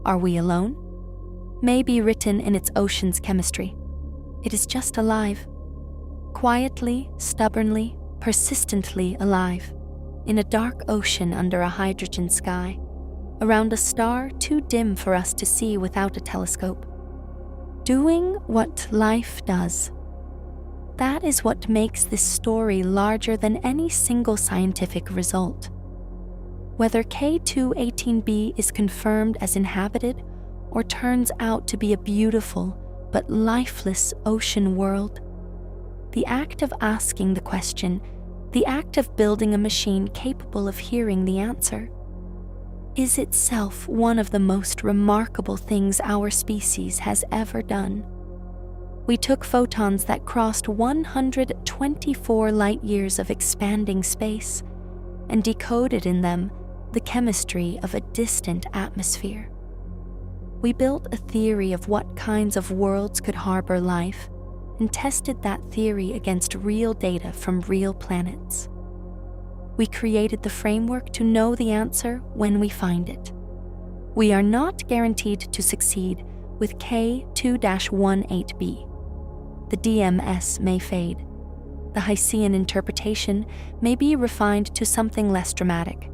"Are we alone?" may be written in its ocean's chemistry. It is just alive. Quietly, stubbornly, persistently alive, in a dark ocean under a hydrogen sky, around a star too dim for us to see without a telescope. Doing what life does. That is what makes this story larger than any single scientific result. Whether K218b is confirmed as inhabited or turns out to be a beautiful but lifeless ocean world, the act of asking the question, the act of building a machine capable of hearing the answer, is itself one of the most remarkable things our species has ever done. We took photons that crossed 124 light-years of expanding space and decoded in them the chemistry of a distant atmosphere. We built a theory of what kinds of worlds could harbor life and tested that theory against real data from real planets. We created the framework to know the answer when we find it. We are not guaranteed to succeed with K2-18b. The DMS may fade. The Hessian interpretation may be refined to something less dramatic.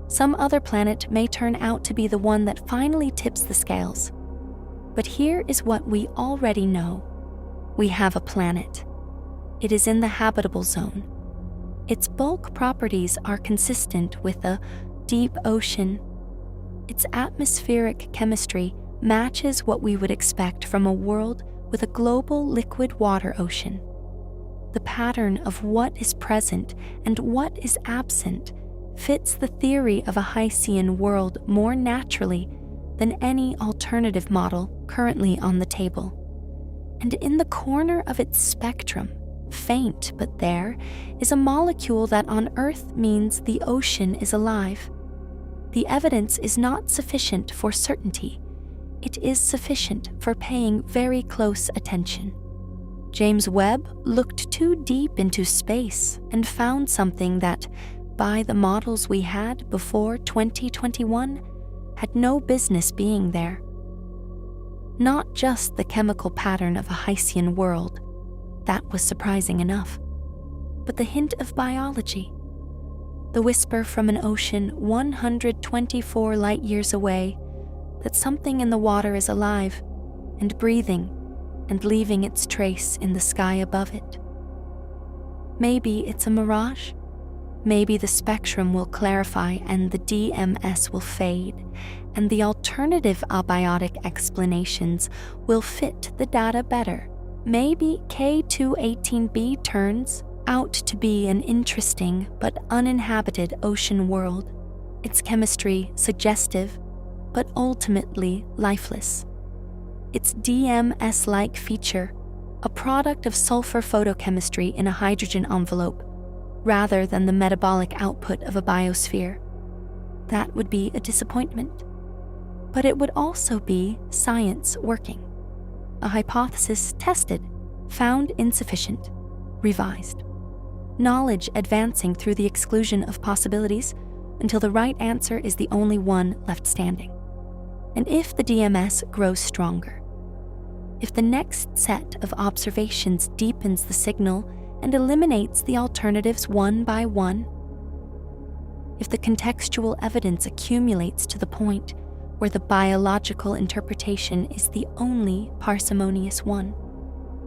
Some other planet may turn out to be the one that finally tips the scales. But here is what we already know. We have a planet. It is in the habitable zone. Its bulk properties are consistent with a deep ocean. Its atmospheric chemistry matches what we would expect from a world with a global liquid water ocean. The pattern of what is present and what is absent fits the theory of a Hessian world more naturally than any alternative model currently on the table. And in the corner of its spectrum, faint but there, is a molecule that on Earth means the ocean is alive. The evidence is not sufficient for certainty. It is sufficient for paying very close attention. James Webb looked too deep into space and found something that, by the models we had before 2021, had no business being there. Not just the chemical pattern of a Hessian world, that was surprising enough, but the hint of biology. The whisper from an ocean 124 light-years away that something in the water is alive and breathing and leaving its trace in the sky above it. Maybe it's a mirage. Maybe the spectrum will clarify and the DMS will fade, and the alternative abiotic explanations will fit the data better. Maybe K2-18b turns out to be an interesting but uninhabited ocean world, its chemistry suggestive, but ultimately lifeless. Its DMS-like feature, a product of sulfur photochemistry in a hydrogen envelope, rather than the metabolic output of a biosphere. That would be a disappointment. But it would also be science working. A hypothesis tested, found insufficient, revised. Knowledge advancing through the exclusion of possibilities until the right answer is the only one left standing. And if the DMS grows stronger, if the next set of observations deepens the signal and eliminates the alternatives one by one, if the contextual evidence accumulates to the point where the biological interpretation is the only parsimonious one,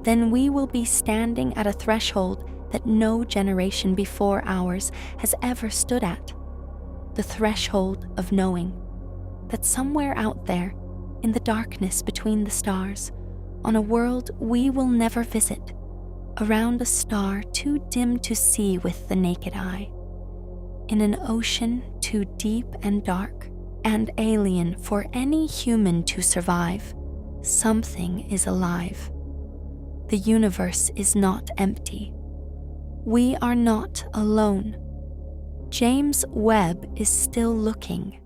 then we will be standing at a threshold that no generation before ours has ever stood at. The threshold of knowing that somewhere out there, in the darkness between the stars, on a world we will never visit, around a star too dim to see with the naked eye, in an ocean too deep and dark and alien for any human to survive, something is alive. The universe is not empty. We are not alone. James Webb is still looking.